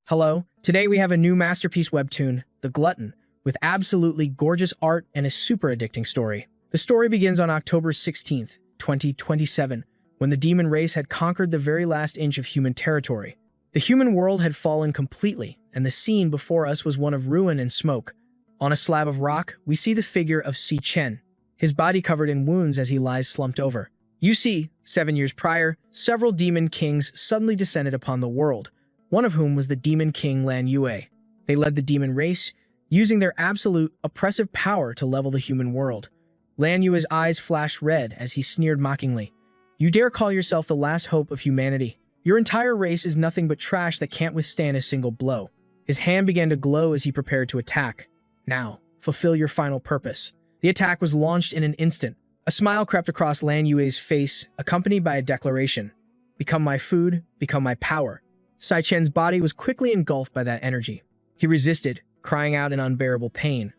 Hello, today we have a new masterpiece webtoon, The Glutton, with absolutely gorgeous art and a super addicting story. The story begins on October 16th, 2027, when the demon race had conquered the very last inch of human territory. The human world had fallen completely, and the scene before us was one of ruin and smoke. On a slab of rock, we see the figure of Si Chen, his body covered in wounds as he lies slumped over. You see, 7 years prior, several demon kings suddenly descended upon the world, one of whom was the demon king Lan Yue. They led the demon race, using their absolute, oppressive power to level the human world. Lan Yue's eyes flashed red as he sneered mockingly. You dare call yourself the last hope of humanity? Your entire race is nothing but trash that can't withstand a single blow. His hand began to glow as he prepared to attack. Now, fulfill your final purpose. The attack was launched in an instant. A smile crept across Lan Yue's face, accompanied by a declaration. Become my food, become my power. Si Chen's body was quickly engulfed by that energy. He resisted, crying out in unbearable pain.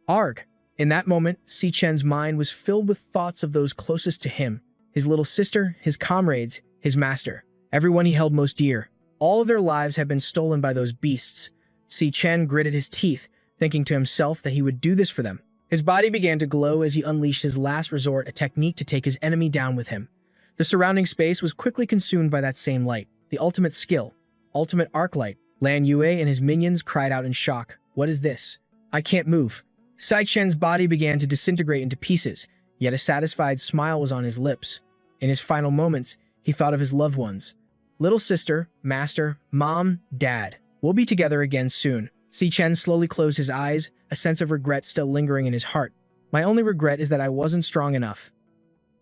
Arg! In that moment, Si Chen's mind was filled with thoughts of those closest to him. His little sister, his comrades, his master. Everyone he held most dear. All of their lives had been stolen by those beasts. Si Chen gritted his teeth, thinking to himself that he would do this for them. His body began to glow as he unleashed his last resort, a technique to take his enemy down with him. The surrounding space was quickly consumed by that same light, the ultimate skill. Ultimate arc light. Lan Yue and his minions cried out in shock. What is this? I can't move. Si Chen's body began to disintegrate into pieces, yet a satisfied smile was on his lips. In his final moments, he thought of his loved ones. Little sister, master, mom, dad. We'll be together again soon. Si Chen slowly closed his eyes, a sense of regret still lingering in his heart. My only regret is that I wasn't strong enough.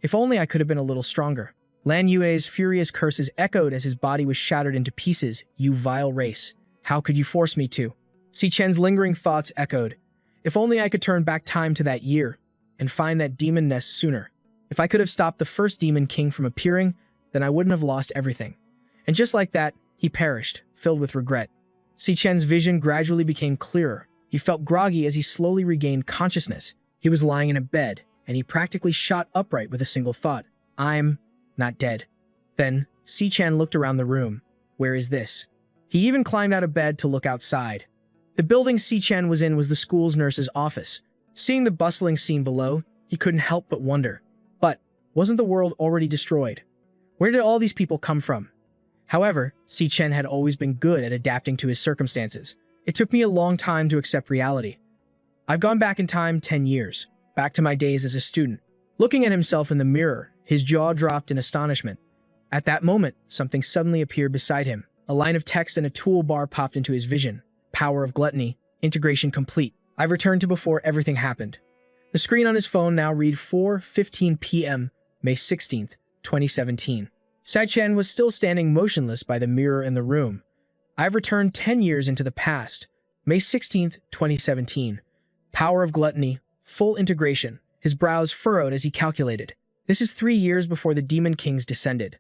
If only I could have been a little stronger. Lan Yue's furious curses echoed as his body was shattered into pieces. You vile race. How could you force me to? Si Chen's lingering thoughts echoed. If only I could turn back time to that year and find that demon nest sooner. If I could have stopped the first demon king from appearing, then I wouldn't have lost everything. And just like that, he perished, filled with regret. Si Chen's vision gradually became clearer. He felt groggy as he slowly regained consciousness. He was lying in a bed, and he practically shot upright with a single thought. I'm not dead. Then, Si Chen looked around the room. Where is this? He even climbed out of bed to look outside. The building Si Chen was in was the school's nurse's office. Seeing the bustling scene below, he couldn't help but wonder. But, wasn't the world already destroyed? Where did all these people come from? However, Si Chen had always been good at adapting to his circumstances. It took me a long time to accept reality. I've gone back in time 10 years, back to my days as a student. Looking at himself in the mirror, his jaw dropped in astonishment. At that moment, something suddenly appeared beside him. A line of text and a toolbar popped into his vision. Power of gluttony. Integration complete. I've returned to before everything happened. The screen on his phone now read 4:15 p.m., May 16th, 2017. Si Chen was still standing motionless by the mirror in the room. I've returned 10 years into the past. May 16th, 2017. Power of gluttony. Full integration. His brows furrowed as he calculated. This is 3 years before the demon kings descended.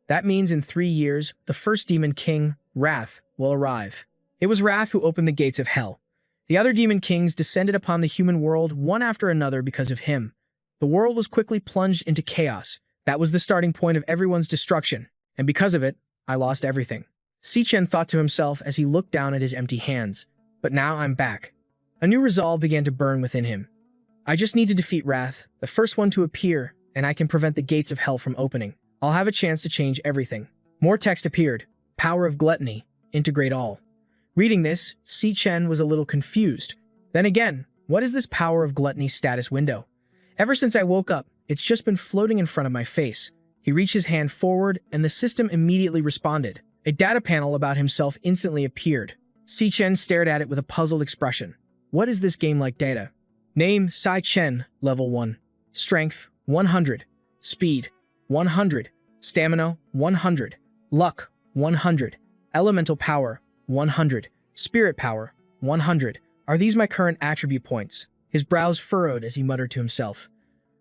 That means in 3 years, the first demon king, Wrath, will arrive. It was Wrath who opened the gates of hell. The other demon kings descended upon the human world one after another because of him. The world was quickly plunged into chaos. That was the starting point of everyone's destruction, and because of it, I lost everything. Si Chen thought to himself as he looked down at his empty hands. But now I'm back. A new resolve began to burn within him. I just need to defeat Wrath, the first one to appear, and I can prevent the gates of hell from opening. I'll have a chance to change everything. More text appeared. Power of gluttony. Integrate all. Reading this, Si Chen was a little confused. Then again, what is this power of gluttony status window? Ever since I woke up, it's just been floating in front of my face. He reached his hand forward, and the system immediately responded. A data panel about himself instantly appeared. Si Chen stared at it with a puzzled expression. What is this game-like data? Name, Si Chen, level 1. Strength, 100. Speed, 100. Stamina, 100. Luck, 100. Elemental power, 100. Spirit power, 100. Are these my current attribute points? His brows furrowed as he muttered to himself.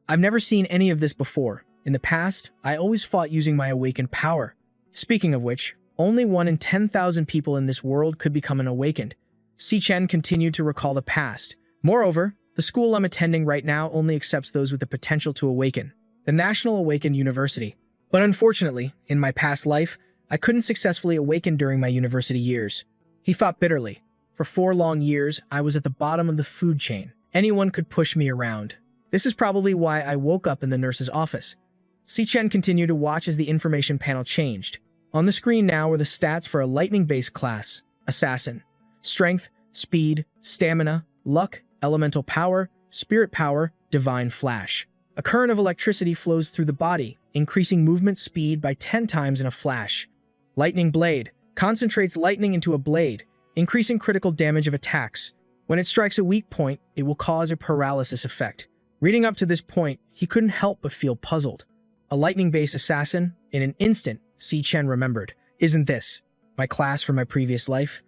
I've never seen any of this before. In the past, I always fought using my awakened power. Speaking of which, only 1 in 10,000 people in this world could become an awakened. Si Chen continued to recall the past. Moreover, the school I'm attending right now only accepts those with the potential to awaken. The National Awakened University. But unfortunately, in my past life, I couldn't successfully awaken during my university years. He thought bitterly. For 4 long years, I was at the bottom of the food chain. Anyone could push me around. This is probably why I woke up in the nurse's office. Si-Chen continued to watch as the information panel changed. On the screen now were the stats for a lightning-based class, Assassin. Strength, Speed, Stamina, Luck, Elemental Power, Spirit Power, Divine Flash. A current of electricity flows through the body, increasing movement speed by 10 times in a flash. Lightning Blade concentrates lightning into a blade, increasing critical damage of attacks. When it strikes a weak point, it will cause a paralysis effect. Reading up to this point, he couldn't help but feel puzzled. A lightning-based assassin? In an instant, Si-Chen remembered. Isn't this my class from my previous life?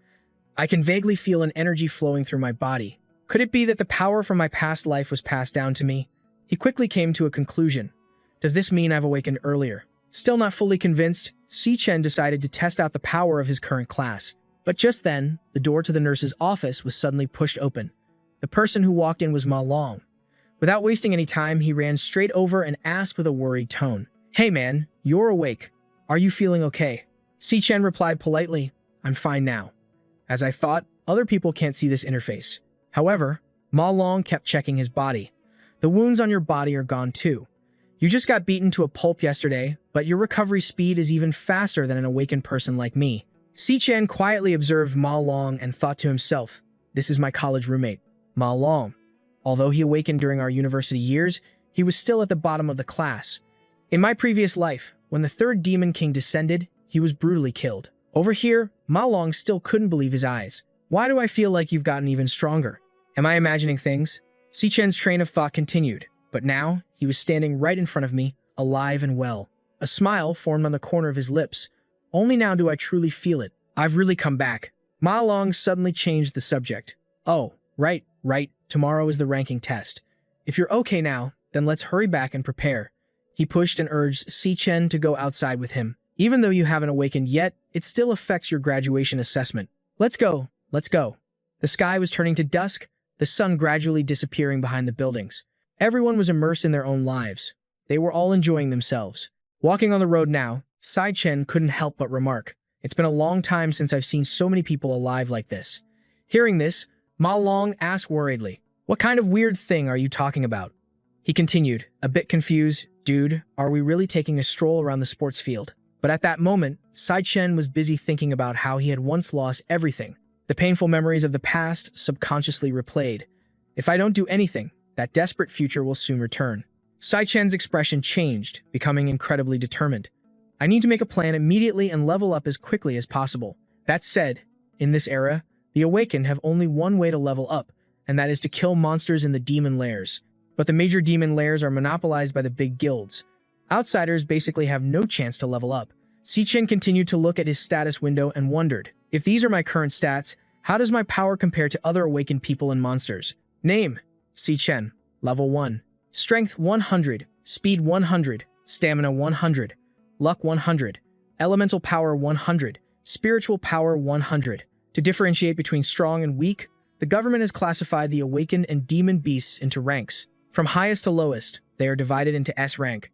I can vaguely feel an energy flowing through my body. Could it be that the power from my past life was passed down to me? He quickly came to a conclusion. Does this mean I've awakened earlier? Still not fully convinced, Si-Chen decided to test out the power of his current class. But just then, the door to the nurse's office was suddenly pushed open. The person who walked in was Ma Long. Without wasting any time, he ran straight over and asked with a worried tone, "Hey man, you're awake. Are you feeling okay?" Si-Chen replied politely, "I'm fine now." As I thought, other people can't see this interface. However, Ma Long kept checking his body. The wounds on your body are gone too. You just got beaten to a pulp yesterday, but your recovery speed is even faster than an awakened person like me. Si-Chen quietly observed Ma Long and thought to himself, this is my college roommate, Ma Long. Although he awakened during our university years, he was still at the bottom of the class. In my previous life, when the third Demon King descended, he was brutally killed. Over here, Ma Long still couldn't believe his eyes. Why do I feel like you've gotten even stronger? Am I imagining things? Si-Chen's train of thought continued, but now he was standing right in front of me, alive and well. A smile formed on the corner of his lips. Only now do I truly feel it. I've really come back. Ma Long suddenly changed the subject. Oh, right. Tomorrow is the ranking test. If you're okay now, then let's hurry back and prepare. He pushed and urged Si-Chen to go outside with him. Even though you haven't awakened yet, it still affects your graduation assessment. Let's go. The sky was turning to dusk, the sun gradually disappearing behind the buildings. Everyone was immersed in their own lives. They were all enjoying themselves. Walking on the road now, Si-Chen couldn't help but remark, "It's been a long time since I've seen so many people alive like this." Hearing this, Ma Long asked worriedly, "What kind of weird thing are you talking about?" He continued, a bit confused, "Dude, are we really taking a stroll around the sports field?" But at that moment, Si-Chen was busy thinking about how he had once lost everything. The painful memories of the past subconsciously replayed. If I don't do anything, that desperate future will soon return. Si-Chen's expression changed, becoming incredibly determined. I need to make a plan immediately and level up as quickly as possible. That said, in this era, the Awakened have only one way to level up, and that is to kill monsters in the demon lairs. But the major demon lairs are monopolized by the big guilds. Outsiders basically have no chance to level up. Si-Chen continued to look at his status window and wondered, if these are my current stats, how does my power compare to other awakened people and monsters? Name: Si-Chen. Level 1. Strength 100, Speed 100, Stamina 100, Luck 100, Elemental Power 100, Spiritual Power 100. To differentiate between strong and weak, the government has classified the awakened and demon beasts into ranks. From highest to lowest, they are divided into S rank.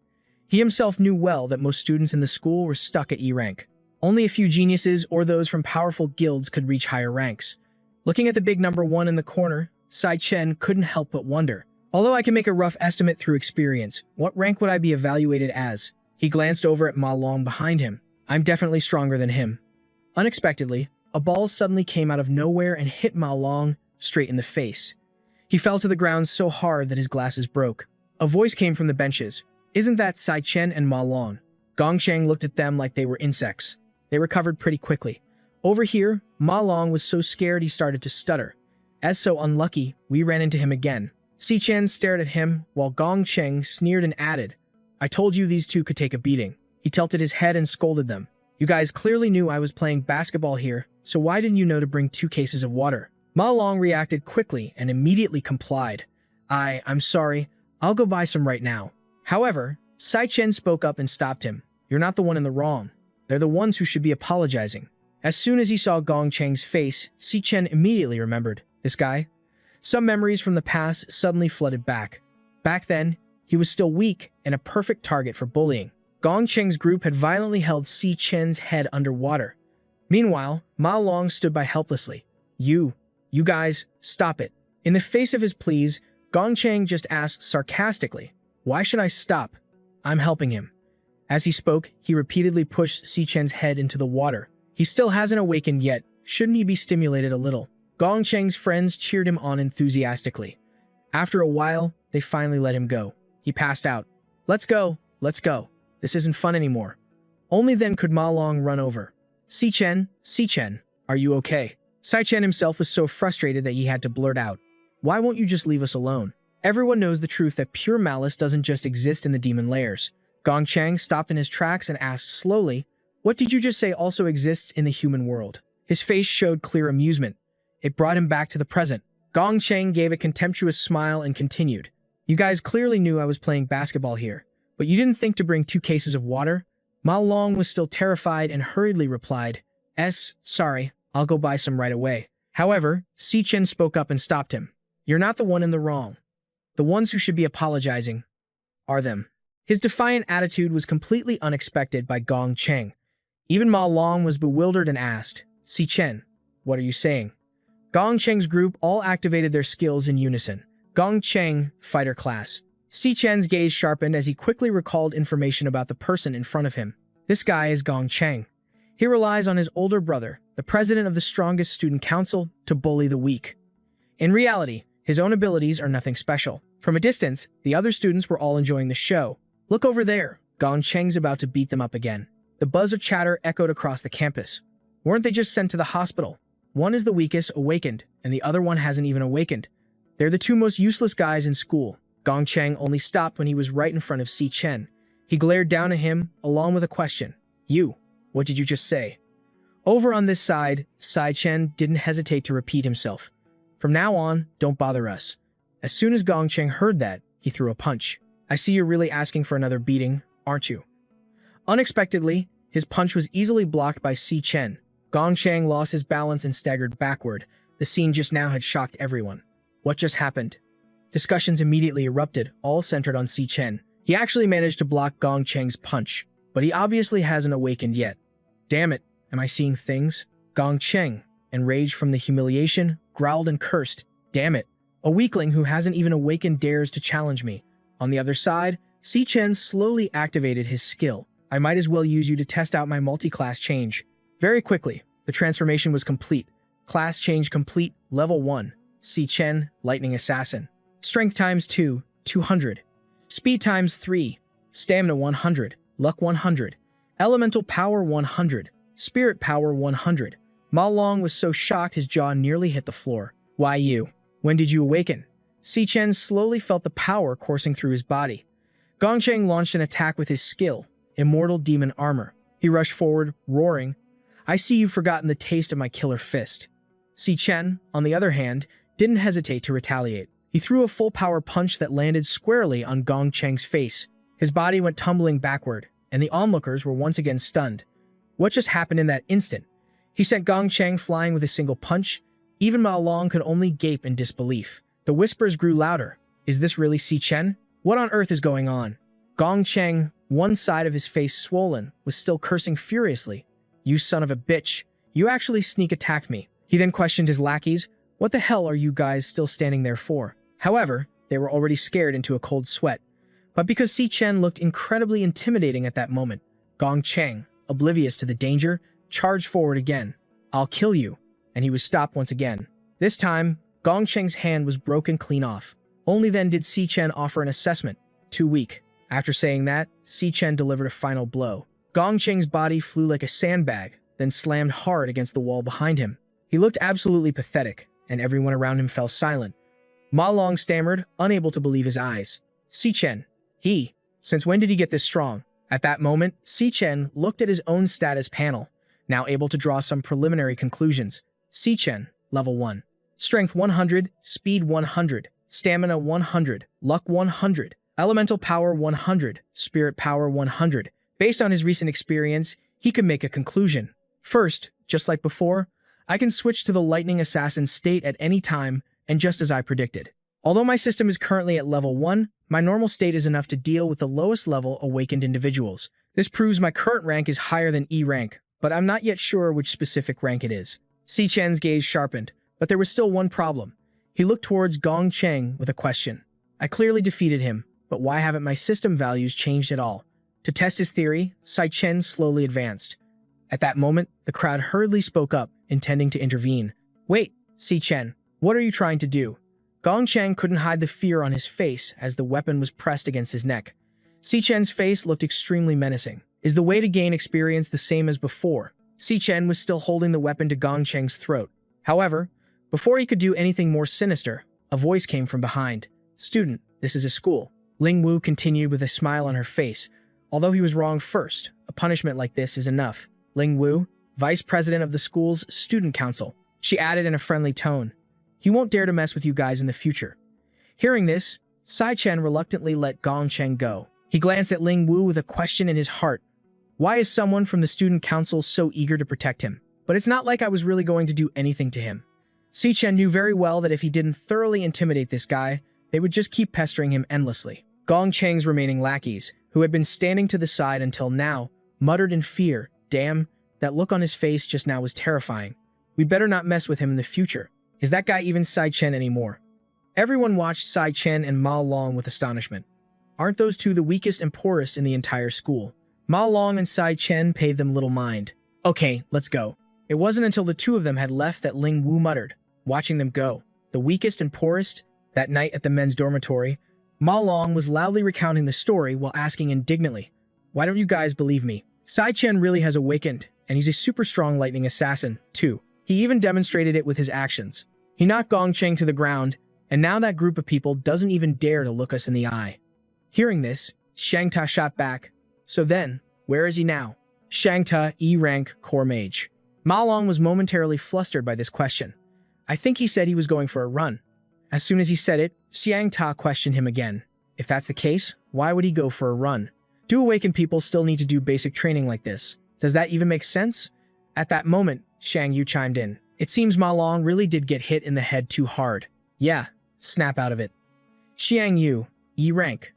He himself knew well that most students in the school were stuck at E rank. Only a few geniuses or those from powerful guilds could reach higher ranks. Looking at the big number 1 in the corner, Si-Chen couldn't help but wonder. Although I can make a rough estimate through experience, what rank would I be evaluated as? He glanced over at Ma Long behind him. I'm definitely stronger than him. Unexpectedly, a ball suddenly came out of nowhere and hit Ma Long straight in the face. He fell to the ground so hard that his glasses broke. A voice came from the benches. Isn't that Si-Chen and Ma Long? Gongcheng looked at them like they were insects. They recovered pretty quickly. Over here, Ma Long was so scared he started to stutter. As so unlucky, we ran into him again. Si-Chen stared at him, while Gongcheng sneered and added, I told you these two could take a beating. He tilted his head and scolded them. You guys clearly knew I was playing basketball here, so why didn't you know to bring 2 cases of water? Ma Long reacted quickly and immediately complied. I'm sorry, I'll go buy some right now. However, Si-Chen spoke up and stopped him. You're not the one in the wrong. They're the ones who should be apologizing. As soon as he saw Gongcheng's face, Si-Chen immediately remembered. This guy? Some memories from the past suddenly flooded back. Back then, he was still weak and a perfect target for bullying. Gongcheng's group had violently held Si-Chen's head underwater. Meanwhile, Ma Long stood by helplessly. You guys, stop it. In the face of his pleas, Gong Chang just asked sarcastically, "Why should I stop? I'm helping him." As he spoke, he repeatedly pushed Si Chen's head into the water. He still hasn't awakened yet. Shouldn't he be stimulated a little? Gong Chang's friends cheered him on enthusiastically. After a while, they finally let him go. He passed out. Let's go. This isn't fun anymore." Only then could Ma Long run over. Si Chen, are you okay?" Si Chen himself was so frustrated that he had to blurt out, "Why won't you just leave us alone? Everyone knows the truth that pure malice doesn't just exist in the demon layers." Gong Chang stopped in his tracks and asked slowly, "What did you just say also exists in the human world?" His face showed clear amusement. It brought him back to the present. Gong Chang gave a contemptuous smile and continued, "You guys clearly knew I was playing basketball here, but you didn't think to bring 2 cases of water?" Ma Long was still terrified and hurriedly replied, Sorry, I'll go buy some right away." However, Si Chen spoke up and stopped him. "You're not the one in the wrong. The ones who should be apologizing are them." His defiant attitude was completely unexpected by Gong Chang. Even Ma Long was bewildered and asked, "Si Chen, what are you saying?" Gong Chang's group all activated their skills in unison. Gong Chang, fighter class. Si Chen's gaze sharpened as he quickly recalled information about the person in front of him. This guy is Gong Chang. He relies on his older brother, the president of the strongest student council, to bully the weak. In reality, his own abilities are nothing special. From a distance, the other students were all enjoying the show. "Look over there, Gong Chang's about to beat them up again." The buzz of chatter echoed across the campus. Weren't they just sent to the hospital? One is the weakest, awakened, and the other one hasn't even awakened. They're the 2 most useless guys in school. Gong Chang only stopped when he was right in front of Si Chen. He glared down at him, along with a question. "You, what did you just say?" Over on this side, Si Chen didn't hesitate to repeat himself. "From now on, don't bother us." As soon as Gong Chang heard that, he threw a punch. "I see you're really asking for another beating, aren't you?" Unexpectedly, his punch was easily blocked by Si Chen. Gong Chang lost his balance and staggered backward. The scene just now had shocked everyone. What just happened? Discussions immediately erupted, all centered on Si Chen. He actually managed to block Gong Chang's punch, but he obviously hasn't awakened yet. "Damn it, am I seeing things?" Gong Chang, enraged from the humiliation, growled and cursed. "Damn it, a weakling who hasn't even awakened dares to challenge me." On the other side, Si Chen slowly activated his skill. "I might as well use you to test out my multi-class change." Very quickly, the transformation was complete. Class change complete, level 1. Si Chen, Lightning Assassin. Strength times 2, 200. Speed times 3. Stamina 100. Luck 100. Elemental power 100. Spirit power 100. Ma Long was so shocked his jaw nearly hit the floor. "Why you? When did you awaken?" Si Chen slowly felt the power coursing through his body. Gong Chang launched an attack with his skill, Immortal Demon Armor. He rushed forward, roaring, "I see you've forgotten the taste of my killer fist." Si Chen, on the other hand, didn't hesitate to retaliate. He threw a full-power punch that landed squarely on Gong Chang's face. His body went tumbling backward, and the onlookers were once again stunned. What just happened in that instant? He sent Gong Chang flying with a single punch. Even Ma Long could only gape in disbelief. The whispers grew louder. Is this really Si Chen? What on earth is going on? Gong Chang, one side of his face swollen, was still cursing furiously. "You son of a bitch. You actually sneak attacked me." He then questioned his lackeys. "What the hell are you guys still standing there for?" However, they were already scared into a cold sweat. But because Si Chen looked incredibly intimidating at that moment, Gong Chang, oblivious to the danger, charged forward again. "I'll kill you." And he was stopped once again. This time, Gong Chang's hand was broken clean off. Only then did Si Chen offer an assessment. Too weak. After saying that, Si Chen delivered a final blow. Gong Chang's body flew like a sandbag, then slammed hard against the wall behind him. He looked absolutely pathetic, and everyone around him fell silent. Ma Long stammered, unable to believe his eyes. "Si Chen, since when did he get this strong?" At that moment, Si Chen looked at his own status panel, now able to draw some preliminary conclusions. Si Chen, level 1. Strength 100, Speed 100, Stamina 100, Luck 100, Elemental Power 100, Spirit Power 100. Based on his recent experience, he could make a conclusion. First, just like before, I can switch to the Lightning Assassin state at any time, and just as I predicted. Although my system is currently at level 1, my normal state is enough to deal with the lowest level awakened individuals. This proves my current rank is higher than E rank. but I'm not yet sure which specific rank it is. Si Chen's gaze sharpened, but there was still one problem. He looked towards Gong Cheng with a question. I clearly defeated him, but why haven't my system values changed at all? To test his theory, Si Chen slowly advanced. At that moment, the crowd hurriedly spoke up, intending to intervene. Wait, Si Chen, what are you trying to do? Gong Cheng couldn't hide the fear on his face as the weapon was pressed against his neck. Si Chen's face looked extremely menacing. Is the way to gain experience the same as before? Si Chen was still holding the weapon to Gong Cheng's throat. However, before he could do anything more sinister, a voice came from behind. Student, this is a school. Ling Wu continued with a smile on her face. Although he was wrong first, a punishment like this is enough. Ling Wu, vice president of the school's student council, she added in a friendly tone. He won't dare to mess with you guys in the future. Hearing this, Si Chen reluctantly let Gong Cheng go. He glanced at Ling Wu with a question in his heart. Why is someone from the student council so eager to protect him? But it's not like I was really going to do anything to him. Si Chen knew very well that if he didn't thoroughly intimidate this guy, they would just keep pestering him endlessly. Gong Cheng's remaining lackeys, who had been standing to the side until now, muttered in fear. Damn, that look on his face just now was terrifying. We better not mess with him in the future. Is that guy even Si Chen anymore? Everyone watched Si Chen and Ma Long with astonishment. Aren't those two the weakest and poorest in the entire school? Ma Long and Si Chen paid them little mind. Okay, let's go. It wasn't until the two of them had left that Ling Wu muttered, watching them go. The weakest and poorest? That night at the men's dormitory, Ma Long was loudly recounting the story while asking indignantly, why don't you guys believe me? Si Chen really has awakened, and he's a super strong lightning assassin, too. He even demonstrated it with his actions. He knocked Gong Cheng to the ground, and now that group of people doesn't even dare to look us in the eye. Hearing this, Shang Ta shot back. So then, where is he now? Shang Ta, E-rank, core mage. Ma Long was momentarily flustered by this question. I think he said he was going for a run. As soon as he said it, Xiang Ta questioned him again. If that's the case, why would he go for a run? Do awakened people still need to do basic training like this? Does that even make sense? At that moment, Shang Yu chimed in. It seems Ma Long really did get hit in the head too hard. Yeah, snap out of it. Xiang Yu, E-rank.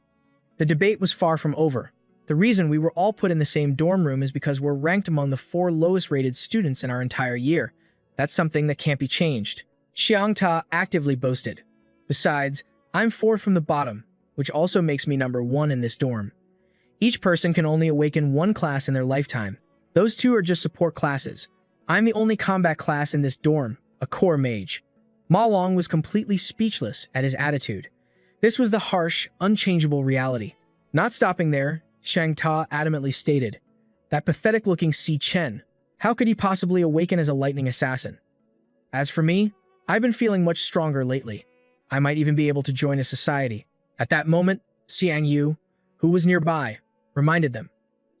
The debate was far from over. The reason we were all put in the same dorm room is because we're ranked among the 4 lowest rated students in our entire year. That's something that can't be changed. Xiang Ta actively boasted. Besides, I'm 4th from the bottom, which also makes me number 1 in this dorm. Each person can only awaken 1 class in their lifetime. Those 2 are just support classes. I'm the only combat class in this dorm, a core mage. Ma Long was completely speechless at his attitude. This was the harsh, unchangeable reality. Not stopping there, Shang Ta adamantly stated, that pathetic-looking Si Chen, how could he possibly awaken as a lightning assassin? As for me, I've been feeling much stronger lately. I might even be able to join a society. At that moment, Xiang Yu, who was nearby, reminded them.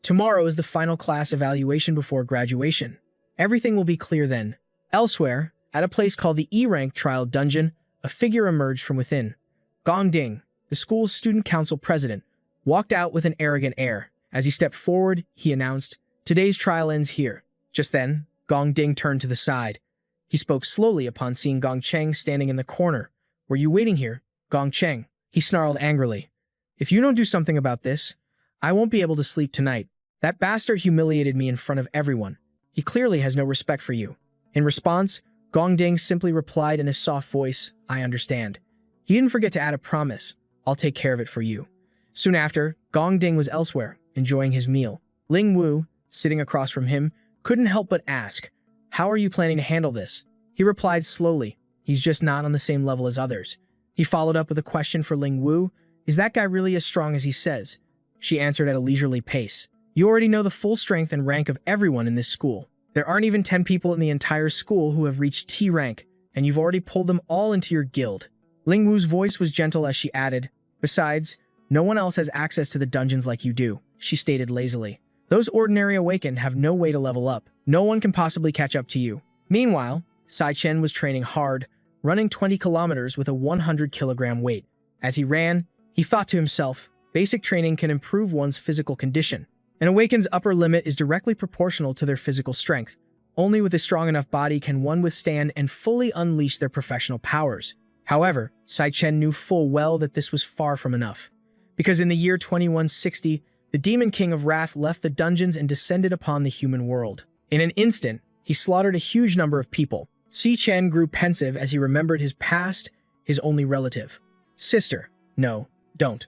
Tomorrow is the final class evaluation before graduation. Everything will be clear then. Elsewhere, at a place called the E-rank trial dungeon, a figure emerged from within. Gong Ding, the school's student council president, walked out with an arrogant air. As he stepped forward, he announced, today's trial ends here. Just then, Gong Ding turned to the side. He spoke slowly upon seeing Gong Cheng standing in the corner. Were you waiting here, Gong Cheng? He snarled angrily. If you don't do something about this, I won't be able to sleep tonight. That bastard humiliated me in front of everyone. He clearly has no respect for you. In response, Gong Ding simply replied in a soft voice, I understand. He didn't forget to add a promise. I'll take care of it for you. Soon after, Gong Ding was elsewhere, enjoying his meal. Ling Wu, sitting across from him, couldn't help but ask, how are you planning to handle this? He replied slowly, he's just not on the same level as others. He followed up with a question for Ling Wu, is that guy really as strong as he says? She answered at a leisurely pace. You already know the full strength and rank of everyone in this school. There aren't even 10 people in the entire school who have reached T rank, and you've already pulled them all into your guild. Ling Wu's voice was gentle as she added, besides, no one else has access to the dungeons like you do, she stated lazily. Those ordinary awakened have no way to level up. No one can possibly catch up to you. Meanwhile, Si Chen was training hard, running 20 kilometers with a 100-kilogram weight. As he ran, he thought to himself, basic training can improve one's physical condition. An awakened's upper limit is directly proportional to their physical strength. Only with a strong enough body can one withstand and fully unleash their professional powers. However, Si Chen knew full well that this was far from enough. Because in the year 2160, the Demon King of Wrath left the dungeons and descended upon the human world. In an instant, he slaughtered a huge number of people. Si Chen grew pensive as he remembered his past, his only relative. Sister. No, don't.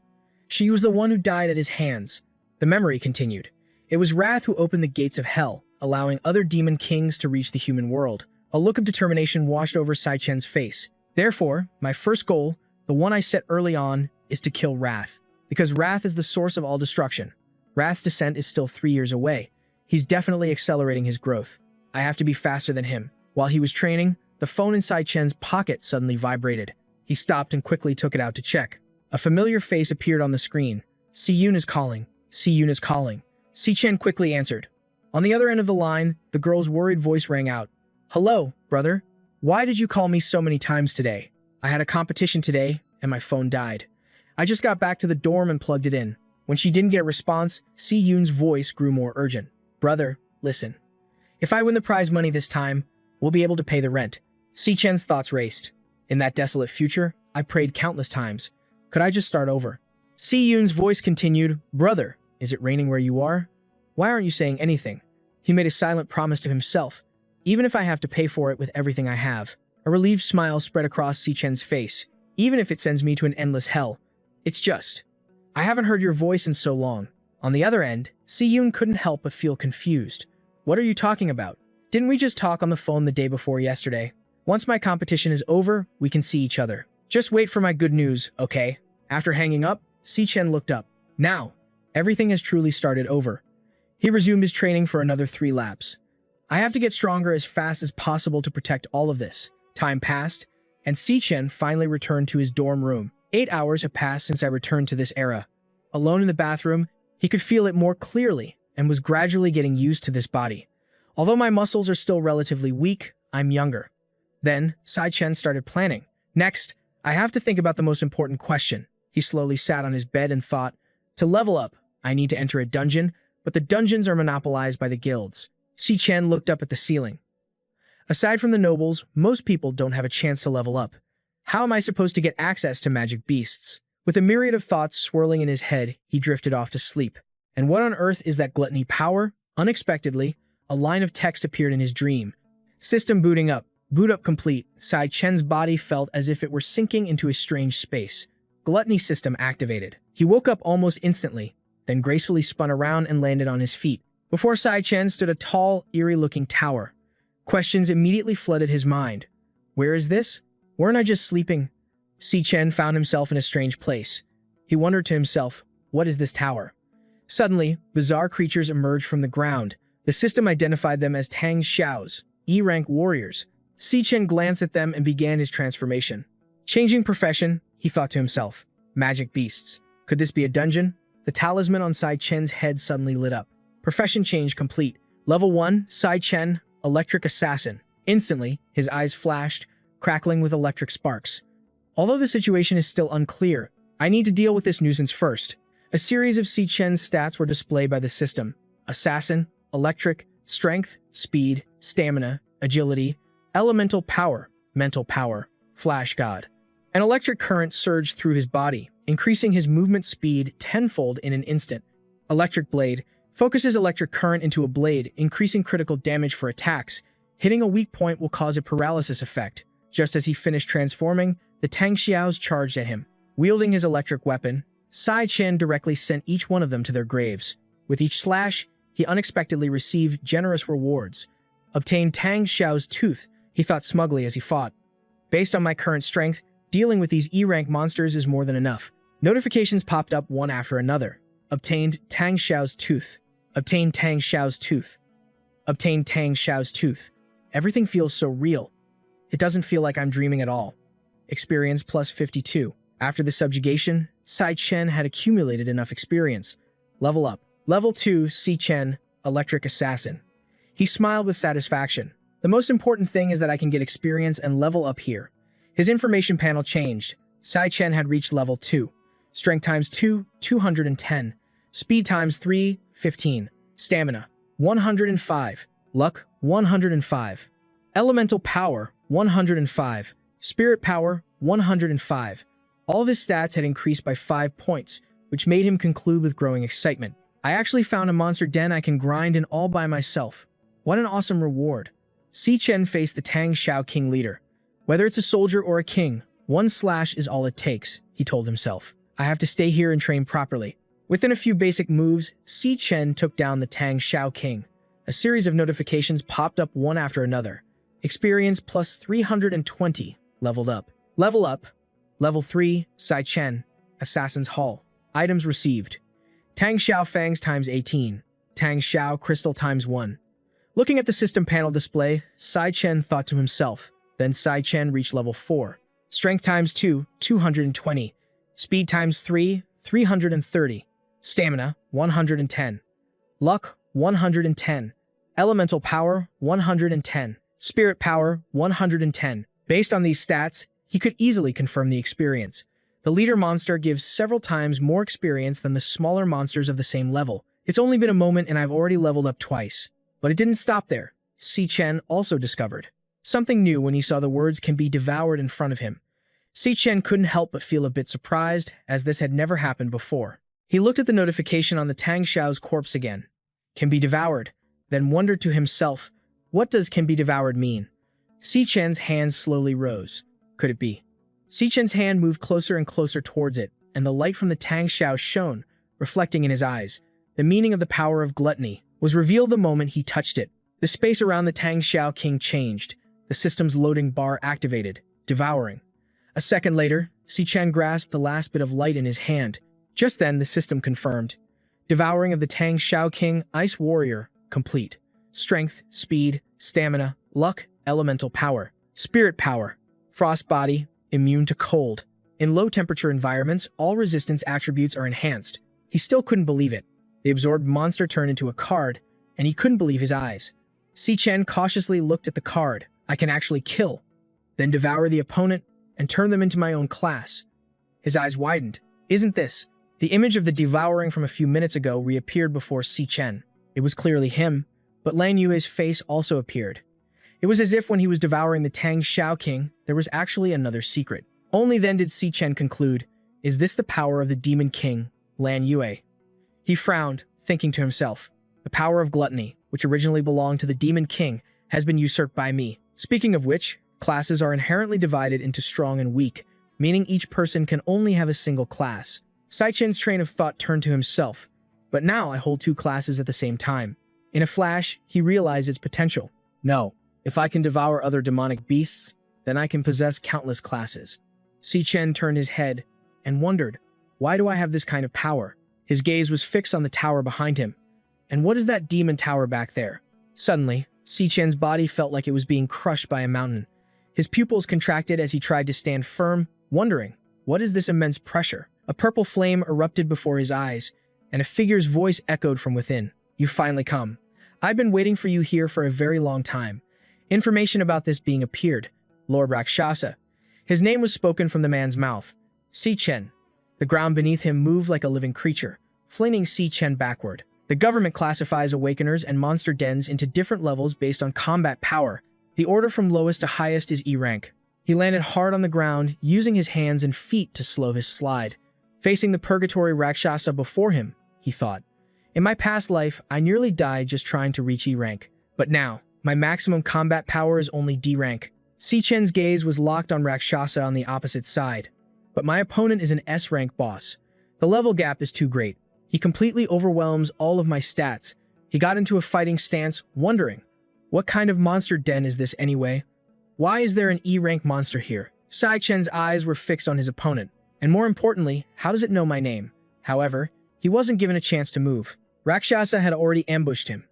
She was the one who died at his hands. The memory continued. It was Wrath who opened the gates of hell, allowing other demon kings to reach the human world. A look of determination washed over Si Chen's face. Therefore, my first goal, the one I set early on, is to kill Wrath. Because Wrath is the source of all destruction. Wrath's descent is still 3 years away. He's definitely accelerating his growth. I have to be faster than him. While he was training, the phone in Si Chen's pocket suddenly vibrated. He stopped and quickly took it out to check. A familiar face appeared on the screen. Si Yun is calling. Si Yun is calling. Si Chen quickly answered. On the other end of the line, the girl's worried voice rang out. Hello, brother. Why did you call me so many times today? I had a competition today, and my phone died. I just got back to the dorm and plugged it in. When she didn't get a response, Si Yun's voice grew more urgent. Brother, listen. If I win the prize money this time, we'll be able to pay the rent. Si Chen's thoughts raced. In that desolate future, I prayed countless times. Could I just start over? Si Yun's voice continued. Brother, is it raining where you are? Why aren't you saying anything? He made a silent promise to himself. Even if I have to pay for it with everything I have. A relieved smile spread across Si Chen's face. Even if it sends me to an endless hell. It's just. I haven't heard your voice in so long. On the other end, Si Yun couldn't help but feel confused. What are you talking about? Didn't we just talk on the phone the day before yesterday? Once my competition is over, we can see each other. Just wait for my good news, okay? After hanging up, Si Chen looked up. Now, everything has truly started over. He resumed his training for another 3 laps. I have to get stronger as fast as possible to protect all of this. Time passed, and Si Chen finally returned to his dorm room. 8 hours have passed since I returned to this era. Alone in the bathroom, he could feel it more clearly and was gradually getting used to this body. Although my muscles are still relatively weak, I'm younger. Then, Si Chen started planning. Next, I have to think about the most important question. He slowly sat on his bed and thought, to level up, I need to enter a dungeon, but the dungeons are monopolized by the guilds. Si Chen looked up at the ceiling. Aside from the nobles, most people don't have a chance to level up. How am I supposed to get access to magic beasts? With a myriad of thoughts swirling in his head, he drifted off to sleep. And what on earth is that gluttony power? Unexpectedly, a line of text appeared in his dream. System booting up. Boot up complete. Si Chen's body felt as if it were sinking into a strange space. Gluttony system activated. He woke up almost instantly, then gracefully spun around and landed on his feet. Before Si Chen stood a tall, eerie-looking tower. Questions immediately flooded his mind. Where is this? Weren't I just sleeping? Si Chen found himself in a strange place. He wondered to himself, what is this tower? Suddenly, bizarre creatures emerged from the ground. The system identified them as Tang Xiaos, E-rank warriors. Si Chen glanced at them and began his transformation. Changing profession, he thought to himself. Magic beasts. Could this be a dungeon? The talisman on Si Chen's head suddenly lit up. Profession change complete. Level 1, Si Chen, Electric Assassin. Instantly, his eyes flashed, crackling with electric sparks. Although the situation is still unclear, I need to deal with this nuisance first. A series of Si Chen's stats were displayed by the system. Assassin, Electric, Strength, Speed, Stamina, Agility, Elemental Power, Mental Power, Flash God. An electric current surged through his body, increasing his movement speed tenfold in an instant. Electric Blade focuses electric current into a blade, increasing critical damage for attacks. Hitting a weak point will cause a paralysis effect. Just as he finished transforming, the Tang Xiaos charged at him. Wielding his electric weapon, Si Chen directly sent each one of them to their graves. With each slash, he unexpectedly received generous rewards. Obtained Tang Xiao's tooth, he thought smugly as he fought. Based on my current strength, dealing with these E-rank monsters is more than enough. Notifications popped up one after another. Obtained Tang Xiao's tooth. Obtained Tang Xiao's tooth. Obtained Tang Xiao's tooth. Everything feels so real. It doesn't feel like I'm dreaming at all. Experience plus 52. After the subjugation, Si Chen had accumulated enough experience. Level up. Level 2, Si Chen, Electric Assassin. He smiled with satisfaction. The most important thing is that I can get experience and level up here. His information panel changed. Si Chen had reached level 2. Strength times 2, 210. Speed times 3, 15. Stamina, 105. Luck, 105. Elemental Power, 105. Spirit Power, 105. All of his stats had increased by 5 points, which made him conclude with growing excitement. I actually found a monster den I can grind in all by myself. What an awesome reward. Si Chen faced the Tang Xiao King leader. Whether it's a soldier or a king, one slash is all it takes, he told himself. I have to stay here and train properly. Within a few basic moves, Si Chen took down the Tang Xiao King. A series of notifications popped up one after another. Experience plus 320. Leveled up. Level up. Level 3, Si Chen. Assassin's Hall. Items received. Tang Xiao Fangs times 18. Tang Xiao Crystal times 1. Looking at the system panel display, Si Chen thought to himself. Then Si Chen reached level 4. Strength times 2, 220. Speed times 3, 330. Stamina, 110. Luck, 110. Elemental power, 110. Spirit power, 110. Based on these stats, he could easily confirm the experience. The leader monster gives several times more experience than the smaller monsters of the same level. It's only been a moment and I've already leveled up twice. But it didn't stop there. Si Chen also discovered something new when he saw the words "can be devoured" in front of him. Si Chen couldn't help but feel a bit surprised, as this had never happened before. He looked at the notification on the Tang Xiao's corpse again. Can be devoured, then wondered to himself, what does can be devoured mean? Si Chen's hand slowly rose. Could it be? Si Chen's hand moved closer and closer towards it, and the light from the Tang Xiao shone, reflecting in his eyes. The meaning of the power of gluttony was revealed the moment he touched it. The space around the Tang Xiao King changed. The system's loading bar activated, devouring. A second later, Si Chen grasped the last bit of light in his hand. Just then, the system confirmed. Devouring of the Tang Xiao King, Ice Warrior, complete. Strength, speed, stamina, luck, elemental power, spirit power, frost body, immune to cold. In low-temperature environments, all resistance attributes are enhanced. He still couldn't believe it. The absorbed monster turned into a card, and he couldn't believe his eyes. Si Chen cautiously looked at the card. I can actually kill, then devour the opponent, and turn them into my own class. His eyes widened. Isn't this? The image of the devouring from a few minutes ago reappeared before Si Chen. It was clearly him, but Lan Yue's face also appeared. It was as if when he was devouring the Tang Xiao King, there was actually another secret. Only then did Si Chen conclude, is this the power of the Demon King, Lan Yue? He frowned, thinking to himself, the power of gluttony, which originally belonged to the Demon King, has been usurped by me. Speaking of which, classes are inherently divided into strong and weak, meaning each person can only have a single class. Si Chen's train of thought turned to himself, but now I hold two classes at the same time. In a flash, he realized its potential. No, if I can devour other demonic beasts, then I can possess countless classes. Si Chen turned his head and wondered, why do I have this kind of power? His gaze was fixed on the tower behind him. And what is that demon tower back there? Suddenly, Si Chen's body felt like it was being crushed by a mountain. His pupils contracted as he tried to stand firm, wondering, what is this immense pressure? A purple flame erupted before his eyes, and a figure's voice echoed from within. You've finally come. I've been waiting for you here for a very long time. Information about this being appeared. Lord Rakshasa. His name was spoken from the man's mouth. Si Chen. The ground beneath him moved like a living creature, flinging Si Chen backward. The government classifies awakeners and monster dens into different levels based on combat power. The order from lowest to highest is E rank. He landed hard on the ground, using his hands and feet to slow his slide. Facing the purgatory Rakshasa before him, he thought, in my past life, I nearly died just trying to reach E rank. But now, my maximum combat power is only D rank. Si Chen's gaze was locked on Rakshasa on the opposite side. But my opponent is an S rank boss. The level gap is too great. He completely overwhelms all of my stats. He got into a fighting stance, wondering, what kind of monster den is this anyway? Why is there an E rank monster here? Si Chen's eyes were fixed on his opponent. And more importantly, how does it know my name? However, he wasn't given a chance to move. Rakshasa had already ambushed him.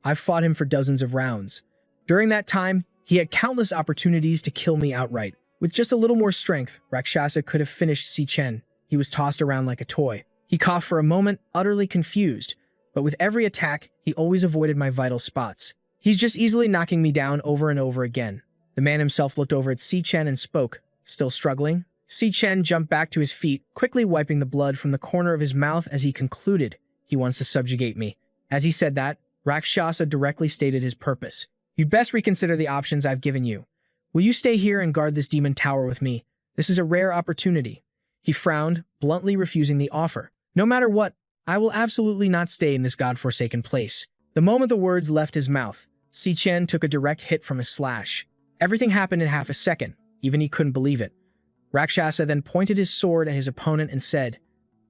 I've fought him for dozens of rounds. During that time, he had countless opportunities to kill me outright. With just a little more strength, Rakshasa could have finished Si Chen. He was tossed around like a toy. He coughed for a moment, utterly confused. But with every attack, he always avoided my vital spots. He's just easily knocking me down over and over again. The man himself looked over at Si Chen and spoke. Still struggling? Si Chen jumped back to his feet, quickly wiping the blood from the corner of his mouth as he concluded, he wants to subjugate me. As he said that, Rakshasa directly stated his purpose. You'd best reconsider the options I've given you. Will you stay here and guard this demon tower with me? This is a rare opportunity. He frowned, bluntly refusing the offer. No matter what, I will absolutely not stay in this godforsaken place. The moment the words left his mouth, Si Chen took a direct hit from his slash. Everything happened in half a second. Even he couldn't believe it. Rakshasa then pointed his sword at his opponent and said,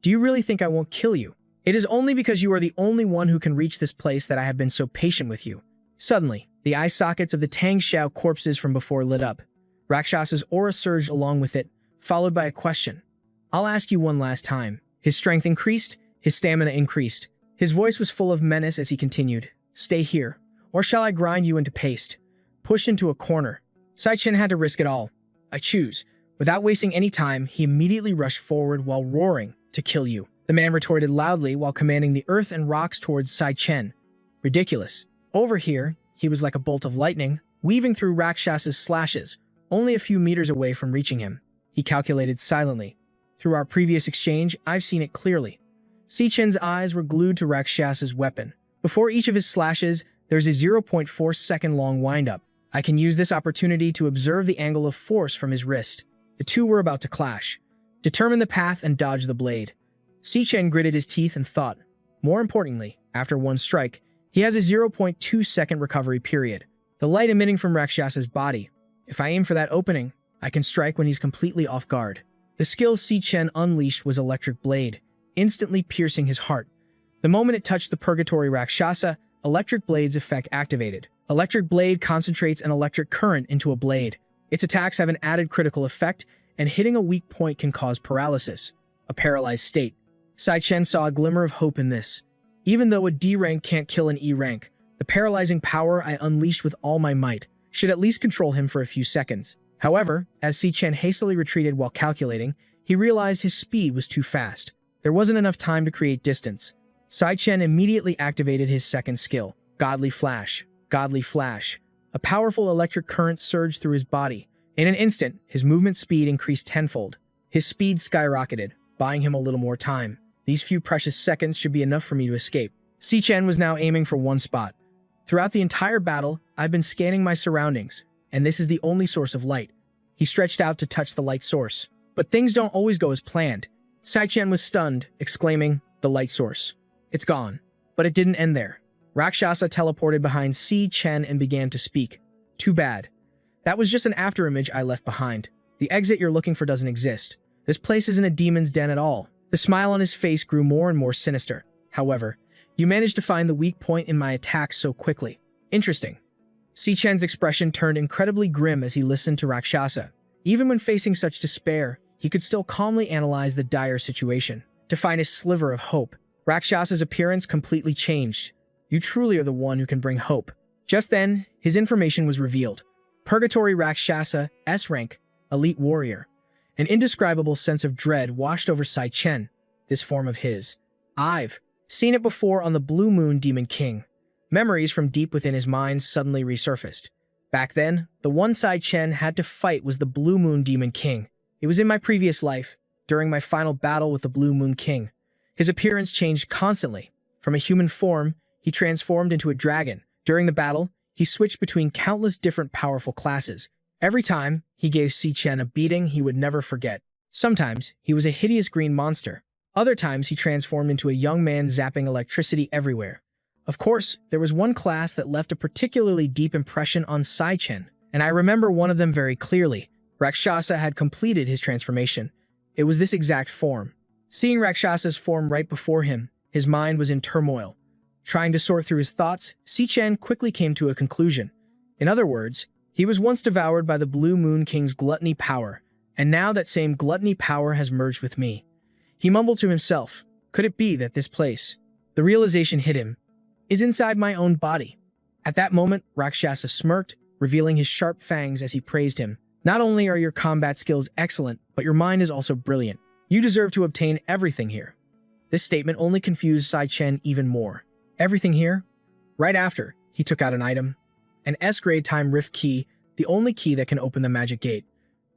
"Do you really think I won't kill you? It is only because you are the only one who can reach this place that I have been so patient with you." Suddenly, the eye sockets of the Tang Xiao corpses from before lit up. Rakshasa's aura surged along with it, followed by a question. "I'll ask you one last time." His strength increased, his stamina increased. His voice was full of menace as he continued, "Stay here, or shall I grind you into paste?" Pushed into a corner, Si Chen had to risk it all. "I choose." Without wasting any time, he immediately rushed forward while roaring, "To kill you." The man retorted loudly while commanding the earth and rocks towards Si Chen. Ridiculous. Over here, he was like a bolt of lightning, weaving through Rakshasa's slashes, only a few meters away from reaching him. He calculated silently. "Through our previous exchange, I've seen it clearly." Si Chen's eyes were glued to Rakshasa's weapon. Before each of his slashes, there's a 0.4-second long windup. I can use this opportunity to observe the angle of force from his wrist. The two were about to clash. Determine the path and dodge the blade. Si Chen gritted his teeth and thought. More importantly, after one strike, he has a 0.2-second recovery period. The light emitting from Rakshasa's body. If I aim for that opening, I can strike when he's completely off guard. The skill Si Chen unleashed was Electric Blade, instantly piercing his heart. The moment it touched the Purgatory Rakshasa, Electric Blade's effect activated. Electric Blade concentrates an electric current into a blade. Its attacks have an added critical effect, and hitting a weak point can cause paralysis, a paralyzed state. Si Chen saw a glimmer of hope in this. Even though a D rank can't kill an E rank, the paralyzing power I unleashed with all my might should at least control him for a few seconds. However, as Si Chen hastily retreated while calculating, he realized his speed was too fast. There wasn't enough time to create distance. Si Chen immediately activated his second skill, Godly Flash. Godly Flash. A powerful electric current surged through his body. In an instant, his movement speed increased tenfold. His speed skyrocketed, buying him a little more time. These few precious seconds should be enough for me to escape. Si Chen was now aiming for one spot. Throughout the entire battle, I've been scanning my surroundings, and this is the only source of light. He stretched out to touch the light source. But things don't always go as planned. Si Chen was stunned, exclaiming, "The light source. It's gone." But it didn't end there. Rakshasa teleported behind Si Chen and began to speak. "Too bad. That was just an afterimage I left behind. The exit you're looking for doesn't exist. This place isn't a demon's den at all." The smile on his face grew more and more sinister. "However, you managed to find the weak point in my attacks so quickly. Interesting." Si Chen's expression turned incredibly grim as he listened to Rakshasa. Even when facing such despair, he could still calmly analyze the dire situation. To find a sliver of hope, Rakshasa's appearance completely changed. "You truly are the one who can bring hope." Just then, his information was revealed. Purgatory Rakshasa, S rank, elite warrior. An indescribable sense of dread washed over Si Chen. This form of his. I've seen it before on the Blue Moon Demon King. Memories from deep within his mind suddenly resurfaced. Back then, the one Si Chen had to fight was the Blue Moon Demon King. It was in my previous life, during my final battle with the Blue Moon King. His appearance changed constantly. From a human form, he transformed into a dragon. During the battle, he switched between countless different powerful classes. Every time, he gave Si Chen a beating he would never forget. Sometimes, he was a hideous green monster. Other times, he transformed into a young man zapping electricity everywhere. Of course, there was one class that left a particularly deep impression on Si Chen, and I remember one of them very clearly. Rakshasa had completed his transformation. It was this exact form. Seeing Rakshasa's form right before him, his mind was in turmoil. Trying to sort through his thoughts, Si Chen quickly came to a conclusion. In other words, he was once devoured by the Blue Moon King's gluttony power, and now that same gluttony power has merged with me. He mumbled to himself, "Could it be that this place," the realization hit him, "is inside my own body?" At that moment, Rakshasa smirked, revealing his sharp fangs as he praised him. "Not only are your combat skills excellent, but your mind is also brilliant. You deserve to obtain everything here." This statement only confused Si Chen even more. Everything here? Right after, he took out an item. An S-grade time rift key, the only key that can open the magic gate.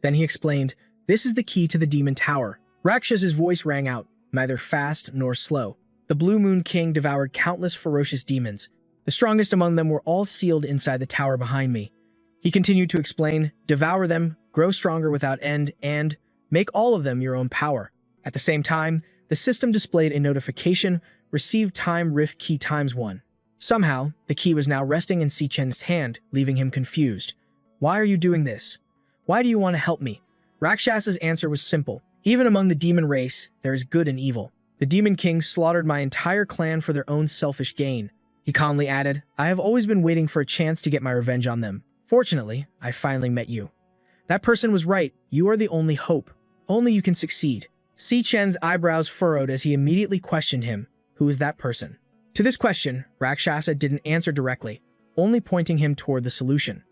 Then he explained, "This is the key to the Demon Tower." Rakshasa's voice rang out, neither fast nor slow. The Blue Moon King devoured countless ferocious demons. The strongest among them were all sealed inside the tower behind me. He continued to explain, "Devour them, grow stronger without end, and make all of them your own power." At the same time, the system displayed a notification, "Receive time rift key ×1." Somehow, the key was now resting in Si Chen's hand, leaving him confused. Why are you doing this? Why do you want to help me? Rakshasa's answer was simple. Even among the demon race, there is good and evil. The demon king slaughtered my entire clan for their own selfish gain. He calmly added, I have always been waiting for a chance to get my revenge on them. Fortunately, I finally met you. That person was right. You are the only hope. Only you can succeed. Si Chen's eyebrows furrowed as he immediately questioned him. Who is that person? To this question, Rakshasa didn't answer directly, only pointing him toward the solution.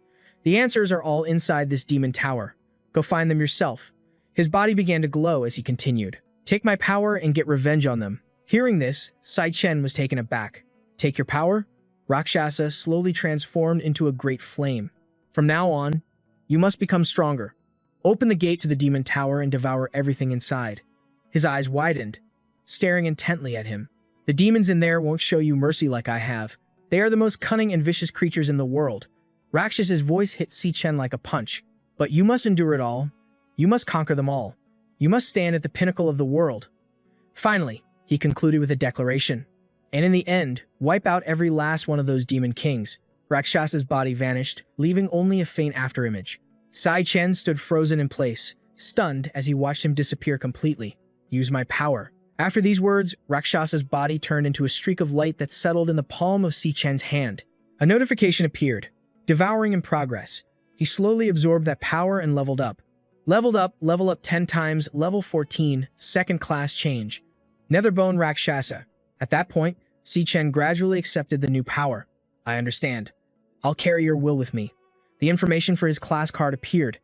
The answers are all inside this demon tower. Go find them yourself. His body began to glow as he continued. Take my power and get revenge on them. Hearing this, Si Chen was taken aback. Take your power? Rakshasa slowly transformed into a great flame. From now on, you must become stronger. Open the gate to the demon tower and devour everything inside. His eyes widened, staring intently at him. The demons in there won't show you mercy like I have. They are the most cunning and vicious creatures in the world. Rakshasa's voice hit Si Chen like a punch. But you must endure it all. You must conquer them all. You must stand at the pinnacle of the world. Finally, he concluded with a declaration. And in the end, wipe out every last one of those demon kings. Rakshasa's body vanished, leaving only a faint afterimage. Si Chen stood frozen in place, stunned as he watched him disappear completely. Use my power. After these words, Rakshasa's body turned into a streak of light that settled in the palm of Si Chen's hand. A notification appeared. Devouring in progress. He slowly absorbed that power and leveled up. Level up 10 times, level 14, second class change. Netherbone Rakshasa. At that point, Si Chen gradually accepted the new power. I understand. I'll carry your will with me. The information for his class card appeared.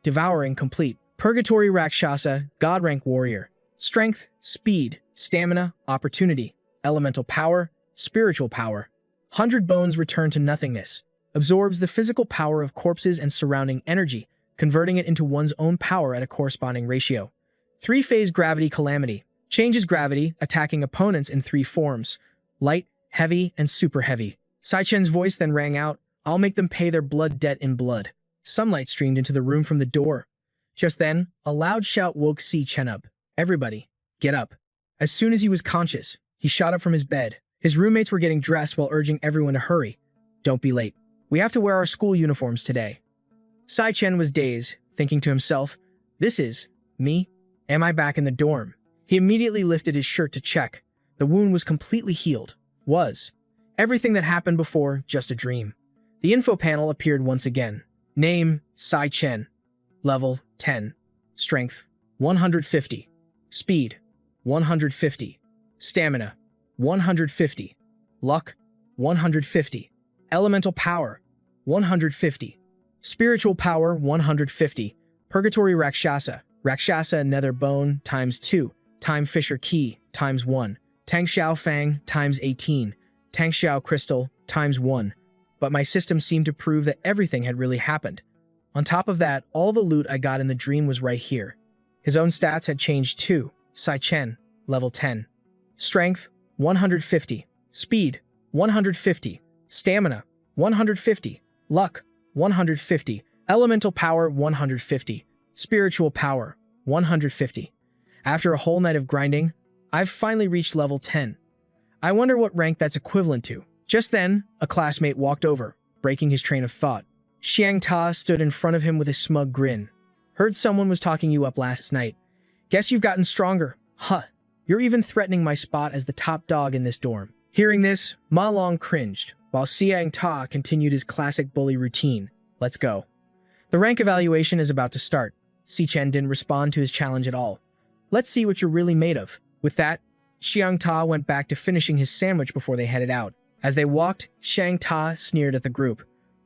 Devouring complete. Purgatory Rakshasa, God rank warrior. Strength, speed, stamina, opportunity. Elemental power, spiritual power. 100 bones return to nothingness. Absorbs the physical power of corpses and surrounding energy, converting it into one's own power at a corresponding ratio. 3-phase gravity calamity. Changes gravity, attacking opponents in 3 forms. Light, heavy, and super heavy. Si Chen's voice then rang out, I'll make them pay their blood debt in blood. Sunlight streamed into the room from the door. Just then, a loud shout woke Si Chen up. Everybody, get up. As soon as he was conscious, he shot up from his bed. His roommates were getting dressed while urging everyone to hurry. Don't be late. We have to wear our school uniforms today. Si Chen was dazed, thinking to himself, this is me? Am I back in the dorm? He immediately lifted his shirt to check. The wound was completely healed. Was everything that happened before just a dream? The info panel appeared once again. Name, Si Chen. Level, 10. Strength, 150. Speed, 150. Stamina, 150. Luck, 150. Elemental power, 150. Spiritual power, 150. Purgatory Rakshasa. Rakshasa Nether Bone times 2. Time Fisher Key times 1. Tang Xiao Fang times 18. Tang Xiao Crystal times 1. But my system seemed to prove that everything had really happened. On top of that, all the loot I got in the dream was right here. His own stats had changed too. Si Chen, level 10. Strength, 150. Speed, 150. Stamina, 150. Luck, 150. Elemental power, 150. Spiritual power, 150. After a whole night of grinding, I've finally reached level 10. I wonder what rank that's equivalent to. Just then, a classmate walked over, breaking his train of thought. Xiang Ta stood in front of him with a smug grin. Heard someone was talking you up last night. Guess you've gotten stronger. Huh. You're even threatening my spot as the top dog in this dorm. Hearing this, Ma Long cringed, while Xiang Ta continued his classic bully routine. Let's go. The rank evaluation is about to start. Si Chen didn't respond to his challenge at all. Let's see what you're really made of. With that, Xiang Ta went back to finishing his sandwich before they headed out. As they walked, Xiang Ta sneered at the group.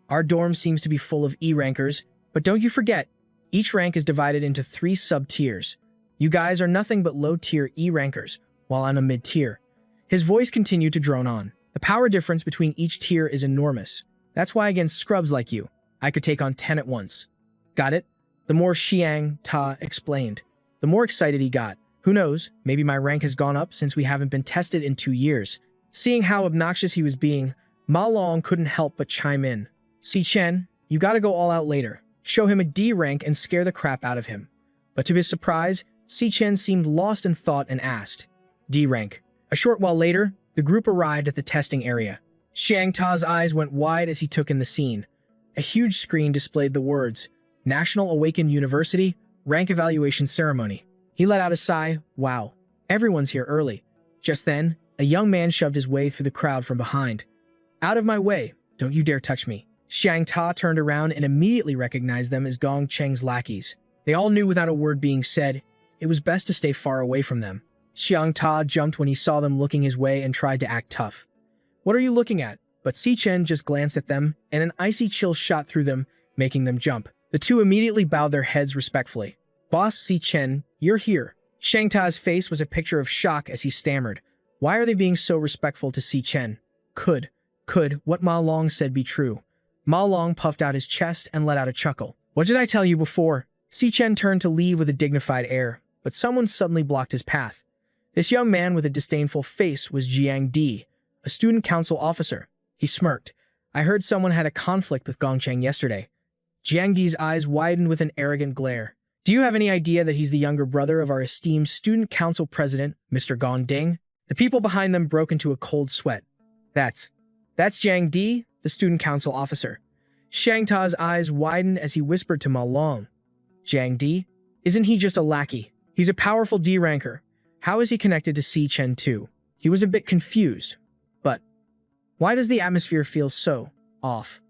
Our dorm seems to be full of E-rankers, but don't you forget, each rank is divided into 3 sub-tiers. You guys are nothing but low-tier E-rankers, while I'm a mid-tier. His voice continued to drone on. The power difference between each tier is enormous. That's why against scrubs like you, I could take on 10 at once. Got it? The more Xiang Ta explained, the more excited he got. Who knows, maybe my rank has gone up since we haven't been tested in 2 years. Seeing how obnoxious he was being, Ma Long couldn't help but chime in. Si Chen, you gotta go all out later. Show him a D rank and scare the crap out of him. But to his surprise, Si Chen seemed lost in thought and asked, D rank. A short while later, the group arrived at the testing area. Xiang Ta's eyes went wide as he took in the scene. A huge screen displayed the words, National Awakened University, Rank Evaluation Ceremony. He let out a sigh. Wow, everyone's here early. Just then, a young man shoved his way through the crowd from behind. Out of my way, don't you dare touch me. Xiang Ta turned around and immediately recognized them as Gong Cheng's lackeys. They all knew without a word being said, it was best to stay far away from them. Xiang Ta jumped when he saw them looking his way and tried to act tough. What are you looking at? But Si Chen just glanced at them, and an icy chill shot through them, making them jump. The two immediately bowed their heads respectfully. Boss Si Chen, you're here. Xiang Ta's face was a picture of shock as he stammered. Why are they being so respectful to Si Chen? Could what Ma Long said be true? Ma Long puffed out his chest and let out a chuckle. What did I tell you before? Si Chen turned to leave with a dignified air, but someone suddenly blocked his path. This young man with a disdainful face was Jiang Di, a student council officer. He smirked. I heard someone had a conflict with Gongcheng yesterday. Jiang Di's eyes widened with an arrogant glare. Do you have any idea that he's the younger brother of our esteemed student council president, Mr. Gong Ding? The people behind them broke into a cold sweat. That's Jiang Di, the student council officer. Xiang Ta's eyes widened as he whispered to Ma Long. Jiang Di? Isn't he just a lackey? He's a powerful D-ranker. How is he connected to Si Chen too? He was a bit confused. But why does the atmosphere feel so off?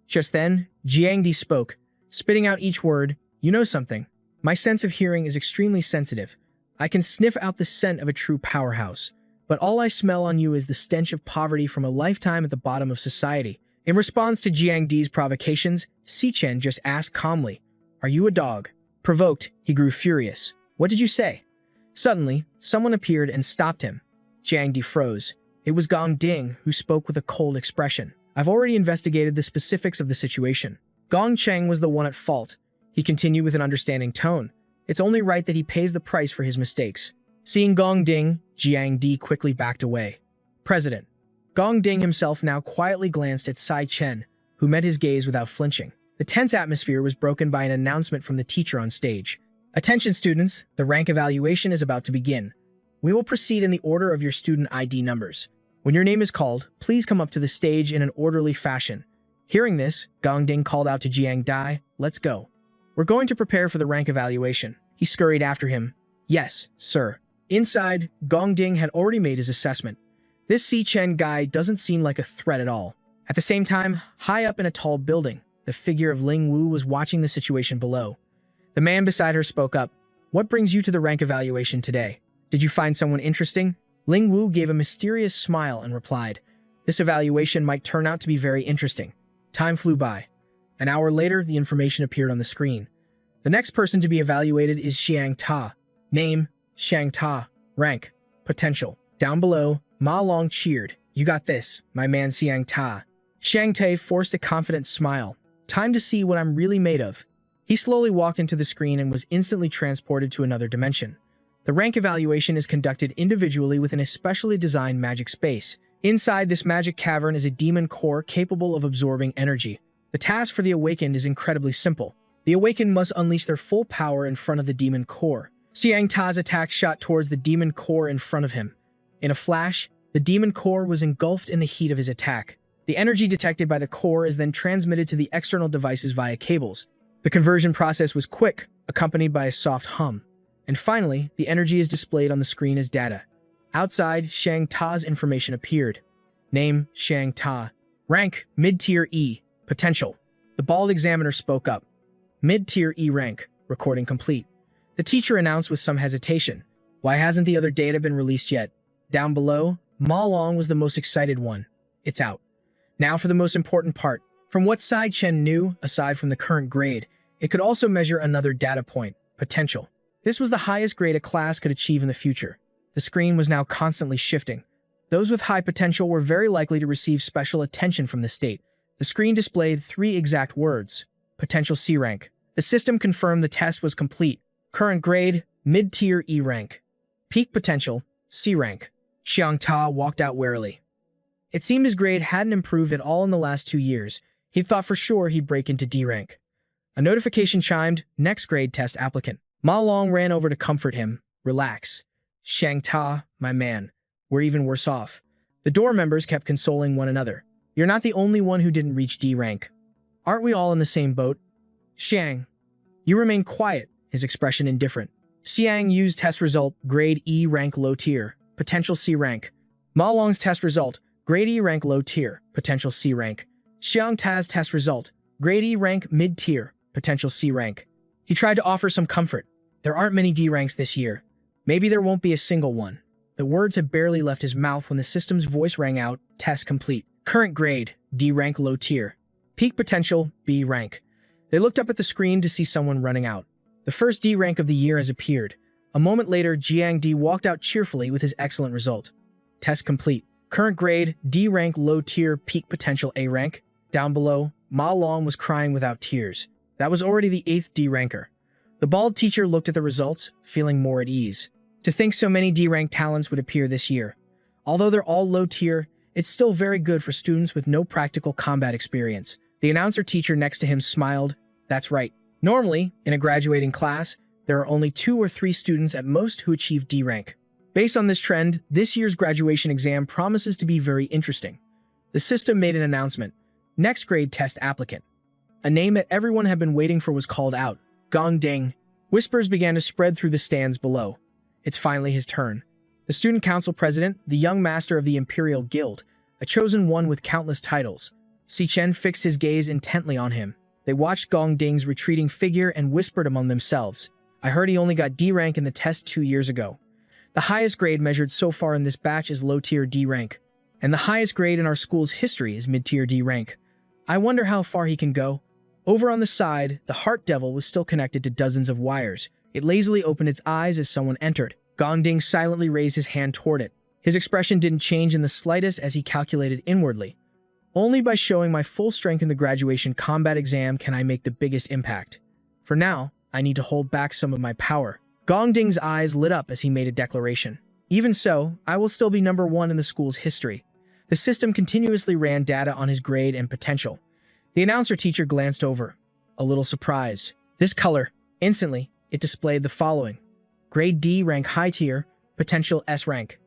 Just then, Jiang Di spoke, spitting out each word. You know something? My sense of hearing is extremely sensitive. I can sniff out the scent of a true powerhouse. But all I smell on you is the stench of poverty from a lifetime at the bottom of society. In response to Jiang Di's provocations, Si Chen just asked calmly, Are you a dog? Provoked, he grew furious. What did you say? Suddenly, someone appeared and stopped him. Jiang Di froze. It was Gong Ding, who spoke with a cold expression. I've already investigated the specifics of the situation. Gong Cheng was the one at fault. He continued with an understanding tone. It's only right that he pays the price for his mistakes. Seeing Gong Ding, Jiang Di quickly backed away. President. Gong Ding himself now quietly glanced at Si Chen, who met his gaze without flinching. The tense atmosphere was broken by an announcement from the teacher on stage. Attention students, the rank evaluation is about to begin. We will proceed in the order of your student ID numbers. When your name is called, please come up to the stage in an orderly fashion. Hearing this, Gong Ding called out to Jiang Di, Let's go. We're going to prepare for the rank evaluation. He scurried after him. Yes, sir. Inside, Gong Ding had already made his assessment. This Si Chen guy doesn't seem like a threat at all. At the same time, high up in a tall building, the figure of Ling Wu was watching the situation below. The man beside her spoke up. What brings you to the rank evaluation today? Did you find someone interesting? Ling Wu gave a mysterious smile and replied, This evaluation might turn out to be very interesting. Time flew by. An hour later, the information appeared on the screen. The next person to be evaluated is Xiang Ta. Name, Xiang Ta. Rank, potential. Down below, Ma Long cheered. You got this, my man Xiang Ta. Xiang Tai forced a confident smile. Time to see what I'm really made of. He slowly walked into the screen and was instantly transported to another dimension. The rank evaluation is conducted individually within a specially designed magic space. Inside this magic cavern is a demon core capable of absorbing energy. The task for the awakened is incredibly simple. The awakened must unleash their full power in front of the demon core. Xiang Ta's attack shot towards the demon core in front of him. In a flash, the demon core was engulfed in the heat of his attack. The energy detected by the core is then transmitted to the external devices via cables. The conversion process was quick, accompanied by a soft hum. And finally, the energy is displayed on the screen as data. Outside, Xiang Ta's information appeared. Name, Xiang Ta. Rank, mid-tier E. Potential. The bald examiner spoke up. Mid-tier E rank. Recording complete. The teacher announced with some hesitation. Why hasn't the other data been released yet? Down below, Ma Long was the most excited one. It's out. Now for the most important part. From what Si Chen knew, aside from the current grade, it could also measure another data point, potential. This was the highest grade a class could achieve in the future. The screen was now constantly shifting. Those with high potential were very likely to receive special attention from the state. The screen displayed 3 exact words. Potential C rank. The system confirmed the test was complete. Current grade, mid-tier E rank. Peak potential, C rank. Xiang Ta walked out warily. It seemed his grade hadn't improved at all in the last 2 years. He thought for sure he'd break into D rank. A notification chimed, next grade test applicant. Ma Long ran over to comfort him. Relax. Xiang Ta, my man. We're even worse off. The dorm members kept consoling one another. You're not the only one who didn't reach D rank. Aren't we all in the same boat? Xiang. You remain quiet, his expression indifferent. Xiang Yu's test result, grade E rank low tier, potential C rank. Ma Long's test result, grade E rank low tier, potential C rank. Xiang Ta's test result, grade E rank mid tier, potential C rank. He tried to offer some comfort. There aren't many D ranks this year. Maybe there won't be a single one. The words had barely left his mouth when the system's voice rang out, test complete. Current grade, D rank low tier. Peak potential, B rank. They looked up at the screen to see someone running out. The first D rank of the year has appeared. A moment later, Jiang Di walked out cheerfully with his excellent result. Test complete. Current grade, D rank low tier, peak potential A rank. Down below, Ma Long was crying without tears. That was already the 8th D ranker. The bald teacher looked at the results, feeling more at ease. To think so many D rank talents would appear this year. Although they're all low tier, it's still very good for students with no practical combat experience. The announcer teacher next to him smiled. That's right. Normally, in a graduating class, there are only 2 or 3 students at most who achieve D rank. Based on this trend, this year's graduation exam promises to be very interesting. The system made an announcement. Next grade test applicant. A name that everyone had been waiting for was called out. Gong Ding. Whispers began to spread through the stands below. It's finally his turn. The student council president, the young master of the Imperial Guild, a chosen one with countless titles. Si Chen fixed his gaze intently on him. They watched Gong Ding's retreating figure and whispered among themselves. I heard he only got D rank in the test 2 years ago. The highest grade measured so far in this batch is low-tier D rank, and the highest grade in our school's history is mid-tier D rank. I wonder how far he can go. Over on the side, the Heart Devil was still connected to dozens of wires. It lazily opened its eyes as someone entered. Gong Ding silently raised his hand toward it. His expression didn't change in the slightest as he calculated inwardly. Only by showing my full strength in the graduation combat exam can I make the biggest impact. For now, I need to hold back some of my power. Gong Ding's eyes lit up as he made a declaration. Even so, I will still be number 1 in the school's history. The system continuously ran data on his grade and potential. The announcer teacher glanced over, a little surprised. This color. Instantly, it displayed the following. Grade D rank high tier, potential S rank.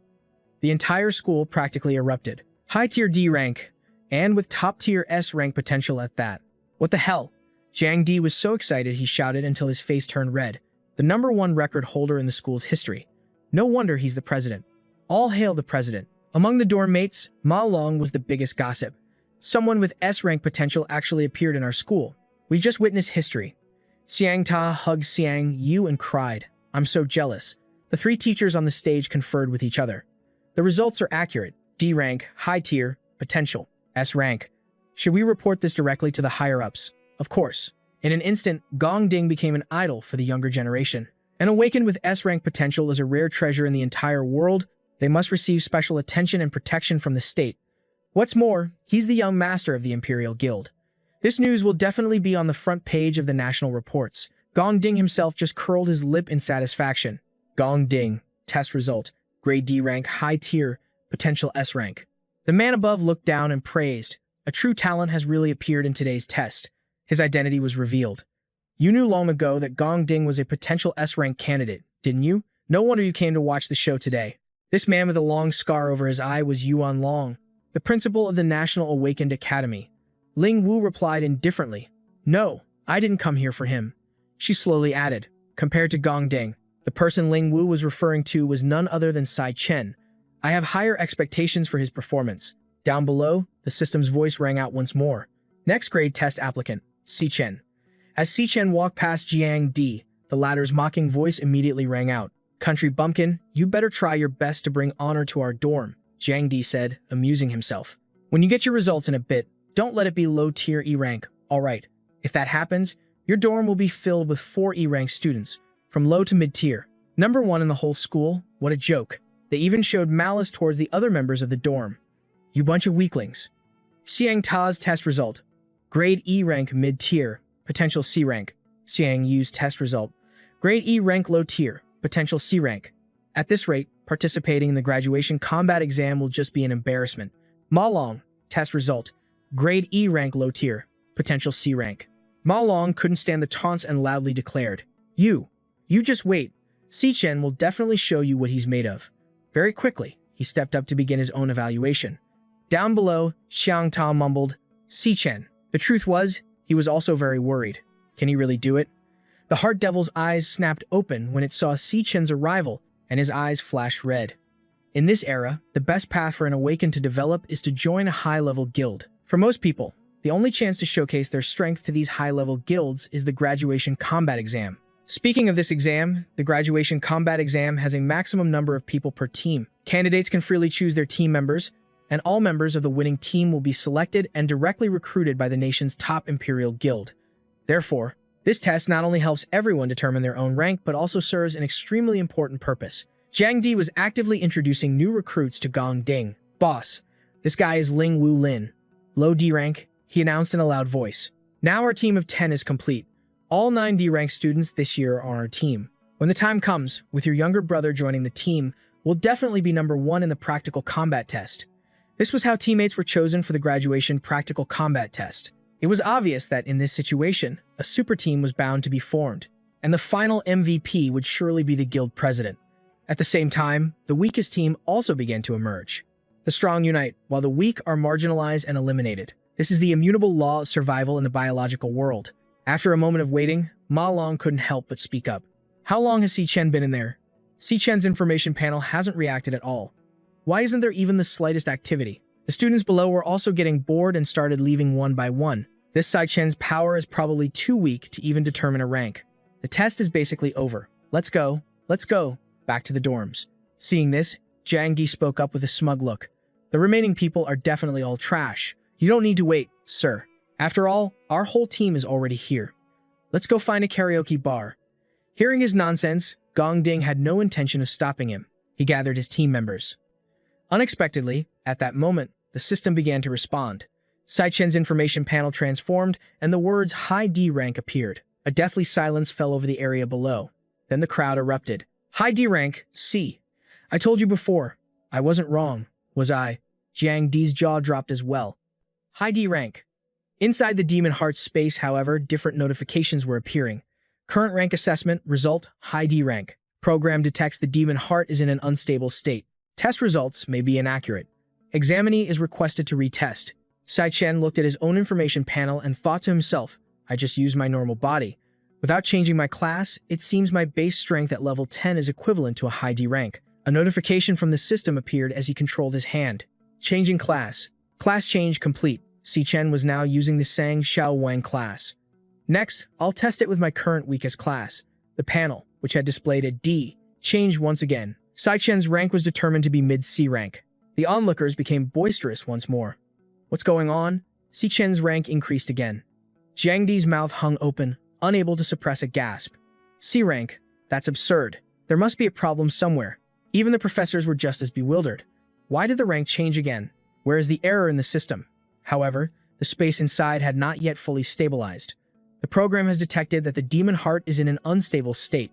The entire school practically erupted. High tier D rank, and with top tier S rank potential at that. What the hell? Jiang Di was so excited he shouted until his face turned red. The number 1 record holder in the school's history. No wonder he's the president. All hail the president. Among the dorm mates, Ma Long was the biggest gossip. Someone with S rank potential actually appeared in our school. We just witnessed history. Xiang Ta hugged Xiang Yu and cried. I'm so jealous. The 3 teachers on the stage conferred with each other. The results are accurate. D rank, high tier, potential, S rank. Should we report this directly to the higher-ups? Of course. In an instant, Gong Ding became an idol for the younger generation. An awakened with S rank potential is a rare treasure in the entire world. They must receive special attention and protection from the state. What's more, he's the young master of the Imperial Guild. This news will definitely be on the front page of the national reports. Gong Ding himself just curled his lip in satisfaction. Gong Ding, test result, grade D rank, high tier, potential S rank. The man above looked down and praised. A true talent has really appeared in today's test. His identity was revealed. You knew long ago that Gong Ding was a potential S-rank candidate, didn't you? No wonder you came to watch the show today. This man with a long scar over his eye was Yuan Long, the principal of the National Awakened Academy. Ling Wu replied indifferently. No, I didn't come here for him. She slowly added. Compared to Gong Ding, the person Ling Wu was referring to was none other than Sai Chen. I have higher expectations for his performance. Down below, the system's voice rang out once more. Next grade test applicant, Si Chen. As Si Chen walked past Jiang Di, the latter's mocking voice immediately rang out. Country bumpkin, you better try your best to bring honor to our dorm, Jiang Di said, amusing himself. When you get your results in a bit, don't let it be low-tier E-rank, alright. If that happens, your dorm will be filled with 4 E-rank students, from low to mid-tier. Number 1 in the whole school? What a joke. They even showed malice towards the other members of the dorm. You bunch of weaklings. Xiang Ta's test result. Grade E rank mid-tier, potential C rank. Xiang Yu's test result. Grade E rank low tier, potential C rank. At this rate, participating in the graduation combat exam will just be an embarrassment. Ma Long, test result. Grade E rank low tier, potential C rank. Ma Long couldn't stand the taunts and loudly declared. You just wait. Si Chen will definitely show you what he's made of. Very quickly, he stepped up to begin his own evaluation. Down below, Xiang Ta mumbled, "Si Chen." The truth was, he was also very worried. Can he really do it? The Heart Devil's eyes snapped open when it saw Si Chen's arrival, and his eyes flashed red. In this era, the best path for an Awakened to develop is to join a high-level guild. For most people, the only chance to showcase their strength to these high-level guilds is the Graduation Combat Exam. Speaking of this exam, the Graduation Combat Exam has a maximum number of people per team. Candidates can freely choose their team members, and all members of the winning team will be selected and directly recruited by the nation's top Imperial Guild. Therefore, this test not only helps everyone determine their own rank, but also serves an extremely important purpose. Jiang Di was actively introducing new recruits to Gong Ding. "Boss, this guy is Ling Wu Lin. Low D rank," he announced in a loud voice. "Now our team of 10 is complete. All 9 D rank students this year are on our team. When the time comes, with your younger brother joining the team, we'll definitely be number 1 in the practical combat test." This was how teammates were chosen for the graduation practical combat test. It was obvious that in this situation, a super team was bound to be formed, and the final MVP would surely be the guild president. At the same time, the weakest team also began to emerge. The strong unite, while the weak are marginalized and eliminated. This is the immutable law of survival in the biological world. After a moment of waiting, Ma Long couldn't help but speak up. "How long has Si Chen been in there? Si Chen's information panel hasn't reacted at all. Why isn't there even the slightest activity?" The students below were also getting bored and started leaving one by one. This Si Chen's power is probably too weak to even determine a rank. The test is basically over. Let's go. Back to the dorms. Seeing this, Jiang Di spoke up with a smug look. "The remaining people are definitely all trash. You don't need to wait, sir. After all, our whole team is already here. Let's go find a karaoke bar." Hearing his nonsense, Gong Ding had no intention of stopping him. He gathered his team members. Unexpectedly, at that moment, the system began to respond. Si Chen's information panel transformed, and the words "High D rank" appeared. A deathly silence fell over the area below. Then the crowd erupted. "High D rank, C. I told you before. I wasn't wrong, was I?" Jiang Di's jaw dropped as well. High D rank. Inside the Demon Heart's space, however, different notifications were appearing. Current rank assessment, result, high D rank. Program detects the Demon Heart is in an unstable state. Test results may be inaccurate. Examinee is requested to retest. Si Chen looked at his own information panel and thought to himself, "I just used my normal body. Without changing my class, it seems my base strength at level 10 is equivalent to a high D rank." A notification from the system appeared as he controlled his hand. Changing class. Class change complete. Si Chen was now using the Sang Xiao Wang class. Next, I'll test it with my current weakest class. The panel, which had displayed a D, changed once again. Si Chen's rank was determined to be mid-C rank. The onlookers became boisterous once more. What's going on? Si Chen's rank increased again. Jiang Di's mouth hung open, unable to suppress a gasp. C rank? That's absurd. There must be a problem somewhere. Even the professors were just as bewildered. Why did the rank change again? Where is the error in the system? However, the space inside had not yet fully stabilized. The program has detected that the Demon Heart is in an unstable state.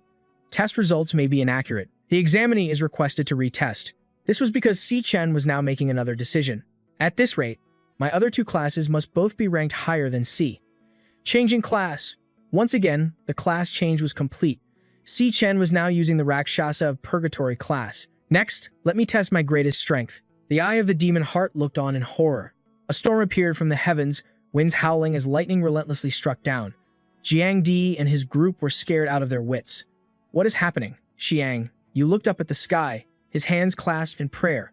Test results may be inaccurate. The examinee is requested to retest. This was because Si Chen was now making another decision. At this rate, my other 2 classes must both be ranked higher than C. Changing class. Once again, the class change was complete. Si Chen was now using the Rakshasa of Purgatory class. Next, let me test my greatest strength. The Eye of the Demon Heart looked on in horror. A storm appeared from the heavens, winds howling as lightning relentlessly struck down. Jiang Di and his group were scared out of their wits. What is happening? Xiang, you looked up at the sky, his hands clasped in prayer.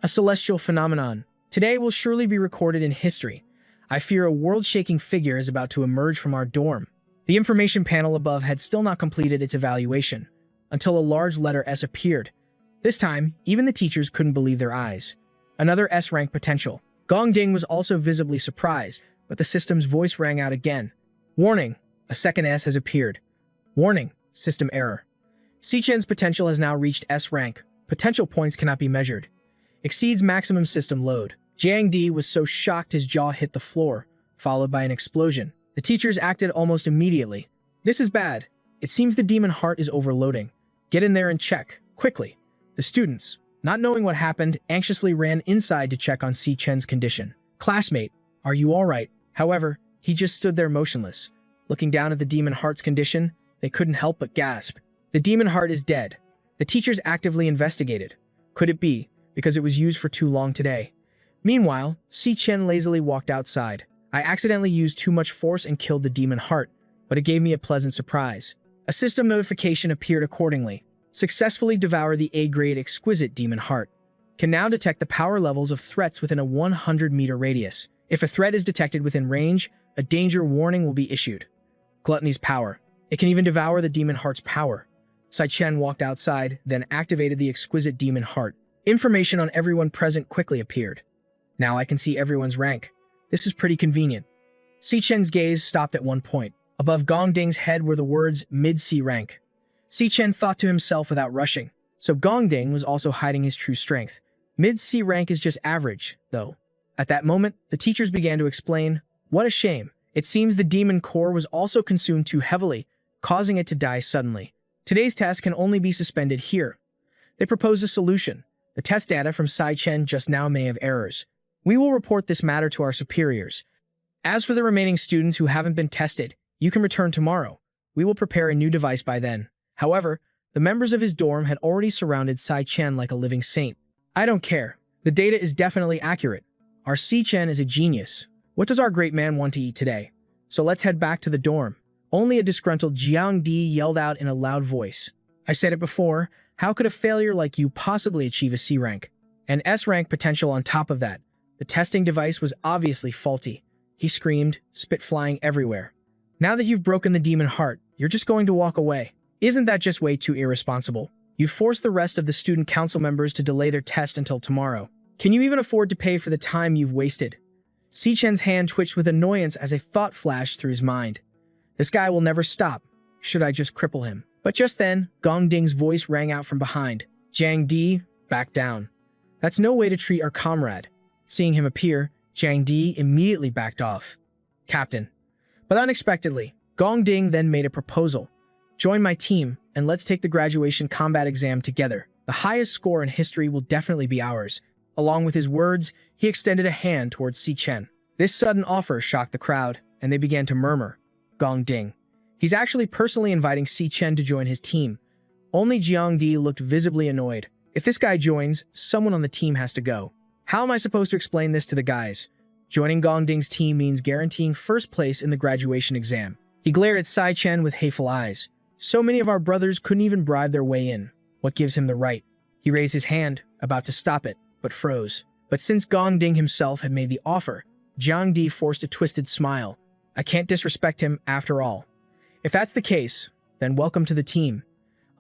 A celestial phenomenon. Today will surely be recorded in history. I fear a world-shaking figure is about to emerge from our dorm. The information panel above had still not completed its evaluation, until a large letter S appeared. This time, even the teachers couldn't believe their eyes. Another S-rank potential. Gong Ding was also visibly surprised, but the system's voice rang out again. Warning, a second S has appeared. Warning, system error. Si Chen's potential has now reached S rank. Potential points cannot be measured. Exceeds maximum system load. Jiang Di was so shocked his jaw hit the floor, followed by an explosion. The teachers acted almost immediately. This is bad. It seems the Demon Heart is overloading. Get in there and check, quickly. The students, not knowing what happened, anxiously ran inside to check on Si Chen's condition. Classmate, are you all right? However, he just stood there motionless. Looking down at the Demon Heart's condition, they couldn't help but gasp. The Demon Heart is dead. The teachers actively investigated. Could it be because it was used for too long today? Meanwhile, Si Chen lazily walked outside. I accidentally used too much force and killed the demon heart, but it gave me a pleasant surprise. A system notification appeared accordingly. Successfully devour the A-grade exquisite demon heart. Can now detect the power levels of threats within a 100-meter radius. If a threat is detected within range, a danger warning will be issued. Gluttony's power. It can even devour the demon heart's power. Si Chen walked outside, then activated the exquisite demon heart. Information on everyone present quickly appeared. Now I can see everyone's rank. This is pretty convenient. Si Chen's gaze stopped at one point. Above Gong Ding's head were the words mid-C rank. Si Chen thought to himself without rushing. So Gong Ding was also hiding his true strength. Mid-C rank is just average, though. At that moment, the teachers began to explain, "What a shame. It seems the demon core was also consumed too heavily, causing it to die suddenly. Today's test can only be suspended here." They proposed a solution. The test data from Si Chen just now may have errors. We will report this matter to our superiors. As for the remaining students who haven't been tested, you can return tomorrow. We will prepare a new device by then. However, the members of his dorm had already surrounded Si Chen like a living saint. I don't care. The data is definitely accurate. Our Si Chen is a genius. What does our great man want to eat today? So let's head back to the dorm. Only a disgruntled Jiang Di yelled out in a loud voice. I said it before, how could a failure like you possibly achieve a C rank? An S rank potential on top of that. The testing device was obviously faulty. He screamed, spit flying everywhere. Now that you've broken the demon heart, you're just going to walk away. Isn't that just way too irresponsible? You forced the rest of the student council members to delay their test until tomorrow. Can you even afford to pay for the time you've wasted? Si Chen's hand twitched with annoyance as a thought flashed through his mind. This guy will never stop. Should I just cripple him? But just then, Gong Ding's voice rang out from behind. Jiang Di, back down. That's no way to treat our comrade. Seeing him appear, Jiang Di immediately backed off. Captain. But unexpectedly, Gong Ding then made a proposal. Join my team, and let's take the graduation combat exam together. The highest score in history will definitely be ours. Along with his words, he extended a hand towards Si Chen. This sudden offer shocked the crowd, and they began to murmur. Gong Ding. He's actually personally inviting Si Chen to join his team. Only Jiang Di looked visibly annoyed. If this guy joins, someone on the team has to go. How am I supposed to explain this to the guys? Joining Gong Ding's team means guaranteeing first place in the graduation exam. He glared at Si Chen with hateful eyes. So many of our brothers couldn't even bribe their way in. What gives him the right? He raised his hand, about to stop it, but froze. But since Gong Ding himself had made the offer, Jiang Di forced a twisted smile. I can't disrespect him after all. If that's the case, then welcome to the team.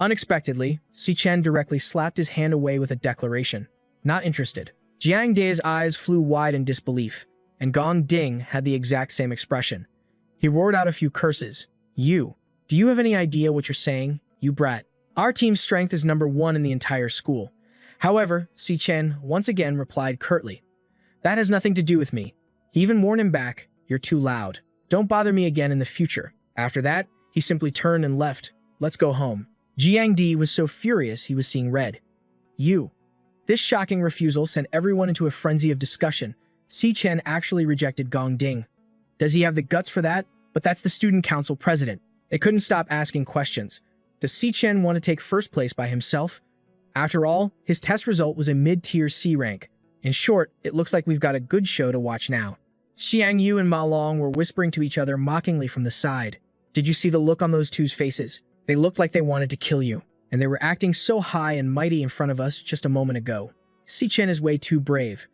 Unexpectedly, Si Chen directly slapped his hand away with a declaration. Not interested. Jiang Di's eyes flew wide in disbelief, and Gong Ding had the exact same expression. He roared out a few curses. Do you have any idea what you're saying, you brat? Our team's strength is #1 in the entire school. However, Si Chen once again replied curtly. That has nothing to do with me. He even warned him back, you're too loud. Don't bother me again in the future. After that, he simply turned and left. Let's go home. Jiang Di was so furious he was seeing red. This shocking refusal sent everyone into a frenzy of discussion. Si Chen actually rejected Gong Ding. Does he have the guts for that? But that's the student council president. They couldn't stop asking questions. Does Si Chen want to take first place by himself? After all, his test result was a mid-tier C rank. In short, it looks like we've got a good show to watch now. Xiang Yu and Ma Long were whispering to each other mockingly from the side. Did you see the look on those two's faces? They looked like they wanted to kill you, and they were acting so high and mighty in front of us just a moment ago. Si Chen is way too brave.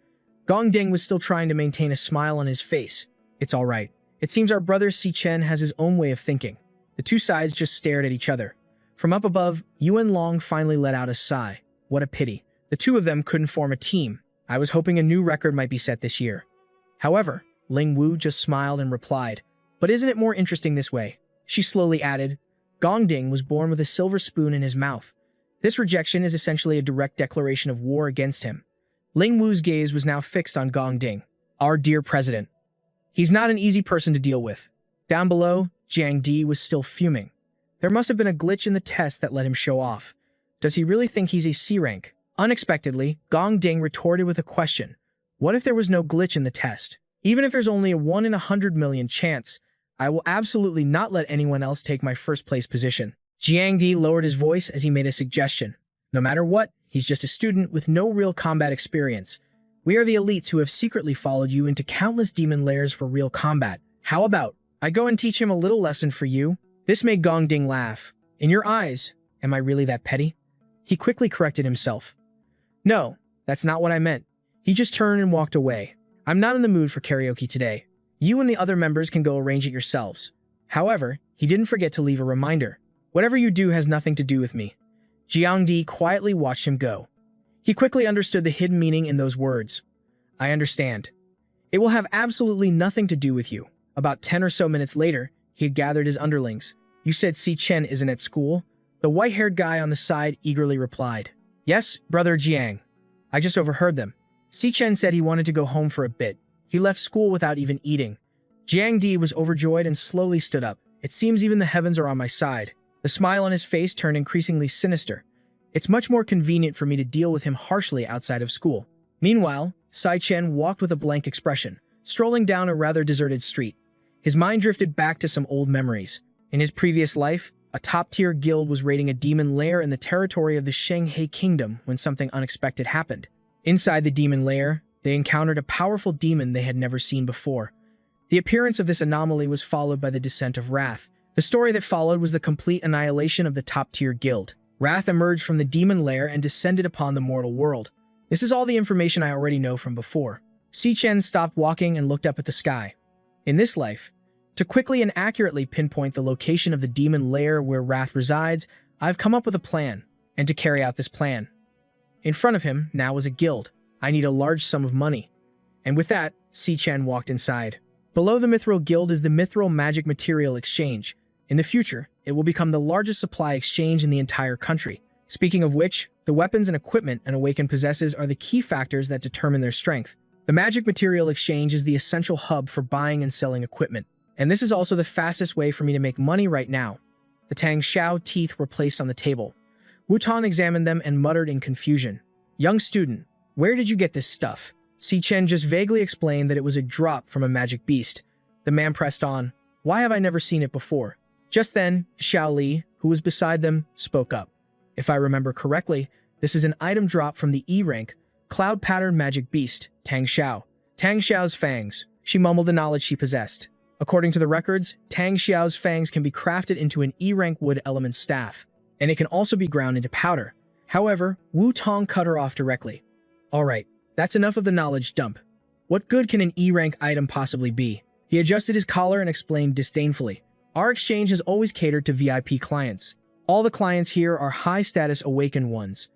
Gong Ding was still trying to maintain a smile on his face. It's all right. It seems our brother Si Chen has his own way of thinking. The two sides just stared at each other. From up above, Yuan Long finally let out a sigh. What a pity. The two of them couldn't form a team. I was hoping a new record might be set this year. However, Ling Wu just smiled and replied, but isn't it more interesting this way? She slowly added, Gong Ding was born with a silver spoon in his mouth. This rejection is essentially a direct declaration of war against him. Ling Wu's gaze was now fixed on Gong Ding. Our dear president. He's not an easy person to deal with. Down below, Jiang Di was still fuming. There must have been a glitch in the test that let him show off. Does he really think he's a C rank? Unexpectedly, Gong Ding retorted with a question. What if there was no glitch in the test? Even if there's only a 1 in 100 million chance, I will absolutely not let anyone else take my first place position. Jiang Di lowered his voice as he made a suggestion. No matter what, he's just a student with no real combat experience. We are the elites who have secretly followed you into countless demon lairs for real combat. How about I go and teach him a little lesson for you? This made Gong Ding laugh. In your eyes, am I really that petty? He quickly corrected himself. No, that's not what I meant. He just turned and walked away. I'm not in the mood for karaoke today. You and the other members can go arrange it yourselves. However, he didn't forget to leave a reminder. Whatever you do has nothing to do with me. Jiangdi quietly watched him go. He quickly understood the hidden meaning in those words. I understand. It will have absolutely nothing to do with you. About 10 or so minutes later, he had gathered his underlings. You said Si Chen isn't at school? The white-haired guy on the side eagerly replied. Yes, Brother Jiang. I just overheard them. Si Chen said he wanted to go home for a bit. He left school without even eating. Jiang Di was overjoyed and slowly stood up. It seems even the heavens are on my side. The smile on his face turned increasingly sinister. It's much more convenient for me to deal with him harshly outside of school. Meanwhile, Sai Chen walked with a blank expression, strolling down a rather deserted street. His mind drifted back to some old memories. In his previous life, a top-tier guild was raiding a demon lair in the territory of the Shenghai Kingdom when something unexpected happened. Inside the demon lair, they encountered a powerful demon they had never seen before. The appearance of this anomaly was followed by the descent of Wrath. The story that followed was the complete annihilation of the top-tier guild. Wrath emerged from the demon lair and descended upon the mortal world. This is all the information I already know from before. Si Chen stopped walking and looked up at the sky. In this life, to quickly and accurately pinpoint the location of the demon lair where Wrath resides, I've come up with a plan, and to carry out this plan. In front of him now was a guild. I need a large sum of money. And with that, Si Chen walked inside. Below the Mithril Guild is the Mithril Magic Material Exchange. In the future, it will become the largest supply exchange in the entire country. Speaking of which, the weapons and equipment an Awakened possesses are the key factors that determine their strength. The Magic Material Exchange is the essential hub for buying and selling equipment. And this is also the fastest way for me to make money right now. The Tang Xiao teeth were placed on the table. Wu Tan examined them and muttered in confusion. Young student, where did you get this stuff? Si Chen just vaguely explained that it was a drop from a magic beast. The man pressed on. Why have I never seen it before? Just then, Xiao Li, who was beside them, spoke up. If I remember correctly, this is an item drop from the E-rank, cloud pattern magic beast, Tang Xiao. Tang Xiao's fangs. She mumbled the knowledge she possessed. According to the records, Tang Xiao's fangs can be crafted into an E-rank wood element staff, and it can also be ground into powder. However, Wu Tong cut her off directly. Alright, that's enough of the knowledge dump. What good can an E-rank item possibly be? He adjusted his collar and explained disdainfully. Our exchange has always catered to VIP clients. All the clients here are high-status Awakened ones.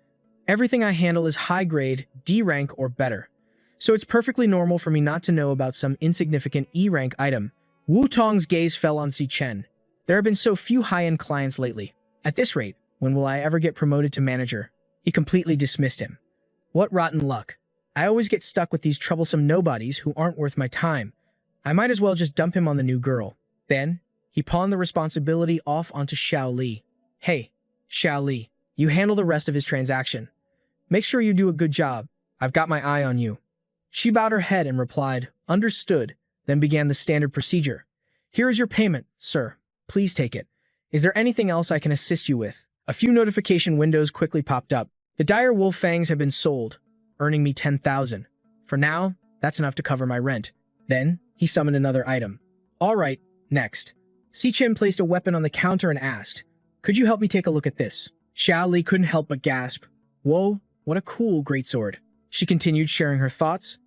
Everything I handle is high-grade, D-rank or better. So it's perfectly normal for me not to know about some insignificant E-rank item. Wu Tong's gaze fell on Si Chen. There have been so few high-end clients lately. At this rate, when will I ever get promoted to manager? He completely dismissed him. What rotten luck. I always get stuck with these troublesome nobodies who aren't worth my time. I might as well just dump him on the new girl. Then, he pawned the responsibility off onto Xiao Li. Hey, Xiao Li, you handle the rest of his transaction. Make sure you do a good job. I've got my eye on you. She bowed her head and replied, understood, then began the standard procedure. Here is your payment, sir. Please take it. Is there anything else I can assist you with? A few notification windows quickly popped up. The dire wolf fangs have been sold, earning me 10,000. For now, that's enough to cover my rent. Then, he summoned another item. All right, next. Si Chen placed a weapon on the counter and asked, could you help me take a look at this? Xiao Li couldn't help but gasp. Whoa, what a cool greatsword. She continued sharing her thoughts.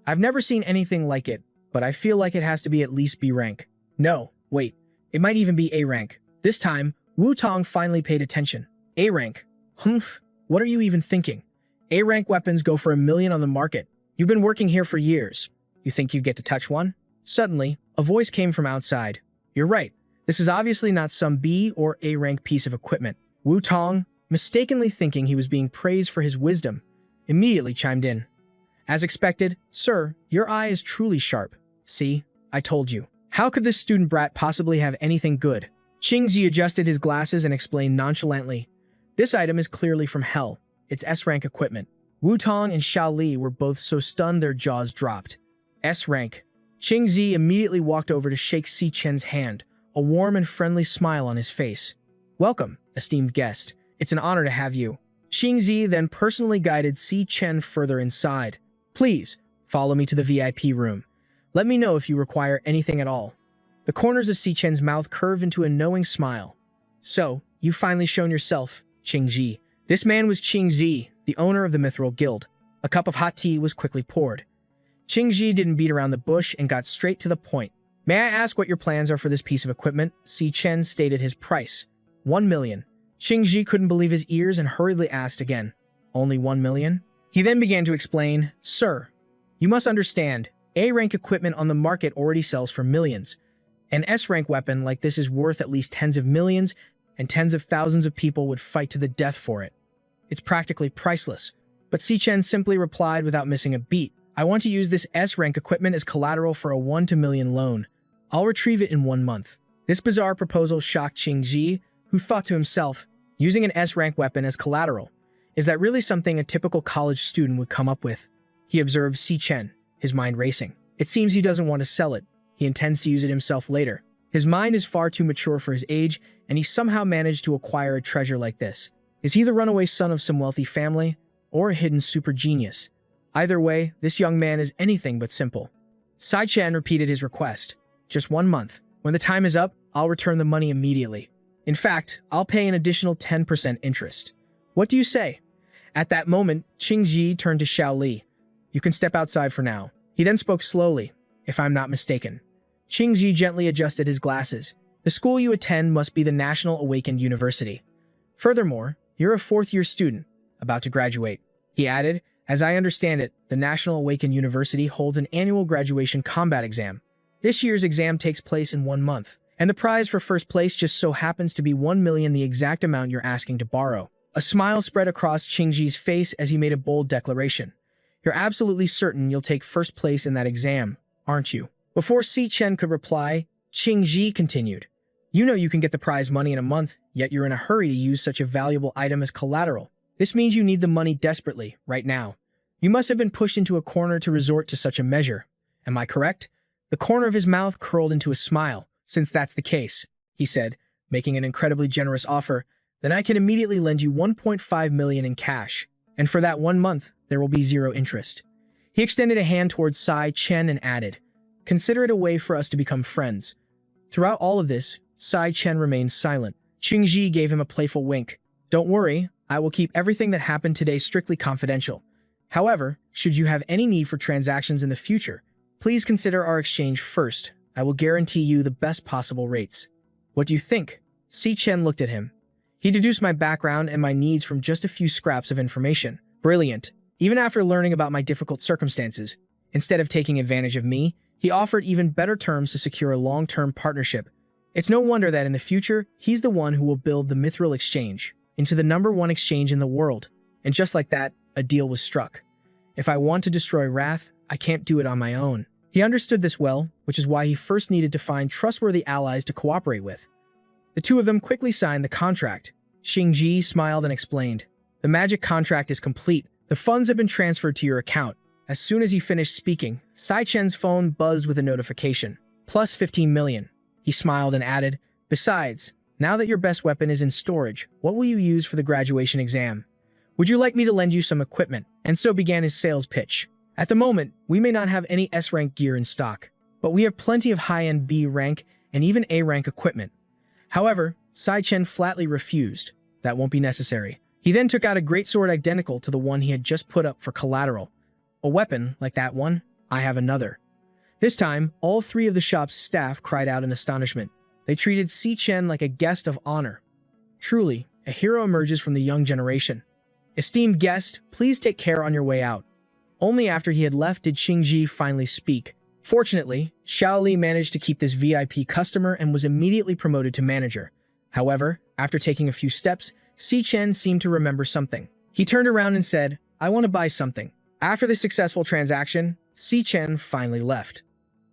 I've never seen anything like it, but I feel like it has to be at least B rank. No, wait, it might even be A rank. This time, Wu Tong finally paid attention. A rank? Humph, what are you even thinking? A rank weapons go for $1 million on the market. You've been working here for years. You think you get to touch one? Suddenly, a voice came from outside. You're right. This is obviously not some B or A rank piece of equipment. Wu Tong, mistakenly thinking he was being praised for his wisdom, immediately chimed in. As expected, sir, your eye is truly sharp. See, I told you. How could this student brat possibly have anything good? Qingzi adjusted his glasses and explained nonchalantly. This item is clearly from hell. It's S-rank equipment. Wu Tong and Xiao Li were both so stunned their jaws dropped. S-rank. Qingzi immediately walked over to shake Si Chen's hand, a warm and friendly smile on his face. Welcome, esteemed guest. It's an honor to have you. Qingzi then personally guided Si Chen further inside. Please, follow me to the VIP room. Let me know if you require anything at all. The corners of Si-chen's mouth curved into a knowing smile. So, you've finally shown yourself, Qingji. This man was Qingji, the owner of the Mithril Guild. A cup of hot tea was quickly poured. Qingji didn't beat around the bush and got straight to the point. May I ask what your plans are for this piece of equipment? Si-chen stated his price. 1 million. Qingji couldn't believe his ears and hurriedly asked again. Only 1 million? He then began to explain, Sir, you must understand, A-rank equipment on the market already sells for millions. An S-rank weapon like this is worth at least tens of millions, and tens of thousands of people would fight to the death for it. It's practically priceless. But Si-chen simply replied without missing a beat. I want to use this S-rank equipment as collateral for a 1 to million loan. I'll retrieve it in 1 month. This bizarre proposal shocked Qingji, who thought to himself, using an S-rank weapon as collateral. Is that really something a typical college student would come up with? He observed Si-chen, his mind racing. It seems he doesn't want to sell it. He intends to use it himself later. His mind is far too mature for his age, and he somehow managed to acquire a treasure like this. Is he the runaway son of some wealthy family, or a hidden super genius? Either way, this young man is anything but simple. Si-chen repeated his request. Just 1 month. When the time is up, I'll return the money immediately. In fact, I'll pay an additional 10% interest. What do you say? At that moment, Qingji turned to Xiao Li. You can step outside for now. He then spoke slowly, if I'm not mistaken. Qingji gently adjusted his glasses. The school you attend must be the National Awakened University. Furthermore, you're a 4th-year student, about to graduate. He added, as I understand it, the National Awakened University holds an annual graduation combat exam. This year's exam takes place in 1 month, and the prize for first place just so happens to be 1 million, the exact amount you're asking to borrow. A smile spread across Qingji's face as he made a bold declaration. You're absolutely certain you'll take first place in that exam, aren't you? Before Si-chen could reply, Qingji continued. You know you can get the prize money in a month, yet you're in a hurry to use such a valuable item as collateral. This means you need the money desperately, right now. You must have been pushed into a corner to resort to such a measure. Am I correct? The corner of his mouth curled into a smile. Since that's the case, he said, making an incredibly generous offer, then I can immediately lend you 1.5 million in cash. And for that 1 month, there will be 0 interest. He extended a hand towards Si-chen and added, Consider it a way for us to become friends. Throughout all of this, Si-chen remained silent. Qingji gave him a playful wink. Don't worry, I will keep everything that happened today strictly confidential. However, should you have any need for transactions in the future, please consider our exchange first. I will guarantee you the best possible rates. What do you think? Si-chen looked at him. He deduced my background and my needs from just a few scraps of information. Brilliant. Even after learning about my difficult circumstances, instead of taking advantage of me, he offered even better terms to secure a long-term partnership. It's no wonder that in the future, he's the one who will build the Mithril Exchange into the #1 exchange in the world. And just like that, a deal was struck. If I want to destroy Wrath, I can't do it on my own. He understood this well, which is why he first needed to find trustworthy allies to cooperate with. The two of them quickly signed the contract. Qingji smiled and explained, The magic contract is complete. The funds have been transferred to your account. As soon as he finished speaking, Si-chen's phone buzzed with a notification. Plus 15 million. He smiled and added, Besides, now that your best weapon is in storage, what will you use for the graduation exam? Would you like me to lend you some equipment? And so began his sales pitch. At the moment, we may not have any S-rank gear in stock, but we have plenty of high-end B-rank and even A-rank equipment. However, Si-chen flatly refused. That won't be necessary. He then took out a greatsword identical to the one he had just put up for collateral. A weapon like that one? I have another. This time, all 3 of the shop's staff cried out in astonishment. They treated Si-chen like a guest of honor. Truly, a hero emerges from the young generation. Esteemed guest, please take care on your way out. Only after he had left did Qingji finally speak. Fortunately, Xiao Li managed to keep this VIP customer and was immediately promoted to manager. However, after taking a few steps, Si-chen seemed to remember something. He turned around and said, I want to buy something. After the successful transaction, Si-chen finally left.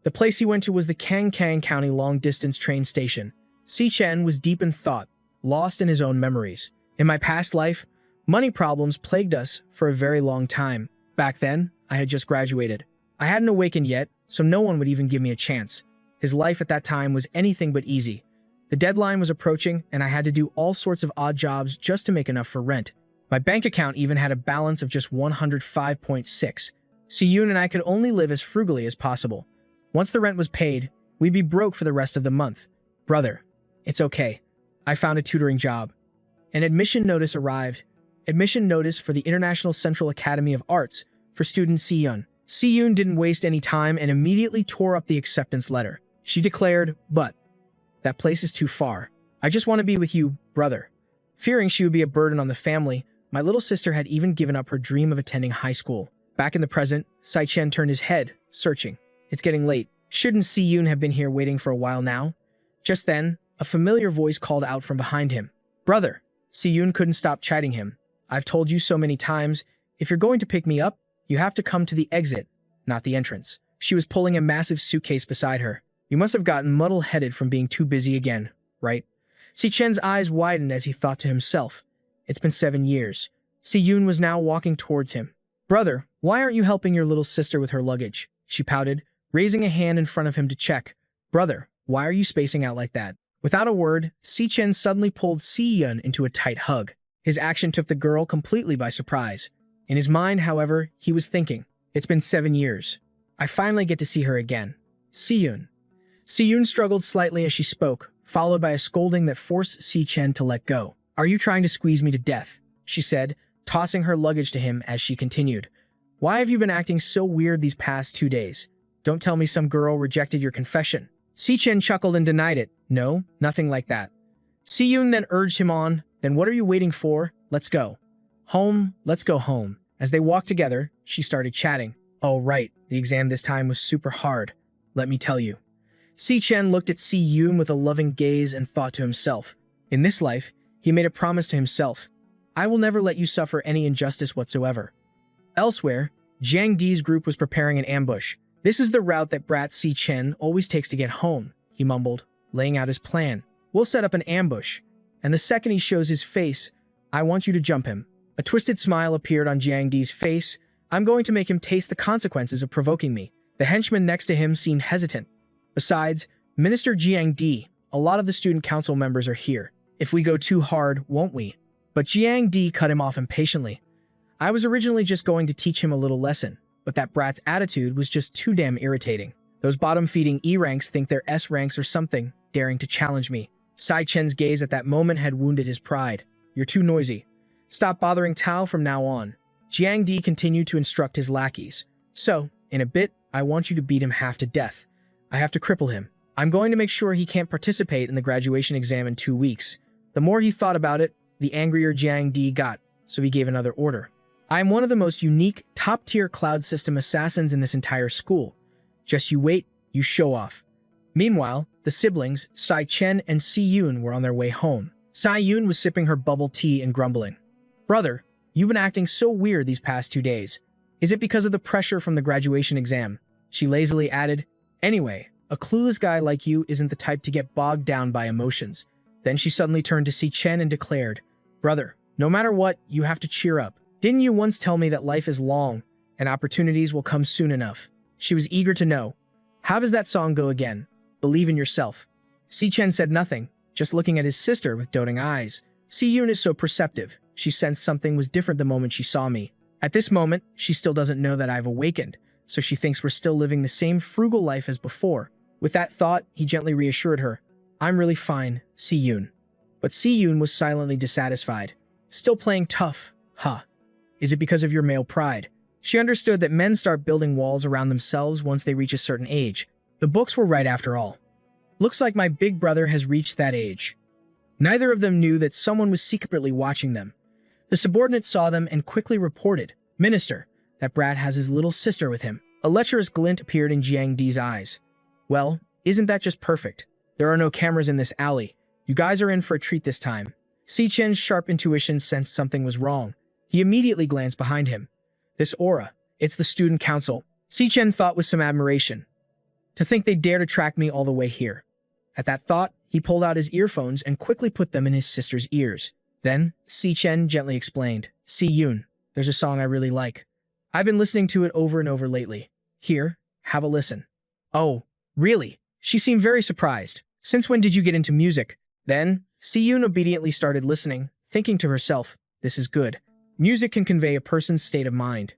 The place he went to was the Kangkang County long-distance train station. Si-chen was deep in thought, lost in his own memories. In my past life, money problems plagued us for a very long time. Back then, I had just graduated. I hadn't awakened yet, so no one would even give me a chance. His life at that time was anything but easy. The deadline was approaching, and I had to do all sorts of odd jobs just to make enough for rent. My bank account even had a balance of just 105.6. Si-yoon and I could only live as frugally as possible. Once the rent was paid, we'd be broke for the rest of the month. Brother, it's okay. I found a tutoring job. An admission notice arrived. Admission notice for the International Central Academy of Arts for student Si-yoon. Si-yoon didn't waste any time and immediately tore up the acceptance letter. She declared, "But that place is too far. I just want to be with you, brother." Fearing she would be a burden on the family, my little sister had even given up her dream of attending high school. Back in the present, Sai-chen turned his head, searching. It's getting late. Shouldn't Si-yoon have been here waiting for a while now? Just then, a familiar voice called out from behind him. "Brother!" Si-yoon couldn't stop chiding him. "I've told you so many times, if you're going to pick me up, you have to come to the exit, not the entrance." She was pulling a massive suitcase beside her. "You must have gotten muddle-headed from being too busy again, right?" Si-chen's eyes widened as he thought to himself. It's been 7 years. Si-yoon was now walking towards him. "Brother, why aren't you helping your little sister with her luggage?" She pouted, raising a hand in front of him to check. "Brother, why are you spacing out like that?" Without a word, Si-chen suddenly pulled Si-yoon into a tight hug. His action took the girl completely by surprise. In his mind, however, he was thinking, it's been 7 years. I finally get to see her again. Si-yoon. Si-yoon struggled slightly as she spoke, followed by a scolding that forced Si-chen to let go. "Are you trying to squeeze me to death?" she said, tossing her luggage to him as she continued. "Why have you been acting so weird these past 2 days? Don't tell me some girl rejected your confession." Si-chen chuckled and denied it. "No, nothing like that." Si-yoon then urged him on. "Then what are you waiting for? Let's go." "Home, let's go home." As they walked together, she started chatting. "Oh right, the exam this time was super hard. Let me tell you." Si-chen looked at Si-yoon with a loving gaze and thought to himself. In this life, he made a promise to himself. I will never let you suffer any injustice whatsoever. Elsewhere, Jiang Di's group was preparing an ambush. "This is the route that brat Si-chen always takes to get home," he mumbled, laying out his plan. "We'll set up an ambush, and the second he shows his face, I want you to jump him." A twisted smile appeared on Jiang Di's face. "I'm going to make him taste the consequences of provoking me." The henchman next to him seemed hesitant. "Besides, Minister Jiang Di, a lot of the student council members are here. If we go too hard, won't we?" But Jiang Di cut him off impatiently. "I was originally just going to teach him a little lesson, but that brat's attitude was just too damn irritating. Those bottom-feeding E-ranks think they're S-ranks or something, daring to challenge me." Sai-chen's gaze at that moment had wounded his pride. "You're too noisy. Stop bothering Tao from now on." Jiang Di continued to instruct his lackeys. "So, in a bit, I want you to beat him half to death. I have to cripple him. I'm going to make sure he can't participate in the graduation exam in 2 weeks." The more he thought about it, the angrier Jiang Di got, so he gave another order. "I am one of the most unique, top-tier cloud system assassins in this entire school. Just you wait, you show off." Meanwhile, the siblings, Sai-chen and Si-yoon, were on their way home. Si-yoon was sipping her bubble tea and grumbling. "Brother, you've been acting so weird these past 2 days. Is it because of the pressure from the graduation exam?" She lazily added, "Anyway, a clueless guy like you isn't the type to get bogged down by emotions." Then she suddenly turned to Si-chen and declared, "Brother, no matter what, you have to cheer up. Didn't you once tell me that life is long and opportunities will come soon enough?" She was eager to know. "How does that song go again? Believe in yourself." Si-chen said nothing, just looking at his sister with doting eyes. Si-yoon is so perceptive. She sensed something was different the moment she saw me. At this moment, she still doesn't know that I've awakened, so she thinks we're still living the same frugal life as before. With that thought, he gently reassured her. "I'm really fine, Si-yoon." But Si-yoon was silently dissatisfied. "Still playing tough, huh? Is it because of your male pride?" She understood that men start building walls around themselves once they reach a certain age. The books were right after all. "Looks like my big brother has reached that age." Neither of them knew that someone was secretly watching them. The subordinate saw them and quickly reported, "Minister, that brat has his little sister with him." A lecherous glint appeared in Jiang Di's eyes. "Well, isn't that just perfect? There are no cameras in this alley. You guys are in for a treat this time." Si-chen's sharp intuition sensed something was wrong. He immediately glanced behind him. This aura, it's the student council. Si-chen thought with some admiration. To think they dare to track me all the way here. At that thought, he pulled out his earphones and quickly put them in his sister's ears. Then, Si-chen gently explained, "Si-yoon, there's a song I really like. I've been listening to it over and over lately. Here, have a listen." "Oh, really?" She seemed very surprised. "Since when did you get into music?" Then, Si-yoon obediently started listening, thinking to herself, "This is good. Music can convey a person's state of mind."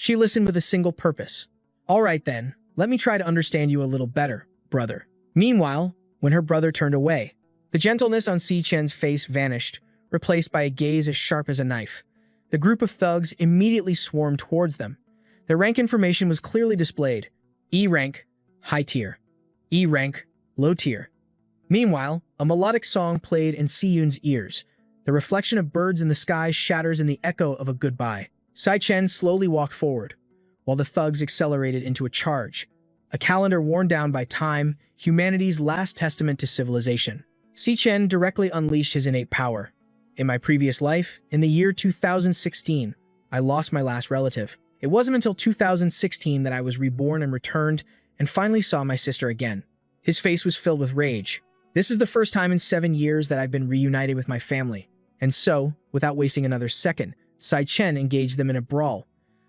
She listened with a single purpose. All right then, let me try to understand you a little better, brother. Meanwhile, when her brother turned away, the gentleness on Si Chen's face vanished, replaced by a gaze as sharp as a knife. The group of thugs immediately swarmed towards them. Their rank information was clearly displayed. E rank, high tier. E rank, low tier. Meanwhile, a melodic song played in Si Yun's ears. The reflection of birds in the sky shatters in the echo of a goodbye. Si Chen slowly walked forward, while the thugs accelerated into a charge. A calendar worn down by time, humanity's last testament to civilization. Si Chen directly unleashed his innate power. In my previous life, in the year 2016, I lost my last relative. It wasn't until 2016 that I was reborn and returned and finally saw my sister again. His face was filled with rage. This is the first time in 7 years that I've been reunited with my family. And so, without wasting another second, Si Chen engaged them in a brawl.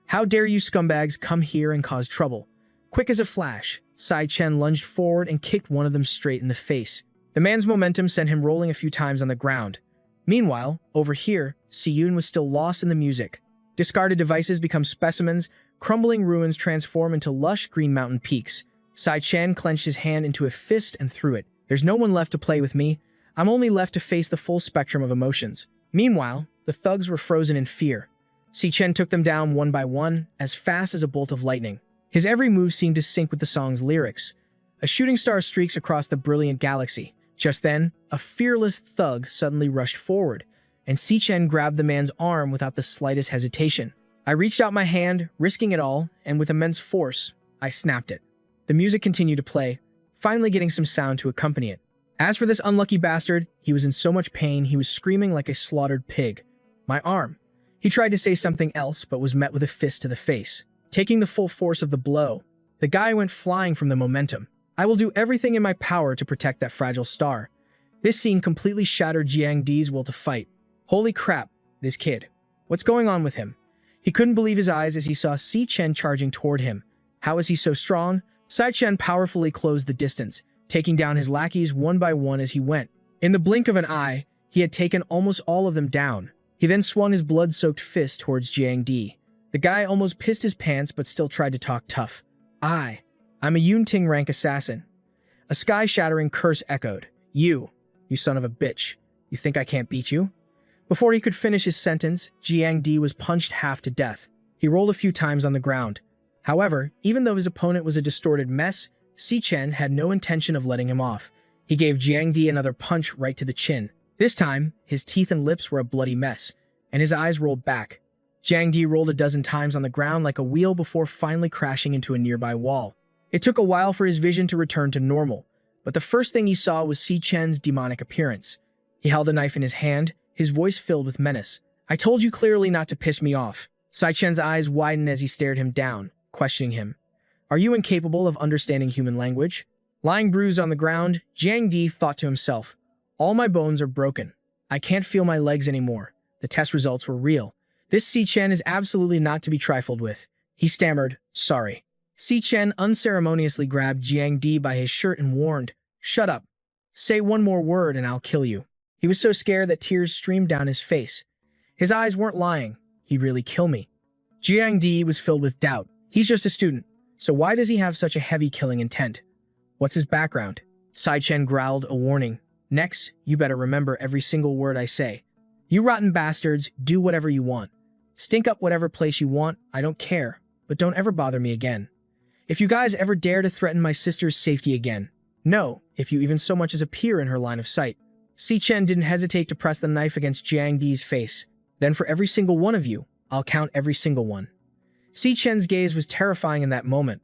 How dare you scumbags come here and cause trouble? Quick as a flash, Si Chen lunged forward and kicked one of them straight in the face. The man's momentum sent him rolling a few times on the ground. Meanwhile, over here, Si Yun was still lost in the music. Discarded devices become specimens, crumbling ruins transform into lush green mountain peaks. Si Chen clenched his hand into a fist and threw it. There's no one left to play with me. I'm only left to face the full spectrum of emotions. Meanwhile, the thugs were frozen in fear. Si Chen took them down one by one, as fast as a bolt of lightning. His every move seemed to sync with the song's lyrics. A shooting star streaks across the brilliant galaxy. Just then, a fearless thug suddenly rushed forward, and Si Chen grabbed the man's arm without the slightest hesitation. I reached out my hand, risking it all, and with immense force, I snapped it. The music continued to play, finally getting some sound to accompany it. As for this unlucky bastard, he was in so much pain he was screaming like a slaughtered pig. My arm. He tried to say something else, but was met with a fist to the face. Taking the full force of the blow, the guy went flying from the momentum. I will do everything in my power to protect that fragile star. This scene completely shattered Jiang Di's will to fight. Holy crap, this kid. What's going on with him? He couldn't believe his eyes as he saw Si Chen charging toward him. How is he so strong? Si Chen powerfully closed the distance, taking down his lackeys one by one as he went. In the blink of an eye, he had taken almost all of them down. He then swung his blood-soaked fist towards Jiang Di. The guy almost pissed his pants but still tried to talk tough. I'm a Yunting rank assassin. A sky-shattering curse echoed. You son of a bitch. You think I can't beat you? Before he could finish his sentence, Jiang Di was punched half to death. He rolled a few times on the ground. However, even though his opponent was a distorted mess, Si Chen had no intention of letting him off. He gave Jiang Di another punch right to the chin. This time, his teeth and lips were a bloody mess, and his eyes rolled back. Jiang Di rolled a dozen times on the ground like a wheel before finally crashing into a nearby wall. It took a while for his vision to return to normal, but the first thing he saw was Si Chen's demonic appearance. He held a knife in his hand, his voice filled with menace. I told you clearly not to piss me off. Si Chen's eyes widened as he stared him down, questioning him. Are you incapable of understanding human language? Lying bruised on the ground, Jiang Di thought to himself, all my bones are broken. I can't feel my legs anymore. The test results were real. This Si Chen is absolutely not to be trifled with. He stammered, sorry. Si Chen unceremoniously grabbed Jiang Di by his shirt and warned, shut up. Say one more word and I'll kill you. He was so scared that tears streamed down his face. His eyes weren't lying. He'd really kill me. Jiang Di was filled with doubt. He's just a student. So why does he have such a heavy killing intent? What's his background? Si Chen growled a warning. Next, you better remember every single word I say. You rotten bastards, do whatever you want. Stink up whatever place you want, I don't care. But don't ever bother me again. If you guys ever dare to threaten my sister's safety again, no, if you even so much as appear in her line of sight. Si Chen didn't hesitate to press the knife against Jiang Di's face. Then for every single one of you, I'll count every single one. Si Chen's gaze was terrifying in that moment.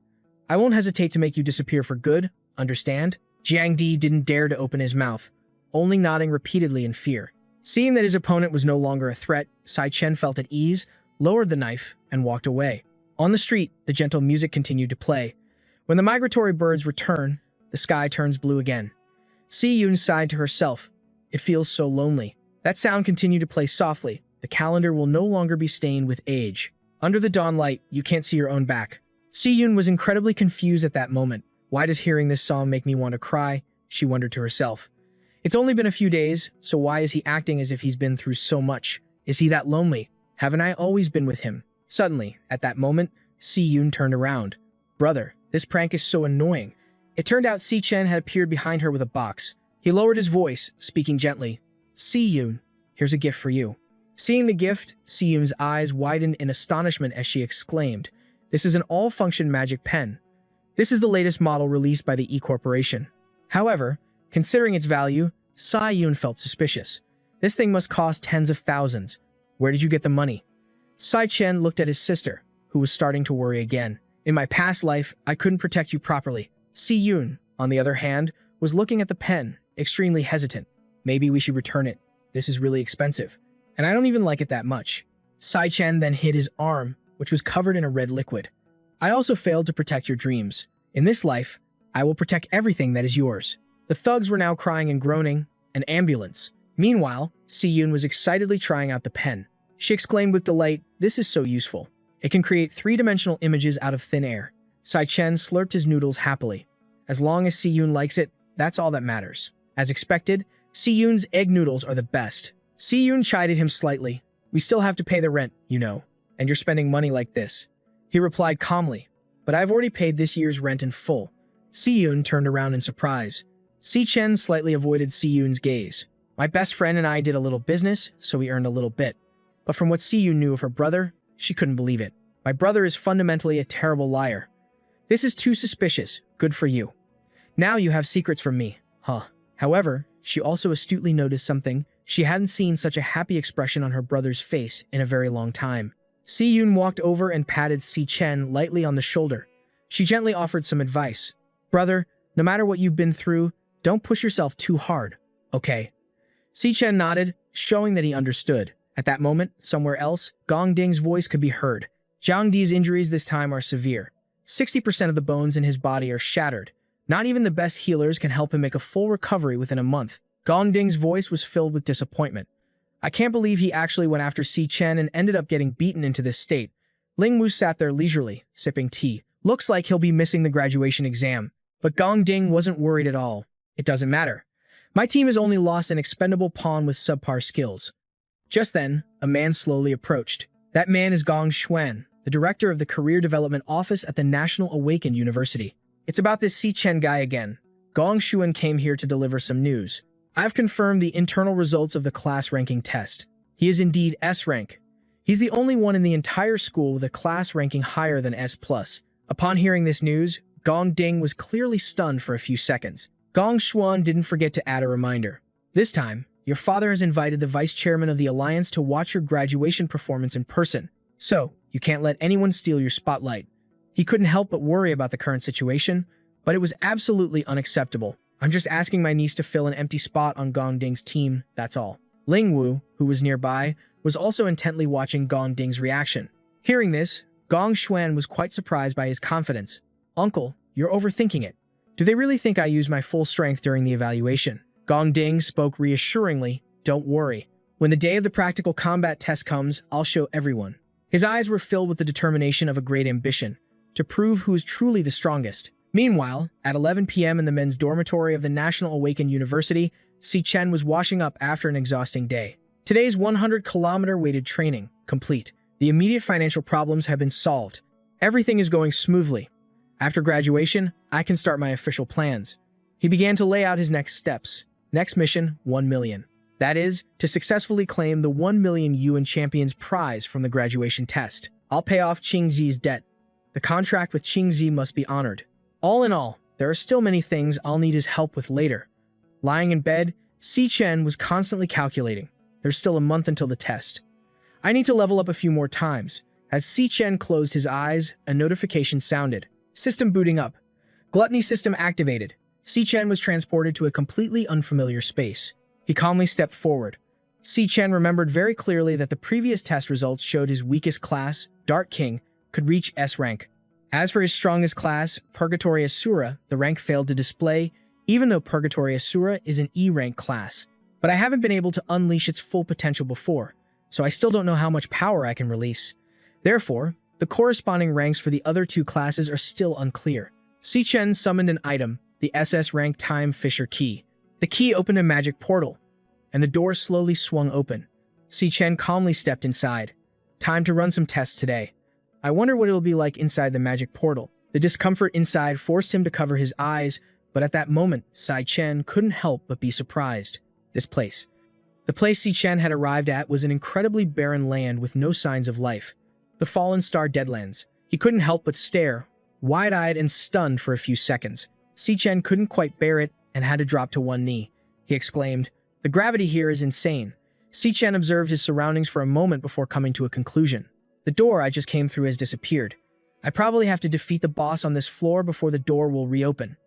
I won't hesitate to make you disappear for good, understand? Jiang Di didn't dare to open his mouth, only nodding repeatedly in fear. Seeing that his opponent was no longer a threat, Si Chen felt at ease, lowered the knife, and walked away. On the street, the gentle music continued to play. When the migratory birds return, the sky turns blue again. Si Yun sighed to herself. It feels so lonely. That sound continued to play softly. The calendar will no longer be stained with age. Under the dawn light, you can't see your own back. Si Yun was incredibly confused at that moment. Why does hearing this song make me want to cry? She wondered to herself. It's only been a few days, so why is he acting as if he's been through so much? Is he that lonely? Haven't I always been with him? Suddenly, at that moment, Si-yoon turned around. Brother, this prank is so annoying. It turned out Si-chen had appeared behind her with a box. He lowered his voice, speaking gently. Si-yoon, here's a gift for you. Seeing the gift, Si-yoon's eyes widened in astonishment as she exclaimed, this is an all-function magic pen. This is the latest model released by the E Corporation. However, considering its value, Si-yoon felt suspicious. This thing must cost tens of thousands. Where did you get the money? Si-chen looked at his sister, who was starting to worry again. In my past life, I couldn't protect you properly. Si-yoon, on the other hand, was looking at the pen, extremely hesitant. Maybe we should return it. This is really expensive, and I don't even like it that much. Si-chen then hid his arm, which was covered in a red liquid. I also failed to protect your dreams. In this life, I will protect everything that is yours. The thugs were now crying and groaning. An ambulance. Meanwhile, Si-yoon was excitedly trying out the pen. She exclaimed with delight, this is so useful. It can create three-dimensional images out of thin air. Si-chen slurped his noodles happily. As long as Si-yoon likes it, that's all that matters. As expected, Si-yoon's egg noodles are the best. Si-yoon chided him slightly. We still have to pay the rent, you know, and you're spending money like this. He replied calmly, but I've already paid this year's rent in full. Si-yoon turned around in surprise. Si-chen slightly avoided Si-yoon's gaze. My best friend and I did a little business, so we earned a little bit. But from what Si-yoon knew of her brother, she couldn't believe it. My brother is fundamentally a terrible liar. This is too suspicious. Good for you. Now you have secrets from me, huh? However, she also astutely noticed something. She hadn't seen such a happy expression on her brother's face in a very long time. Si-yoon walked over and patted Si-chen lightly on the shoulder. She gently offered some advice. Brother, no matter what you've been through, don't push yourself too hard, okay? Si-chen nodded, showing that he understood. At that moment, somewhere else, Gong Ding's voice could be heard. Jiang Di's injuries this time are severe. 60% of the bones in his body are shattered. Not even the best healers can help him make a full recovery within a month. Gong Ding's voice was filled with disappointment. I can't believe he actually went after Si-chen and ended up getting beaten into this state. Ling Wu sat there leisurely, sipping tea. Looks like he'll be missing the graduation exam. But Gong Ding wasn't worried at all. It doesn't matter. My team has only lost an expendable pawn with subpar skills. Just then, a man slowly approached. That man is Gong Xuan, the director of the Career Development Office at the National Awakened University. It's about this Si-chen guy again. Gong Xuan came here to deliver some news. I've confirmed the internal results of the class ranking test. He is indeed S rank. He's the only one in the entire school with a class ranking higher than S+. Upon hearing this news, Gong Ding was clearly stunned for a few seconds. Gong Xuan didn't forget to add a reminder. This time, your father has invited the vice chairman of the alliance to watch your graduation performance in person. So, you can't let anyone steal your spotlight. He couldn't help but worry about the current situation, but it was absolutely unacceptable. I'm just asking my niece to fill an empty spot on Gong Ding's team, that's all. Ling Wu, who was nearby, was also intently watching Gong Ding's reaction. Hearing this, Gong Xuan was quite surprised by his confidence. Uncle, you're overthinking it. Do they really think I used my full strength during the evaluation? Gong Ding spoke reassuringly. Don't worry. When the day of the practical combat test comes, I'll show everyone. His eyes were filled with the determination of a great ambition, to prove who is truly the strongest. Meanwhile, at 11 p.m. in the men's dormitory of the National Awakened University, Si-chen was washing up after an exhausting day. Today's 100-kilometer weighted training, complete. The immediate financial problems have been solved. Everything is going smoothly. After graduation, I can start my official plans. He began to lay out his next steps. Next mission, 1 million. That is, to successfully claim the 1 million Yuan Champions prize from the graduation test. I'll pay off Qingzi's debt. The contract with Qingzi must be honored. All in all, there are still many things I'll need his help with later. Lying in bed, Si-chen was constantly calculating. There's still a month until the test. I need to level up a few more times. As Si-chen closed his eyes, a notification sounded. System booting up. Gluttony system activated. Si-chen was transported to a completely unfamiliar space. He calmly stepped forward. Si-chen remembered very clearly that the previous test results showed his weakest class, Dark King, could reach S rank. As for his strongest class, Purgatory Asura, the rank failed to display, even though Purgatory Asura is an E rank class. But I haven't been able to unleash its full potential before, so I still don't know how much power I can release. Therefore, the corresponding ranks for the other two classes are still unclear. Si-chen summoned an item, the SS rank Time Fisher Key. The key opened a magic portal, and the door slowly swung open. Si-chen calmly stepped inside. Time to run some tests today. I wonder what it'll be like inside the magic portal. The discomfort inside forced him to cover his eyes, but at that moment, Sai Chen couldn't help but be surprised. This place. The place Si Chen had arrived at was an incredibly barren land with no signs of life. The fallen star Deadlands. He couldn't help but stare, wide-eyed and stunned for a few seconds. Si Chen couldn't quite bear it and had to drop to one knee. He exclaimed, "The gravity here is insane." Si Chen observed his surroundings for a moment before coming to a conclusion. The door I just came through has disappeared. I probably have to defeat the boss on this floor before the door will reopen.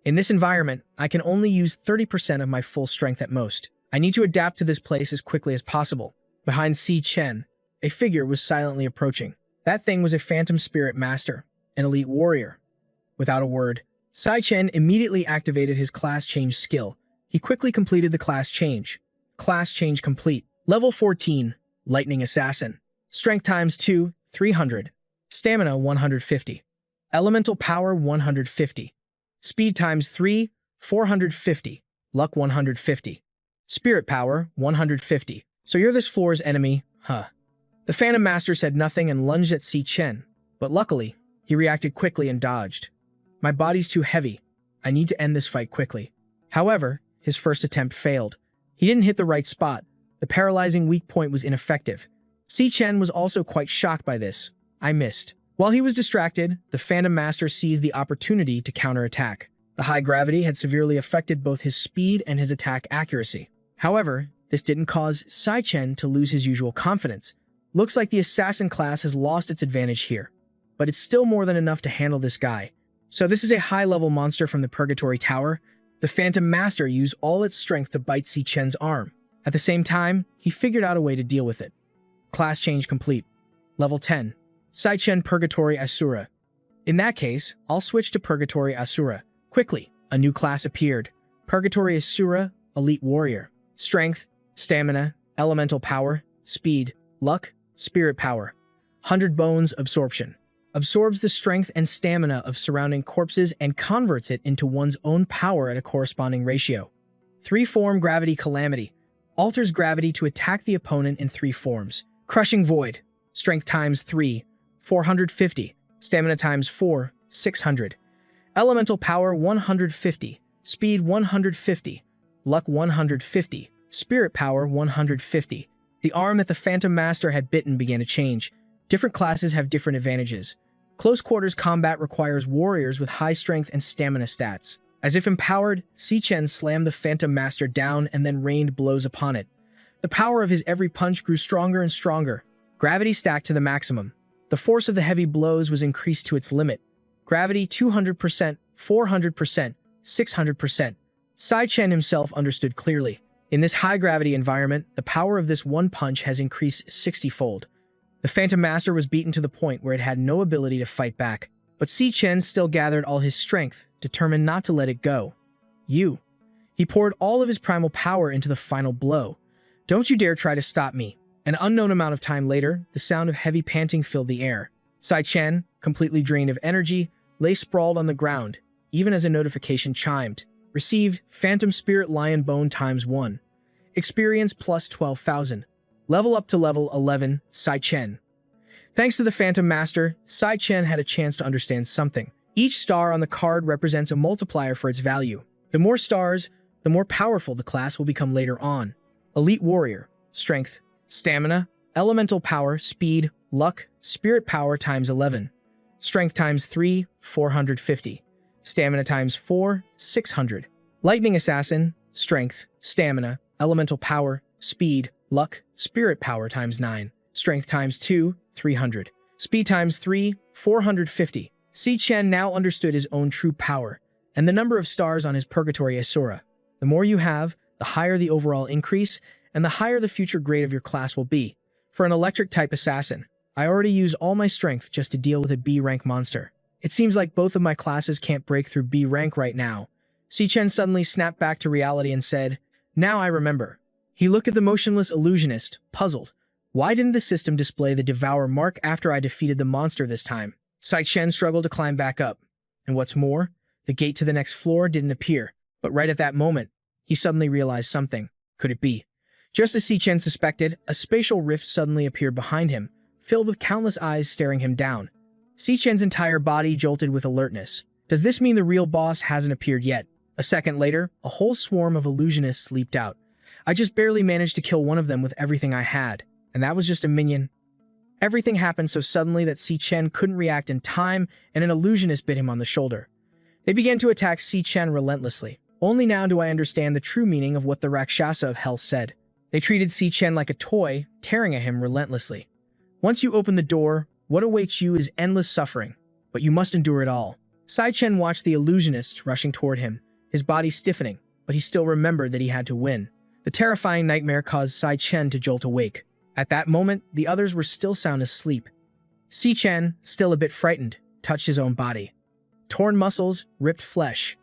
In this environment, I can only use 30% of my full strength at most. I need to adapt to this place as quickly as possible. Behind Si Chen, a figure was silently approaching. That thing was a phantom spirit master, an elite warrior. Without a word, Sai Chen immediately activated his class change skill. He quickly completed the class change. Class change complete. Level 14, Lightning Assassin. Strength times 2, 300. Stamina 150. Elemental power 150. Speed times 3, 450. Luck 150. Spirit power 150. So you're this floor's enemy, huh? The Phantom Master said nothing and lunged at Si Chen, but luckily, he reacted quickly and dodged. My body's too heavy. I need to end this fight quickly. However, his first attempt failed. He didn't hit the right spot. The paralyzing weak point was ineffective. Si Chen was also quite shocked by this. I missed. While he was distracted, the Phantom Master seized the opportunity to counterattack. The high gravity had severely affected both his speed and his attack accuracy. However, this didn't cause Sai Chen to lose his usual confidence. Looks like the assassin class has lost its advantage here. But it's still more than enough to handle this guy. So this is a high-level monster from the Purgatory Tower. The Phantom Master used all its strength to bite Si Chen's arm. At the same time, he figured out a way to deal with it. Class change complete. Level 10. Sai Chen Purgatory Asura. In that case, I'll switch to Purgatory Asura. Quickly, a new class appeared. Purgatory Asura, Elite Warrior. Strength, Stamina, Elemental Power, Speed, Luck, Spirit Power. 100 Bones Absorption. Absorbs the strength and stamina of surrounding corpses and converts it into one's own power at a corresponding ratio. 3-form Gravity Calamity. Alters gravity to attack the opponent in 3 forms. Crushing Void. Strength times 3, 450. Stamina times 4, 600. Elemental Power 150. Speed 150. Luck 150. Spirit Power 150. The arm that the Phantom Master had bitten began to change. Different classes have different advantages. Close quarters combat requires warriors with high strength and stamina stats. As if empowered, Si Chen slammed the Phantom Master down and then rained blows upon it. The power of his every punch grew stronger and stronger. Gravity stacked to the maximum. The force of the heavy blows was increased to its limit. Gravity 200%, 400%, 600%. Sai Chen himself understood clearly. In this high-gravity environment, the power of this one punch has increased 60-fold. The Phantom Master was beaten to the point where it had no ability to fight back. But Si Chen still gathered all his strength, determined not to let it go. He poured all of his primal power into the final blow. Don't you dare try to stop me. An unknown amount of time later, the sound of heavy panting filled the air. Sai Chen, completely drained of energy, lay sprawled on the ground, even as a notification chimed. Received Phantom Spirit Lion Bone times 1. Experience plus 12,000. Level up to level 11, Sai Chen. Thanks to the Phantom Master, Sai Chen had a chance to understand something. Each star on the card represents a multiplier for its value. The more stars, the more powerful the class will become later on. Elite Warrior. Strength, Stamina, Elemental Power, Speed, Luck, Spirit Power times 11. Strength times 3, 450. Stamina times 4, 600. Lightning Assassin. Strength, Stamina, Elemental Power, Speed, Luck, Spirit Power times 9. Strength times 2, 300. Speed times 3, 450. Si Chen now understood his own true power, and the number of stars on his Purgatory Asura. The more you have, the higher the overall increase, and the higher the future grade of your class will be. For an electric-type assassin, I already used all my strength just to deal with a B-rank monster. It seems like both of my classes can't break through B rank right now. Si Chen suddenly snapped back to reality and said, "Now I remember." He looked at the motionless illusionist, puzzled. Why didn't the system display the Devour mark after I defeated the monster this time? Sai Chen struggled to climb back up. And what's more, the gate to the next floor didn't appear. But right at that moment, he suddenly realized something. Could it be? Just as Si Chen suspected, a spatial rift suddenly appeared behind him, filled with countless eyes staring him down. Si Chen's entire body jolted with alertness. Does this mean the real boss hasn't appeared yet? A second later, a whole swarm of illusionists leaped out. I just barely managed to kill one of them with everything I had, and that was just a minion. Everything happened so suddenly that Si Chen couldn't react in time, and an illusionist bit him on the shoulder. They began to attack Si Chen relentlessly. Only now do I understand the true meaning of what the Rakshasa of Hell said. They treated Si Chen like a toy, tearing at him relentlessly. Once you open the door, what awaits you is endless suffering, but you must endure it all. Si Chen watched the illusionists rushing toward him, his body stiffening, but he still remembered that he had to win. The terrifying nightmare caused Si Chen to jolt awake. At that moment, the others were still sound asleep. Si Chen, still a bit frightened, touched his own body. Torn muscles, ripped flesh.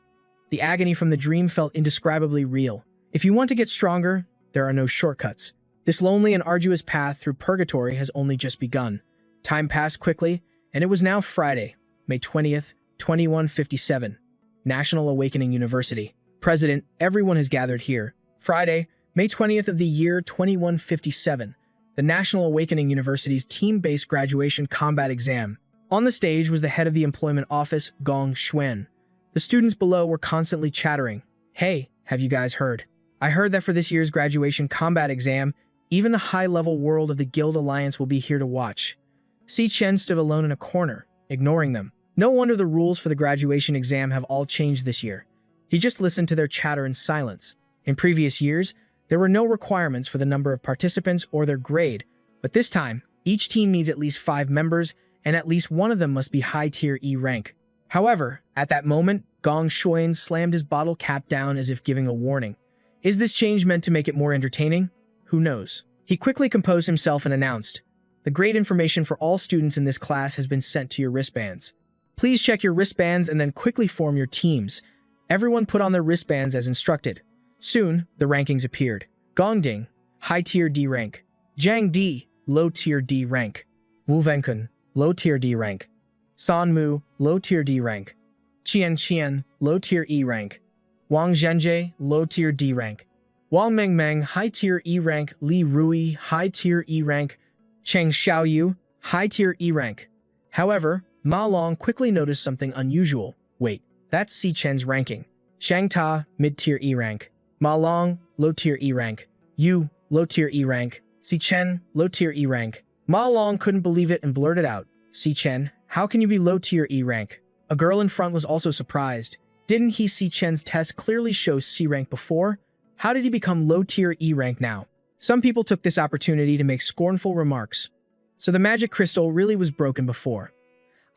The agony from the dream felt indescribably real. If you want to get stronger, there are no shortcuts. This lonely and arduous path through purgatory has only just begun. Time passed quickly, and it was now Friday, May 20th, 2157. National Awakening University. President, everyone has gathered here. Friday, May 20th of the year 2157. The National Awakening University's team-based graduation combat exam. On the stage was the head of the employment office, Gong Xuan. The students below were constantly chattering. Hey, have you guys heard? I heard that for this year's graduation combat exam, even the high-level world of the Guild Alliance will be here to watch. Si Chen stood alone in a corner, ignoring them. No wonder the rules for the graduation exam have all changed this year. He just listened to their chatter in silence. In previous years, there were no requirements for the number of participants or their grade, but this time, each team needs at least 5 members, and at least one of them must be high-tier E rank. However, at that moment, Gong Xuan slammed his bottle cap down as if giving a warning. Is this change meant to make it more entertaining? Who knows? He quickly composed himself and announced, "The grade information for all students in this class has been sent to your wristbands. Please check your wristbands and then quickly form your teams." Everyone put on their wristbands as instructed. Soon, the rankings appeared. Gongding, high-tier D rank. Jiang Di, low-tier D rank. Wu Venkun, low-tier D rank. San Mu, low-tier D rank. Qian Qian, low-tier E rank. Wang Zhenjie, low-tier D rank. Wang Mengmeng, high-tier E rank. Li Rui, high-tier E rank. Cheng Xiaoyu, high-tier E rank. However, Ma Long quickly noticed something unusual. Wait, that's Si Chen's ranking. Shang Ta, mid-tier E rank. Ma Long, low-tier E rank. Yu, low-tier E rank. Si Chen, low-tier E rank. Ma Long couldn't believe it and blurted out, "Si Chen, how can you be low-tier E rank?" A girl in front was also surprised. Didn't he see Chen's test clearly show C rank before? How did he become low-tier E rank now? Some people took this opportunity to make scornful remarks. So the magic crystal really was broken before.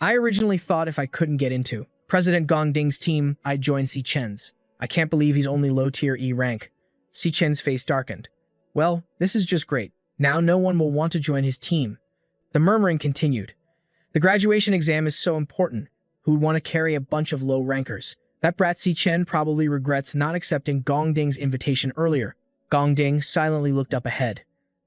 I originally thought if I couldn't get into President Gongding's team, I'd join Si Chen's. I can't believe he's only low-tier E rank. Si Chen's face darkened. Well, this is just great. Now no one will want to join his team. The murmuring continued. The graduation exam is so important. Who would want to carry a bunch of low rankers? That brat Si Chen probably regrets not accepting Gongding's invitation earlier. Gongding silently looked up ahead.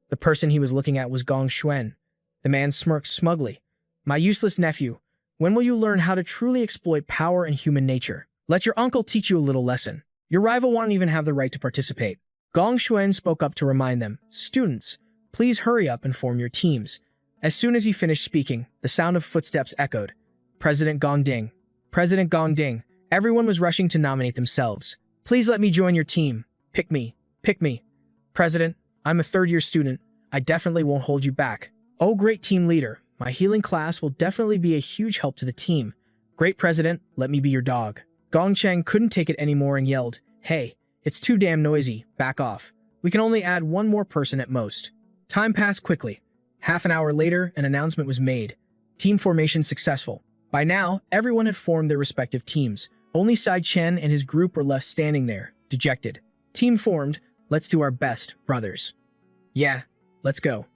The person he was looking at was Gong Xuan. The man smirked smugly. "My useless nephew, when will you learn how to truly exploit power and human nature? Let your uncle teach you a little lesson. Your rival won't even have the right to participate." Gong Xuan spoke up to remind them, "Students, please hurry up and form your teams." As soon as he finished speaking, the sound of footsteps echoed. President Gongding. President Gongding. Everyone was rushing to nominate themselves. "Please let me join your team. Pick me. Pick me." "President, I'm a third-year student. I definitely won't hold you back." "Oh, great team leader. My healing class will definitely be a huge help to the team." "Great President, let me be your dog." Gong Cheng couldn't take it anymore and yelled, "Hey, it's too damn noisy. Back off. We can only add one more person at most." Time passed quickly. Half an hour later, an announcement was made. Team formation successful. By now, everyone had formed their respective teams. Only Si Chen and his group were left standing there, dejected. Team formed. Let's do our best, brothers. Yeah, let's go.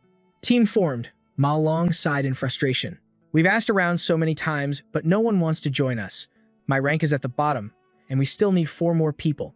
Team formed. Ma Long sighed in frustration. We've asked around so many times, but no one wants to join us. My rank is at the bottom, and we still need 4 more people.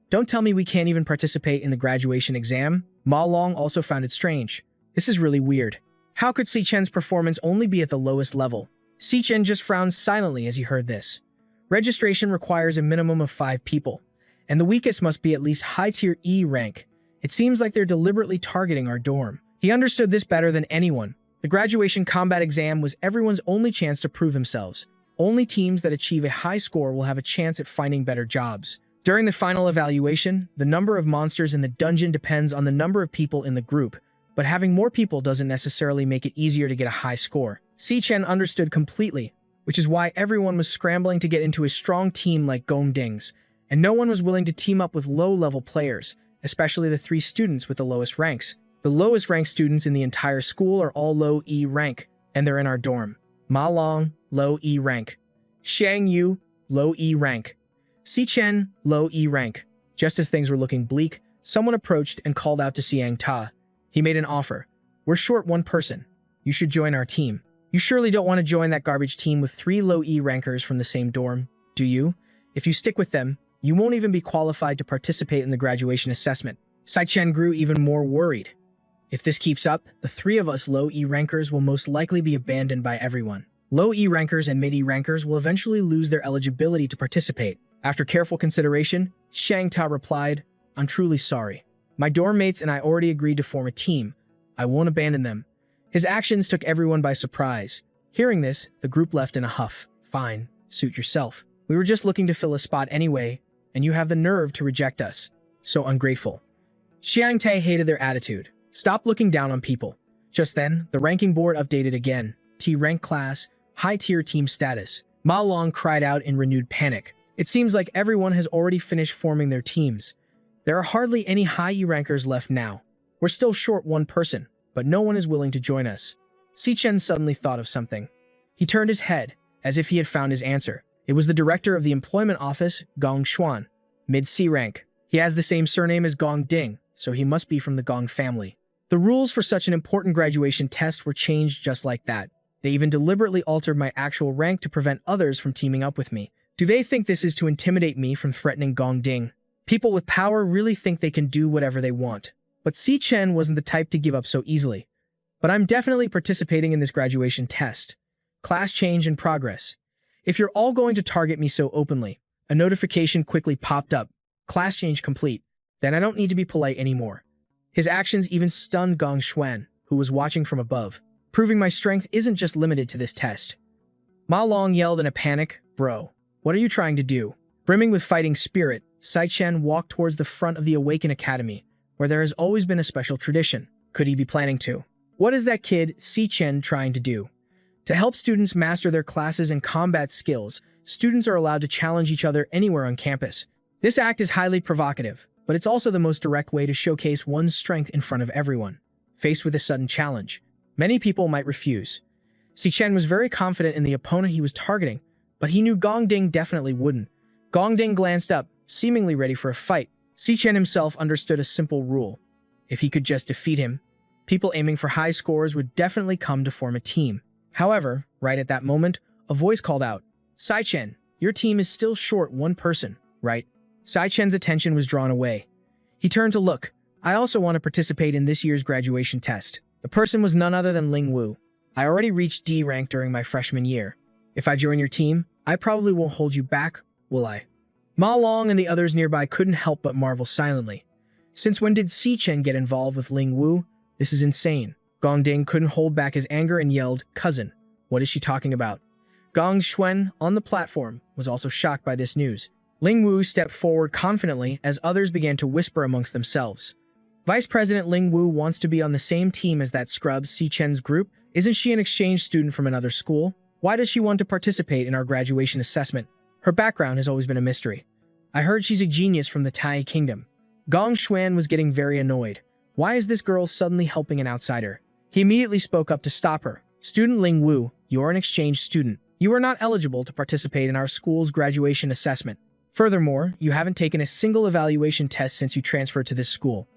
Don't tell me we can't even participate in the graduation exam. Ma Long also found it strange. This is really weird. How could Si Chen's performance only be at the lowest level? Si Chen just frowned silently as he heard this. Registration requires a minimum of 5 people, and the weakest must be at least high-tier E rank. It seems like they're deliberately targeting our dorm. He understood this better than anyone. The graduation combat exam was everyone's only chance to prove themselves. Only teams that achieve a high score will have a chance at finding better jobs. During the final evaluation, the number of monsters in the dungeon depends on the number of people in the group, but having more people doesn't necessarily make it easier to get a high score. Si-Chen understood completely, which is why everyone was scrambling to get into a strong team like Gongding's, and no one was willing to team up with low-level players, especially the 3 students with the lowest ranks. The lowest ranked students in the entire school are all low E rank, and they're in our dorm. Ma Long, low E rank. Xiang Yu, low E rank. Si-Chen, low E rank. Just as things were looking bleak, someone approached and called out to Xiang Ta. He made an offer. We're short 1 person. You should join our team. You surely don't want to join that garbage team with 3 low E rankers from the same dorm, do you? If you stick with them, you won't even be qualified to participate in the graduation assessment. Si-Chen grew even more worried. If this keeps up, the 3 of us low E rankers will most likely be abandoned by everyone. Low E rankers and mid E rankers will eventually lose their eligibility to participate. After careful consideration, Xiang Ta replied, I'm truly sorry. My dorm mates and I already agreed to form a team. I won't abandon them. His actions took everyone by surprise. Hearing this, the group left in a huff. Fine, suit yourself. We were just looking to fill a spot anyway, and you have the nerve to reject us. So ungrateful. Xiang Ta hated their attitude. Stop looking down on people. Just then, the ranking board updated again. T-rank class, high-tier team status. Ma Long cried out in renewed panic. It seems like everyone has already finished forming their teams. There are hardly any high E rankers left now. We're still short 1 person, but no one is willing to join us. Si-Chen suddenly thought of something. He turned his head, as if he had found his answer. It was the director of the employment office, Gong Xuan, mid-C rank. He has the same surname as Gong Ding, so he must be from the Gong family. The rules for such an important graduation test were changed just like that. They even deliberately altered my actual rank to prevent others from teaming up with me. Do they think this is to intimidate me from threatening Gong Ding? People with power really think they can do whatever they want. But Si-Chen wasn't the type to give up so easily. But I'm definitely participating in this graduation test. Class change in progress. If you're all going to target me so openly, a notification quickly popped up. Class change complete. Then I don't need to be polite anymore. His actions even stunned Gong Xuan, who was watching from above, proving my strength isn't just limited to this test. Ma Long yelled in a panic, Bro, what are you trying to do? Brimming with fighting spirit, Si-Chen walked towards the front of the Awaken Academy, where there has always been a special tradition. Could he be planning to? What is that kid, Si-Chen, trying to do? To help students master their classes and combat skills, students are allowed to challenge each other anywhere on campus. This act is highly provocative, but it's also the most direct way to showcase one's strength in front of everyone. Faced with a sudden challenge, many people might refuse. Si-Chen was very confident in the opponent he was targeting, but he knew Gong Ding definitely wouldn't. Gong Ding glanced up, seemingly ready for a fight. Si-Chen himself understood a simple rule. If he could just defeat him, people aiming for high scores would definitely come to form a team. However, right at that moment, a voice called out, Si-Chen, your team is still short 1 person, right? Si-Chen's attention was drawn away. He turned to look. I also want to participate in this year's graduation test. The person was none other than Ling Wu. I already reached D rank during my freshman year. If I join your team, I probably won't hold you back, will I? Ma Long and the others nearby couldn't help but marvel silently. Since when did Si-Chen get involved with Ling Wu? This is insane. Gong Ding couldn't hold back his anger and yelled, Cousin, what is she talking about? Gong Xuan, on the platform, was also shocked by this news. Ling Wu stepped forward confidently as others began to whisper amongst themselves. Vice President Ling Wu wants to be on the same team as that scrub Si-Chen's group. Isn't she an exchange student from another school? Why does she want to participate in our graduation assessment? Her background has always been a mystery. I heard she's a genius from the Tai Kingdom. Gong Xuan was getting very annoyed. Why is this girl suddenly helping an outsider? He immediately spoke up to stop her. Student Ling Wu, you're an exchange student. You are not eligible to participate in our school's graduation assessment. Furthermore, you haven't taken a single evaluation test since you transferred to this school.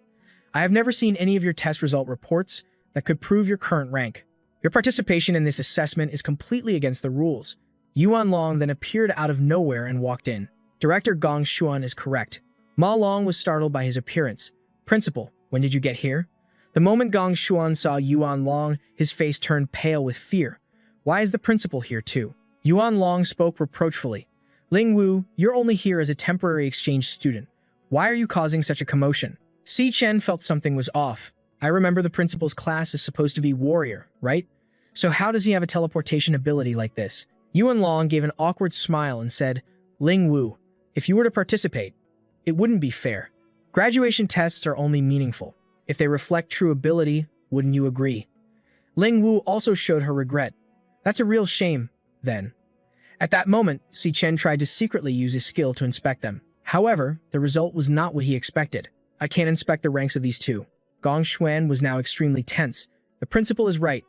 I have never seen any of your test result reports that could prove your current rank. Your participation in this assessment is completely against the rules. Yuan Long then appeared out of nowhere and walked in. Director Gong Xuan is correct. Ma Long was startled by his appearance. Principal, when did you get here? The moment Gong Xuan saw Yuan Long, his face turned pale with fear. Why is the principal here too? Yuan Long spoke reproachfully. Ling Wu, you're only here as a temporary exchange student. Why are you causing such a commotion? Si-Chen felt something was off. I remember the principal's class is supposed to be warrior, right? So how does he have a teleportation ability like this? Yuan Long gave an awkward smile and said, Ling Wu, if you were to participate, it wouldn't be fair. Graduation tests are only meaningful if they reflect true ability, wouldn't you agree? Ling Wu also showed her regret. That's a real shame, then. At that moment, Si Chen tried to secretly use his skill to inspect them. However, the result was not what he expected. I can't inspect the ranks of these two. Gong Xuan was now extremely tense. The principal is right.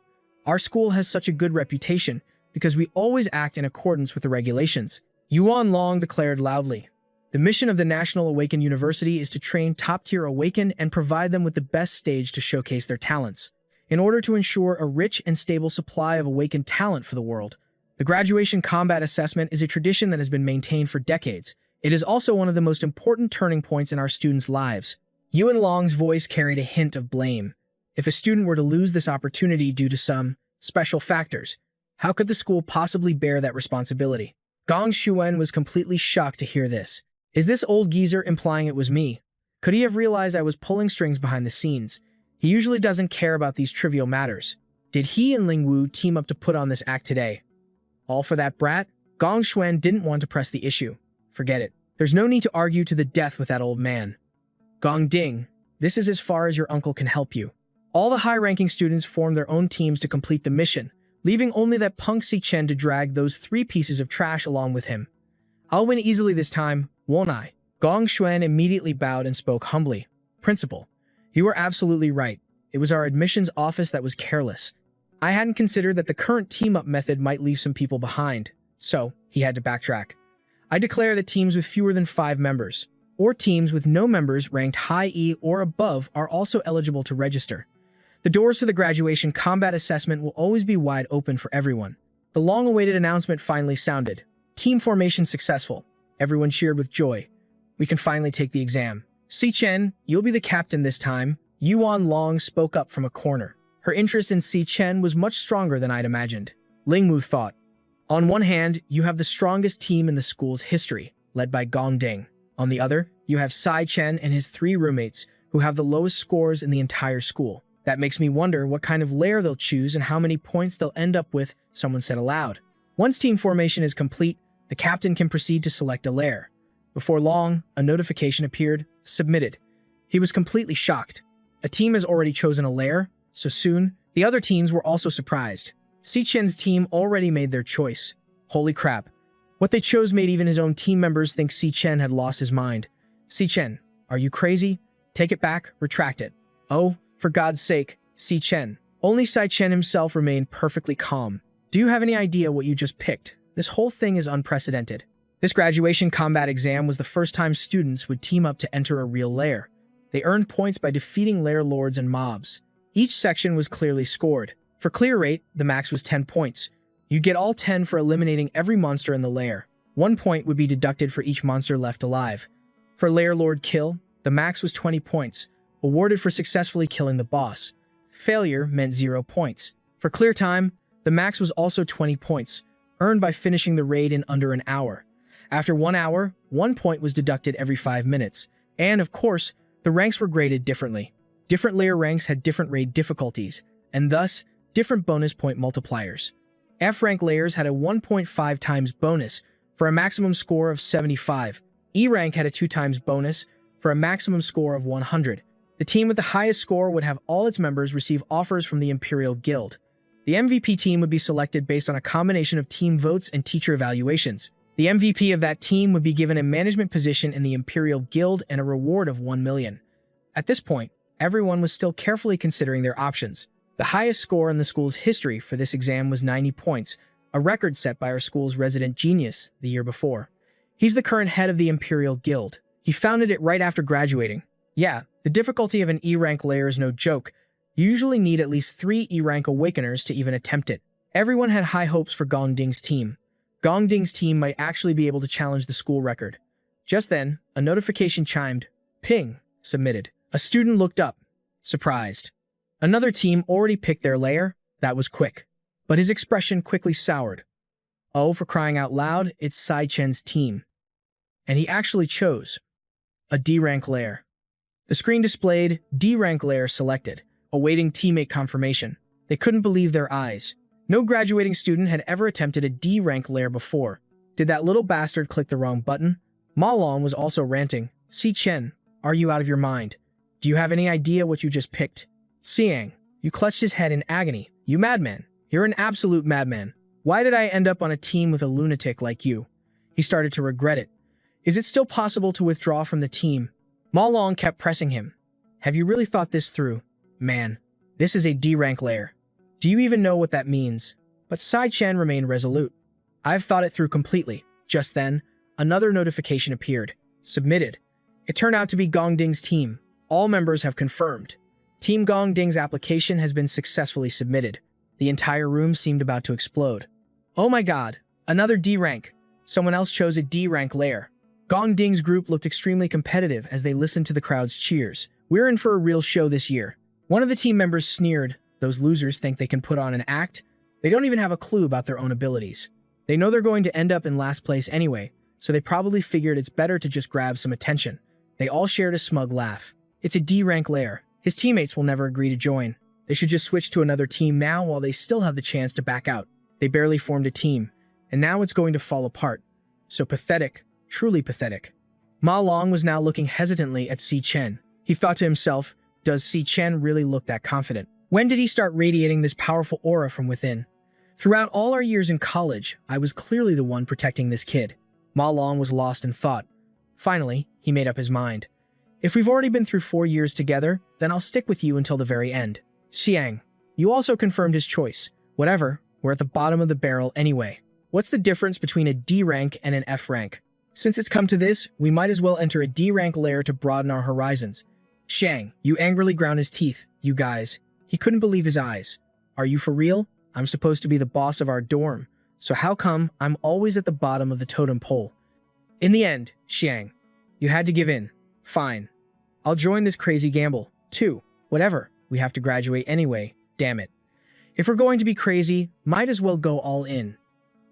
Our school has such a good reputation because we always act in accordance with the regulations. Yuan Long declared loudly. The mission of the National Awakened University is to train top-tier Awakened and provide them with the best stage to showcase their talents. In order to ensure a rich and stable supply of Awakened talent for the world, the graduation combat assessment is a tradition that has been maintained for decades. It is also one of the most important turning points in our students' lives. Yuan Long's voice carried a hint of blame. If a student were to lose this opportunity due to some special factors, how could the school possibly bear that responsibility? Gong Xuan was completely shocked to hear this. Is this old geezer implying it was me? Could he have realized I was pulling strings behind the scenes? He usually doesn't care about these trivial matters. Did he and Ling Wu team up to put on this act today? All for that brat? Gong Xuan didn't want to press the issue. Forget it. There's no need to argue to the death with that old man. Gong Ding, this is as far as your uncle can help you. All the high-ranking students formed their own teams to complete the mission, leaving only that punk Si Chen to drag those 3 pieces of trash along with him. I'll win easily this time, won't I? Gong Xuan immediately bowed and spoke humbly. Principal, you are absolutely right. It was our admissions office that was careless. I hadn't considered that the current team-up method might leave some people behind, so he had to backtrack. I declare that teams with fewer than 5 members, or teams with no members ranked high E or above are also eligible to register. The doors to the graduation combat assessment will always be wide open for everyone. The long-awaited announcement finally sounded. Team formation successful. Everyone cheered with joy. We can finally take the exam. Si Chen, you'll be the captain this time. Yuan Long spoke up from a corner. Her interest in Si Chen was much stronger than I'd imagined. Ling Wu thought. On one hand, you have the strongest team in the school's history, led by Gong Ding. On the other, you have Si Chen and his 3 roommates, who have the lowest scores in the entire school. That makes me wonder what kind of lair they'll choose and how many points they'll end up with, someone said aloud. Once team formation is complete, the captain can proceed to select a lair. Before long, a notification appeared, submitted. He was completely shocked. A team has already chosen a lair, so soon, the other teams were also surprised. Si Chen's team already made their choice. Holy crap. What they chose made even his own team members think Si Chen had lost his mind. Si Chen, are you crazy? Take it back, retract it. Oh, for God's sake, Si Chen. Only Si Chen himself remained perfectly calm. Do you have any idea what you just picked? This whole thing is unprecedented. This graduation combat exam was the first time students would team up to enter a real lair. They earned points by defeating lair lords and mobs. Each section was clearly scored. For clear rate, the max was 10 points. You'd get all 10 for eliminating every monster in the lair. 1 point would be deducted for each monster left alive. For lair lord kill, the max was 20 points, awarded for successfully killing the boss. Failure meant 0 points. For clear time, the max was also 20 points, earned by finishing the raid in under an hour. After 1 hour, 1 point was deducted every 5 minutes. And, of course, the ranks were graded differently. Different layer ranks had different raid difficulties, and thus, different bonus point multipliers. F-rank layers had a 1.5 times bonus for a maximum score of 75. E-rank had a 2 times bonus for a maximum score of 100. The team with the highest score would have all its members receive offers from the Imperial Guild. The MVP team would be selected based on a combination of team votes and teacher evaluations. The MVP of that team would be given a management position in the Imperial Guild and a reward of 1 million. At this point, everyone was still carefully considering their options. The highest score in the school's history for this exam was 90 points, a record set by our school's resident genius the year before. He's the current head of the Imperial Guild. He founded it right after graduating. Yeah, the difficulty of an E-rank layer is no joke. You usually need at least 3 E-rank awakeners to even attempt it. Everyone had high hopes for Gong Ding's team. Gong Ding's team might actually be able to challenge the school record. Just then, a notification chimed. Ping, submitted. A student looked up, surprised. Another team already picked their layer. That was quick. But his expression quickly soured. Oh, for crying out loud, it's Si Chen's team. And he actually chose a D-rank layer. The screen displayed D-rank layer selected, awaiting teammate confirmation. They couldn't believe their eyes. No graduating student had ever attempted a D rank lair before. Did that little bastard click the wrong button? Ma Long was also ranting. Si Chen, are you out of your mind? Do you have any idea what you just picked? Siang, you clutched his head in agony. You madman. You're an absolute madman. Why did I end up on a team with a lunatic like you? He started to regret it. Is it still possible to withdraw from the team? Ma Long kept pressing him. Have you really thought this through? Man, this is a D-rank lair. Do you even know what that means? But Sai Chen remained resolute. I've thought it through completely. Just then, another notification appeared. Submitted. It turned out to be Gong Ding's team. All members have confirmed. Team Gong Ding's application has been successfully submitted. The entire room seemed about to explode. Oh my god, another D rank. Someone else chose a D rank lair. Gong Ding's group looked extremely competitive as they listened to the crowd's cheers. We're in for a real show this year. One of the team members sneered. Those losers think they can put on an act? They don't even have a clue about their own abilities. They know they're going to end up in last place anyway, so they probably figured it's better to just grab some attention. They all shared a smug laugh. It's a D rank lair. His teammates will never agree to join. They should just switch to another team now while they still have the chance to back out. They barely formed a team, and now it's going to fall apart. So pathetic, truly pathetic. Ma Long was now looking hesitantly at Si Chen. He thought to himself, does Si Chen really look that confident? When did he start radiating this powerful aura from within? Throughout all our years in college, I was clearly the one protecting this kid. Ma Long was lost in thought. Finally, he made up his mind. If we've already been through 4 years together, then I'll stick with you until the very end. Xiang, you also confirmed his choice. Whatever, we're at the bottom of the barrel anyway. What's the difference between a D rank and an F rank? Since it's come to this, we might as well enter a D rank lair to broaden our horizons. Xiang, you angrily ground his teeth. You guys. He couldn't believe his eyes. Are you for real? I'm supposed to be the boss of our dorm, so how come I'm always at the bottom of the totem pole? In the end, Xiang, you had to give in. Fine. I'll join this crazy gamble, too. Whatever, we have to graduate anyway, damn it. If we're going to be crazy, might as well go all in.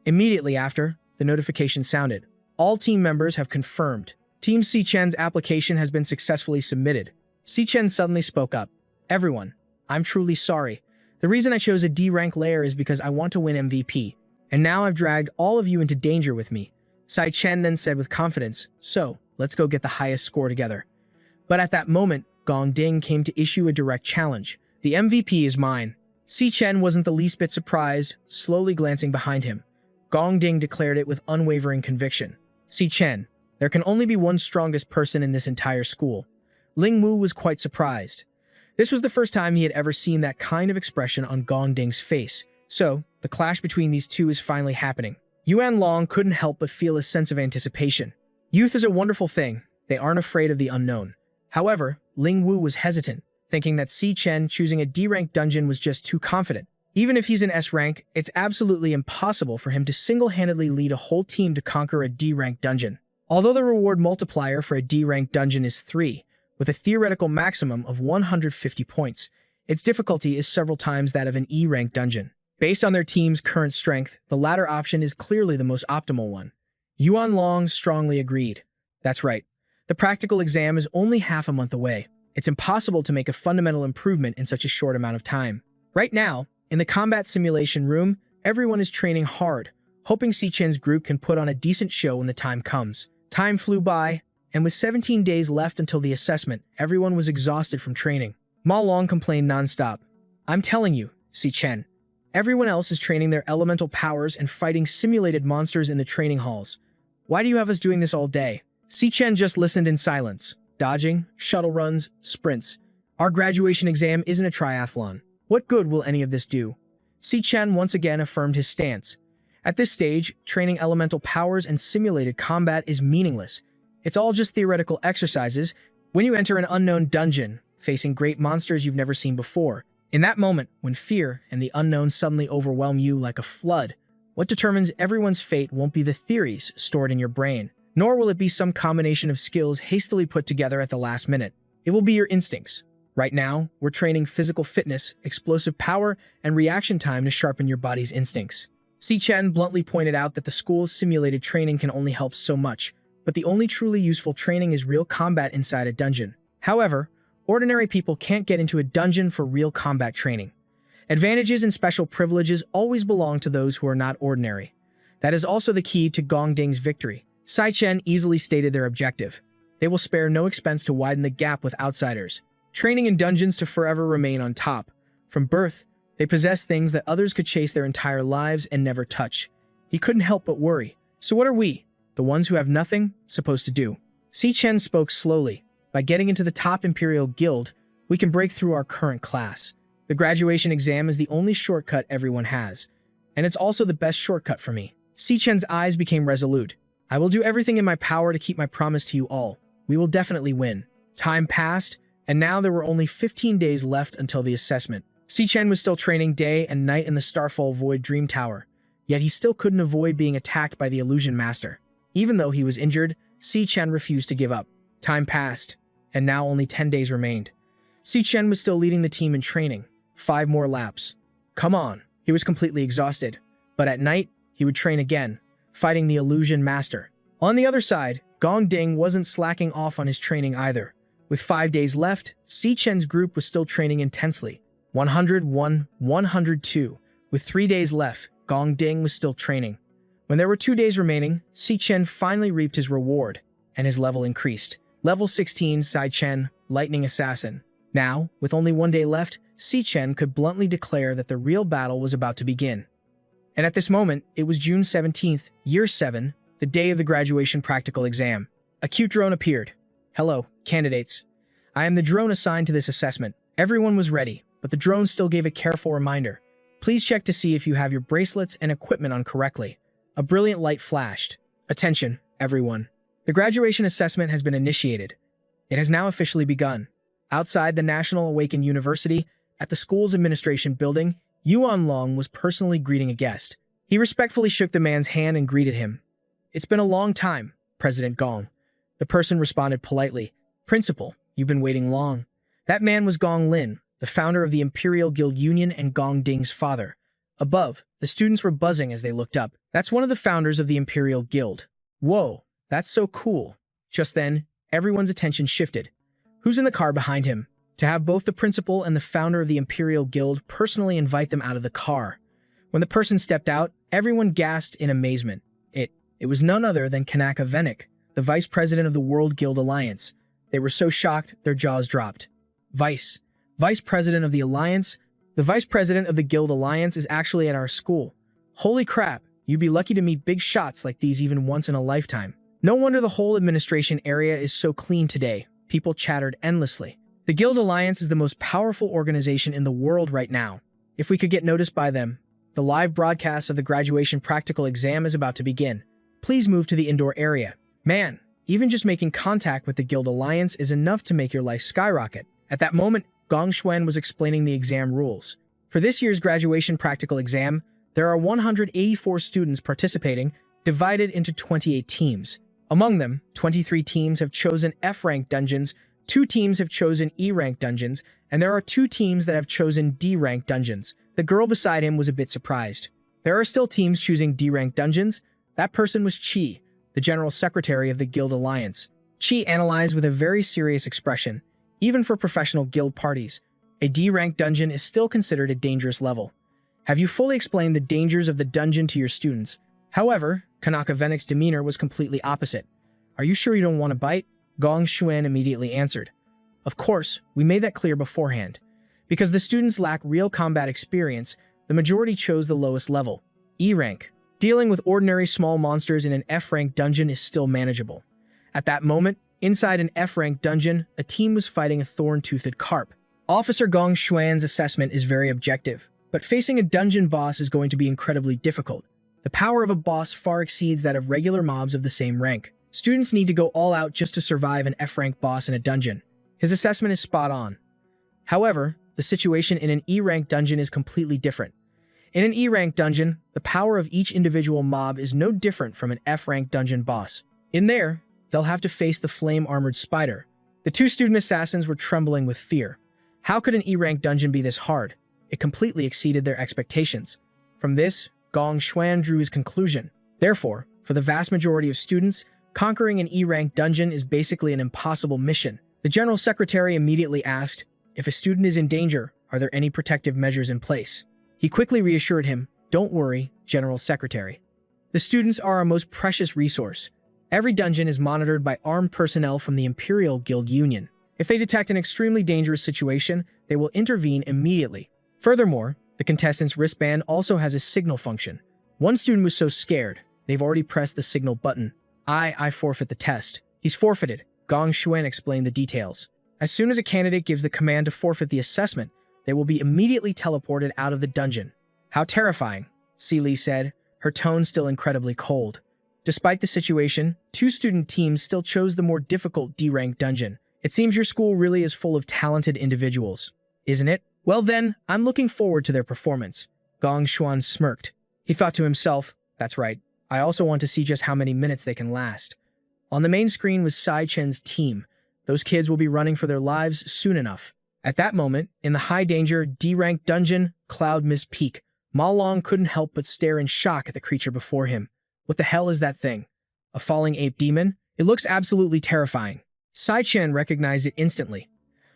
Immediately after, the notification sounded. All team members have confirmed. Team Si Chen's application has been successfully submitted. Si Chen suddenly spoke up. Everyone, I'm truly sorry. The reason I chose a D-rank lair is because I want to win MVP, and now I've dragged all of you into danger with me. Sai Chen then said with confidence, so, let's go get the highest score together. But at that moment, Gong Ding came to issue a direct challenge. The MVP is mine. Si Chen wasn't the least bit surprised, slowly glancing behind him. Gong Ding declared it with unwavering conviction. Si Chen, there can only be one strongest person in this entire school. Ling Wu was quite surprised. This was the first time he had ever seen that kind of expression on Gong Ding's face. So, the clash between these two is finally happening. Yuan Long couldn't help but feel a sense of anticipation. Youth is a wonderful thing. They aren't afraid of the unknown. However, Ling Wu was hesitant, thinking that Si Chen choosing a D-rank dungeon was just too confident. Even if he's an S-rank, it's absolutely impossible for him to single-handedly lead a whole team to conquer a D-rank dungeon. Although the reward multiplier for a D-rank dungeon is 3, with a theoretical maximum of 150 points, its difficulty is several times that of an E-rank dungeon. Based on their team's current strength, the latter option is clearly the most optimal one. Yuan Long strongly agreed. That's right. The practical exam is only half a month away. It's impossible to make a fundamental improvement in such a short amount of time. Right now, in the combat simulation room, everyone is training hard, hoping Si Chen's group can put on a decent show when the time comes. Time flew by, and with 17 days left until the assessment, everyone was exhausted from training. Ma Long complained nonstop. I'm telling you, Si Chen, everyone else is training their elemental powers and fighting simulated monsters in the training halls. Why do you have us doing this all day? Si Chen just listened in silence. Dodging, shuttle runs, sprints. Our graduation exam isn't a triathlon. What good will any of this do? Si Chen once again affirmed his stance. At this stage, training elemental powers and simulated combat is meaningless. It's all just theoretical exercises. When you enter an unknown dungeon, facing great monsters you've never seen before, in that moment, when fear and the unknown suddenly overwhelm you like a flood, what determines everyone's fate won't be the theories stored in your brain, nor will it be some combination of skills hastily put together at the last minute. It will be your instincts. Right now, we're training physical fitness, explosive power, and reaction time to sharpen your body's instincts. Si Chen bluntly pointed out that the school's simulated training can only help so much, but the only truly useful training is real combat inside a dungeon. However, ordinary people can't get into a dungeon for real combat training. Advantages and special privileges always belong to those who are not ordinary. That is also the key to Gong Ding's victory. Sai Chen easily stated their objective. They will spare no expense to widen the gap with outsiders, training in dungeons to forever remain on top. From birth, they possess things that others could chase their entire lives and never touch. He couldn't help but worry. So what are we, the ones who have nothing, supposed to do? Si Chen spoke slowly. By getting into the top Imperial Guild, we can break through our current class. The graduation exam is the only shortcut everyone has, and it's also the best shortcut for me. Si Chen's eyes became resolute. I will do everything in my power to keep my promise to you all. We will definitely win. Time passed, and now there were only 15 days left until the assessment. Si Chen was still training day and night in the Starfall Void Dream Tower, yet he still couldn't avoid being attacked by the Illusion Master. Even though he was injured, Si Chen refused to give up. Time passed, and now only 10 days remained. Si Chen was still leading the team in training. 5 more laps. Come on. He was completely exhausted. But at night, he would train again, fighting the Illusion Master. On the other side, Gong Ding wasn't slacking off on his training either. With 5 days left, Si Chen's group was still training intensely. 101, 102. With 3 days left, Gong Ding was still training. When there were 2 days remaining, Si Chen finally reaped his reward, and his level increased. Level 16, Sai Chen, Lightning Assassin. Now, with only 1 day left, Si Chen could bluntly declare that the real battle was about to begin. And at this moment, it was June 17th, Year 7, the day of the graduation practical exam. A cute drone appeared. Hello, candidates. I am the drone assigned to this assessment. Everyone was ready, but the drone still gave a careful reminder. Please check to see if you have your bracelets and equipment on correctly. A brilliant light flashed. Attention, everyone. The graduation assessment has been initiated. It has now officially begun. Outside the National Awaken University, at the school's administration building, Yuan Long was personally greeting a guest. He respectfully shook the man's hand and greeted him. It's been a long time, President Gong. The person responded politely. Principal, you've been waiting long. That man was Gong Lin, the founder of the Imperial Guild Union and Gong Ding's father. Above, the students were buzzing as they looked up. That's one of the founders of the Imperial Guild. Whoa, that's so cool. Just then, everyone's attention shifted. Who's in the car behind him? To have both the principal and the founder of the Imperial Guild personally invite them out of the car. When the person stepped out, everyone gasped in amazement. It was none other than Kanaka Venik, the vice president of the World Guild Alliance. They were so shocked, their jaws dropped. Vice president of the Alliance? The vice president of the Guild Alliance is actually at our school. Holy crap, you'd be lucky to meet big shots like these even once in a lifetime. No wonder the whole administration area is so clean today. People chattered endlessly. The Guild Alliance is the most powerful organization in the world right now. If we could get noticed by them. The live broadcast of the graduation practical exam is about to begin. Please move to the indoor area. Man, even just making contact with the Guild Alliance is enough to make your life skyrocket. At that moment, Gong Xuan was explaining the exam rules. For this year's graduation practical exam, there are 184 students participating, divided into 28 teams. Among them, 23 teams have chosen F-rank dungeons, 2 teams have chosen E-rank dungeons, and there are 2 teams that have chosen D-rank dungeons. The girl beside him was a bit surprised. There are still teams choosing D-rank dungeons. That person was Qi, the general secretary of the Guild Alliance. Qi analyzed with a very serious expression. Even for professional guild parties, a D-rank dungeon is still considered a dangerous level. Have you fully explained the dangers of the dungeon to your students? However, Kanaka Venik's demeanor was completely opposite. Are you sure you don't want to bite? Gong Xuan immediately answered. Of course, we made that clear beforehand. Because the students lack real combat experience, the majority chose the lowest level, E-rank. Dealing with ordinary small monsters in an F-rank dungeon is still manageable. At that moment, inside an F-rank dungeon, a team was fighting a thorn-toothed carp. Officer Gong Xuan's assessment is very objective, but facing a dungeon boss is going to be incredibly difficult. The power of a boss far exceeds that of regular mobs of the same rank. Students need to go all out just to survive an F-rank boss in a dungeon. His assessment is spot on. However, the situation in an E-rank dungeon is completely different. In an E-rank dungeon, the power of each individual mob is no different from an F-rank dungeon boss. In there, they'll have to face the flame-armored spider. The 2 student assassins were trembling with fear. How could an E-rank dungeon be this hard? It completely exceeded their expectations. From this, Gong Xuan drew his conclusion. Therefore, for the vast majority of students, conquering an E-rank dungeon is basically an impossible mission. The general secretary immediately asked, if a student is in danger, Are there any protective measures in place? He quickly reassured him, "Don't worry, General Secretary. The students are our most precious resource. Every dungeon is monitored by armed personnel from the Imperial Guild Union. If they detect an extremely dangerous situation, they will intervene immediately. Furthermore, the contestant's wristband also has a signal function. One student was so scared, they've already pressed the signal button. I forfeit the test." "He's forfeited," Gong Xuan explained the details. "As soon as a candidate gives the command to forfeit the assessment, they will be immediately teleported out of the dungeon." "How terrifying," Si Li said, her tone still incredibly cold. Despite the situation, two student teams still chose the more difficult D-rank dungeon. "It seems your school really is full of talented individuals, isn't it? Well then, I'm looking forward to their performance." Gong Xuan smirked. He thought to himself, "That's right. I also want to see just how many minutes they can last." On the main screen was Sai Chen's team. Those kids will be running for their lives soon enough. At that moment, in the high-danger D-rank dungeon, Cloud Mist Peak, Ma Long couldn't help but stare in shock at the creature before him. What the hell is that thing? A falling ape demon? It looks absolutely terrifying. Sai Chen recognized it instantly.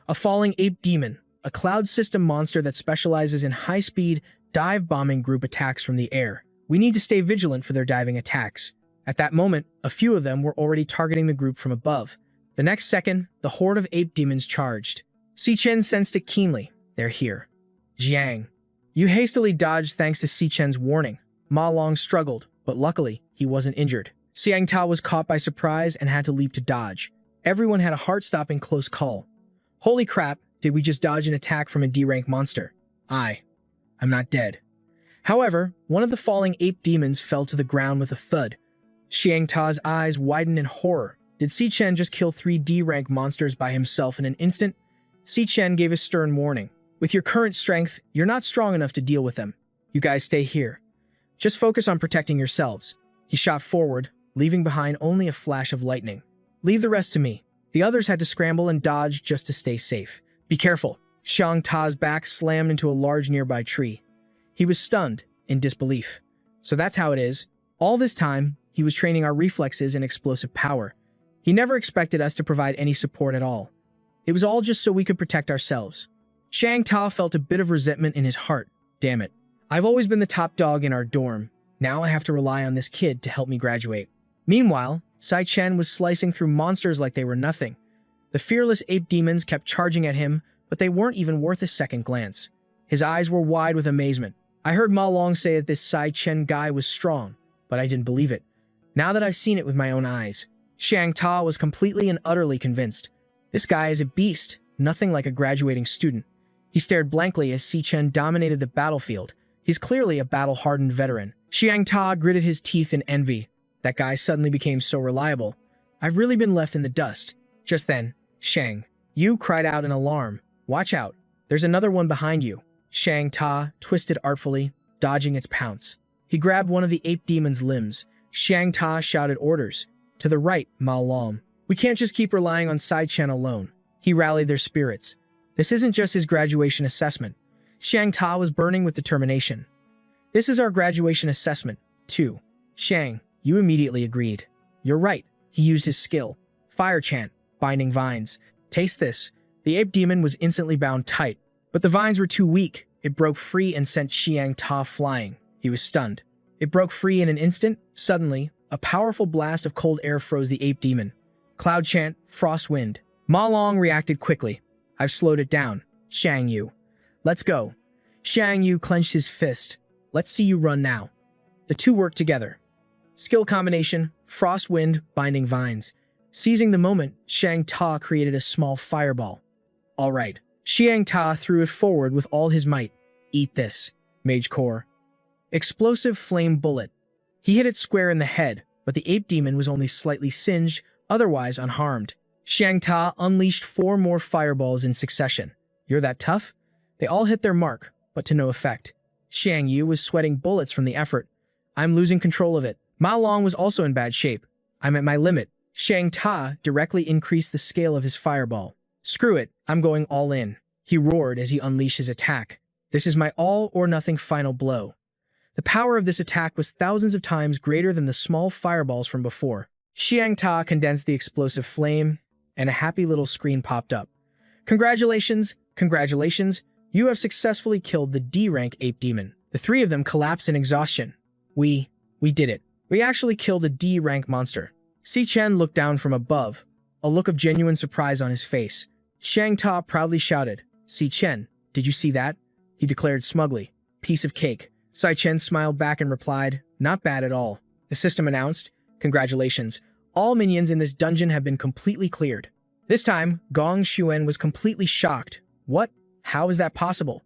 A falling ape demon, a cloud system monster that specializes in high-speed, dive-bombing group attacks from the air. We need to stay vigilant for their diving attacks. At that moment, a few of them were already targeting the group from above. The next second, the horde of ape demons charged. Si Chen sensed it keenly. They're here. "Jiang." You hastily dodged thanks to Si Chen's warning. Ma Long struggled, but luckily, he wasn't injured. Xiang Ta was caught by surprise and had to leap to dodge. Everyone had a heart-stopping close call. Holy crap, did we just dodge an attack from a D-rank monster? I'm not dead. However, one of the falling ape demons fell to the ground with a thud. Xiang Ta's eyes widened in horror. Did Si Chen just kill 3 D-rank monsters by himself in an instant? Si Chen gave a stern warning. "With your current strength, you're not strong enough to deal with them. You guys stay here. Just focus on protecting yourselves." He shot forward, leaving behind only a flash of lightning. "Leave the rest to me." The others had to scramble and dodge just to stay safe. "Be careful." Xiang Ta's back slammed into a large nearby tree. He was stunned, in disbelief. So that's how it is. All this time, he was training our reflexes and explosive power. He never expected us to provide any support at all. It was all just so we could protect ourselves. Xiang Ta felt a bit of resentment in his heart. Damn it. I've always been the top dog in our dorm. Now I have to rely on this kid to help me graduate. Meanwhile, Sai Chen was slicing through monsters like they were nothing. The fearless ape demons kept charging at him, but they weren't even worth a second glance. His eyes were wide with amazement. I heard Ma Long say that this Sai Chen guy was strong, but I didn't believe it. Now that I've seen it with my own eyes, Xiang Ta was completely and utterly convinced. This guy is a beast, nothing like a graduating student. He stared blankly as Si Chen dominated the battlefield. He's clearly a battle-hardened veteran. Xiang Ta gritted his teeth in envy. That guy suddenly became so reliable. I've really been left in the dust. Just then, Shang Yu cried out in alarm. Watch out, there's another one behind you. Xiang Ta twisted artfully, dodging its pounce. He grabbed one of the ape demon's limbs. Xiang Ta shouted orders. To the right, Ma Long. We can't just keep relying on Sai Chen alone. He rallied their spirits. This isn't just his graduation assessment. Xiang Ta was burning with determination. This is our graduation assessment, too. Shang Yu immediately agreed. You're right. He used his skill. Fire chant, binding vines. Taste this. The ape demon was instantly bound tight, but the vines were too weak. It broke free and sent Xiang Ta flying. He was stunned. It broke free in an instant. Suddenly, a powerful blast of cold air froze the ape demon. Cloud chant, frost wind. Ma Long reacted quickly. I've slowed it down. Shang Yu. Let's go. Shang Yu clenched his fist. Let's see you run now. The two worked together. Skill combination, frost wind, binding vines. Seizing the moment, Xiang Ta created a small fireball. All right. Xiang Ta threw it forward with all his might. Eat this. Mage Core. Explosive flame bullet. He hit it square in the head, but the ape demon was only slightly singed, otherwise unharmed. Xiang Ta unleashed 4 more fireballs in succession. You're that tough? They all hit their mark, but to no effect. Xiang Yu was sweating bullets from the effort. I'm losing control of it. Ma Long was also in bad shape. I'm at my limit. Xiang Ta directly increased the scale of his fireball. Screw it, I'm going all in. He roared as he unleashed his attack. This is my all-or-nothing final blow. The power of this attack was thousands of times greater than the small fireballs from before. Xiang Ta condensed the explosive flame, and a happy little screen popped up. Congratulations, congratulations, You have successfully killed the D-rank ape demon. The three of them collapse in exhaustion. We did it. We actually killed a D-rank monster. Si Chen looked down from above, a look of genuine surprise on his face. Shang Ta proudly shouted, Si Chen, did you see that? He declared smugly. Piece of cake. Si Chen smiled back and replied, not bad at all. The system announced, congratulations. All minions in this dungeon have been completely cleared. This time, Gong Xuan was completely shocked. What? How is that possible?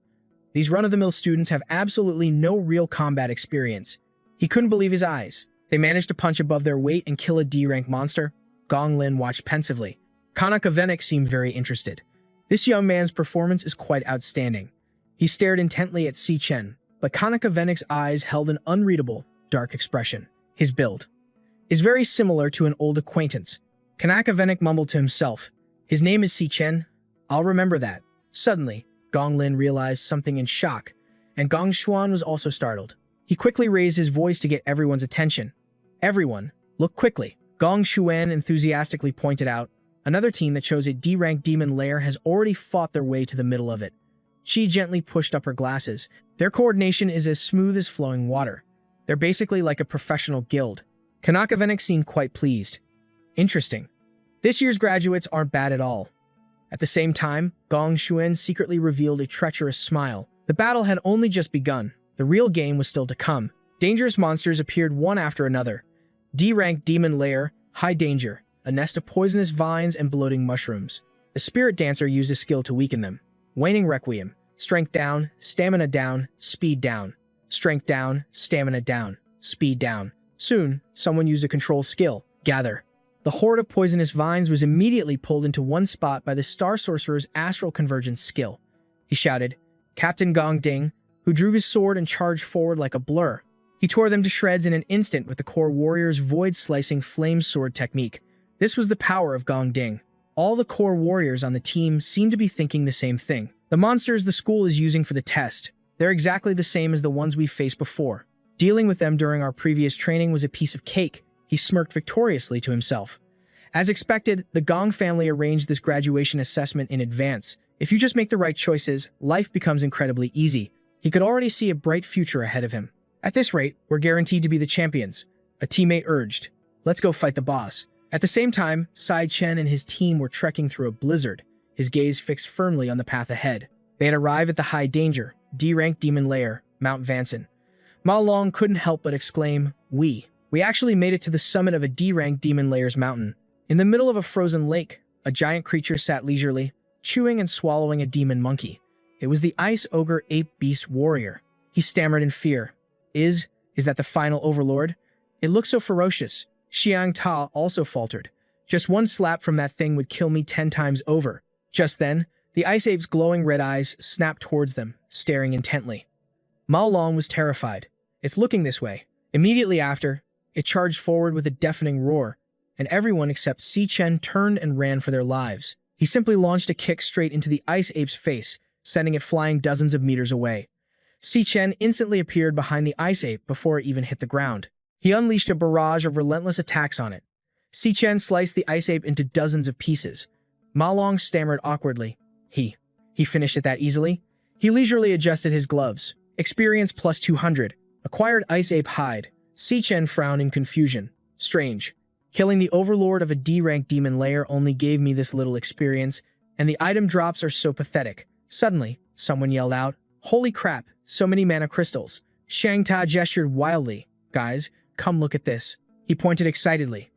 These run-of-the-mill students have absolutely no real combat experience. He couldn't believe his eyes. They managed to punch above their weight and kill a D-rank monster. Gong Lin watched pensively. Kanakavenik seemed very interested. This young man's performance is quite outstanding. He stared intently at Si Chen, but Kanakavenik's eyes held an unreadable, dark expression. His build is very similar to an old acquaintance. Kanakavenik mumbled to himself, his name is Si Chen. I'll remember that. Suddenly, Gong Lin realized something in shock, and Gong Xuan was also startled. He quickly raised his voice to get everyone's attention. Everyone, look quickly. Gong Xuan enthusiastically pointed out, another team that chose a D-rank demon lair has already fought their way to the middle of it. She gently pushed up her glasses. Their coordination is as smooth as flowing water. They're basically like a professional guild. Kanakavenik seemed quite pleased. Interesting. This year's graduates aren't bad at all. At the same time, Gong Xuan secretly revealed a treacherous smile. The battle had only just begun. The real game was still to come. Dangerous monsters appeared one after another. D-rank demon lair, high danger, a nest of poisonous vines and bloating mushrooms. The spirit dancer used a skill to weaken them. Waning Requiem, strength down, stamina down, speed down. Strength down, stamina down, speed down. Soon, someone used a control skill, gather. The horde of poisonous vines was immediately pulled into one spot by the Star Sorcerer's astral convergence skill. He shouted, Captain Gong Ding, who drew his sword and charged forward like a blur. He tore them to shreds in an instant with the core warrior's void-slicing flame sword technique. This was the power of Gong Ding. All the core warriors on the team seemed to be thinking the same thing. The monsters the school is using for the test, they're exactly the same as the ones we've faced before. Dealing with them during our previous training was a piece of cake. He smirked victoriously to himself. As expected, the Gong family arranged this graduation assessment in advance. If you just make the right choices, life becomes incredibly easy. He could already see a bright future ahead of him. At this rate, we're guaranteed to be the champions. A teammate urged, let's go fight the boss. At the same time, Si Chen and his team were trekking through a blizzard, his gaze fixed firmly on the path ahead. They had arrived at the high danger, D-rank demon lair, Mount Vanson. Ma Long couldn't help but exclaim, We actually made it to the summit of a D-rank demon lair's mountain. In the middle of a frozen lake, a giant creature sat leisurely, chewing and swallowing a demon monkey. It was the Ice Ogre Ape Beast Warrior. He stammered in fear. Is that the final overlord? It looks so ferocious. Xiang Ta also faltered. Just one slap from that thing would kill me 10 times over. Just then, the Ice Ape's glowing red eyes snapped towards them, staring intently. Mao Long was terrified. It's looking this way. Immediately after, it charged forward with a deafening roar, and everyone except Si Chen turned and ran for their lives. He simply launched a kick straight into the Ice Ape's face, sending it flying dozens of meters away. Si Chen instantly appeared behind the Ice Ape before it even hit the ground. He unleashed a barrage of relentless attacks on it. Si Chen sliced the Ice Ape into dozens of pieces. Ma Long stammered awkwardly. He finished it that easily? He leisurely adjusted his gloves. Experience plus 200. Acquired Ice Ape hide. Si Chen frowned in confusion. Strange. Killing the overlord of a D-rank demon lair only gave me this little experience, and the item drops are so pathetic. Suddenly, someone yelled out, Holy crap, so many mana crystals. Shang Ta gestured wildly. Guys, come look at this. He pointed excitedly.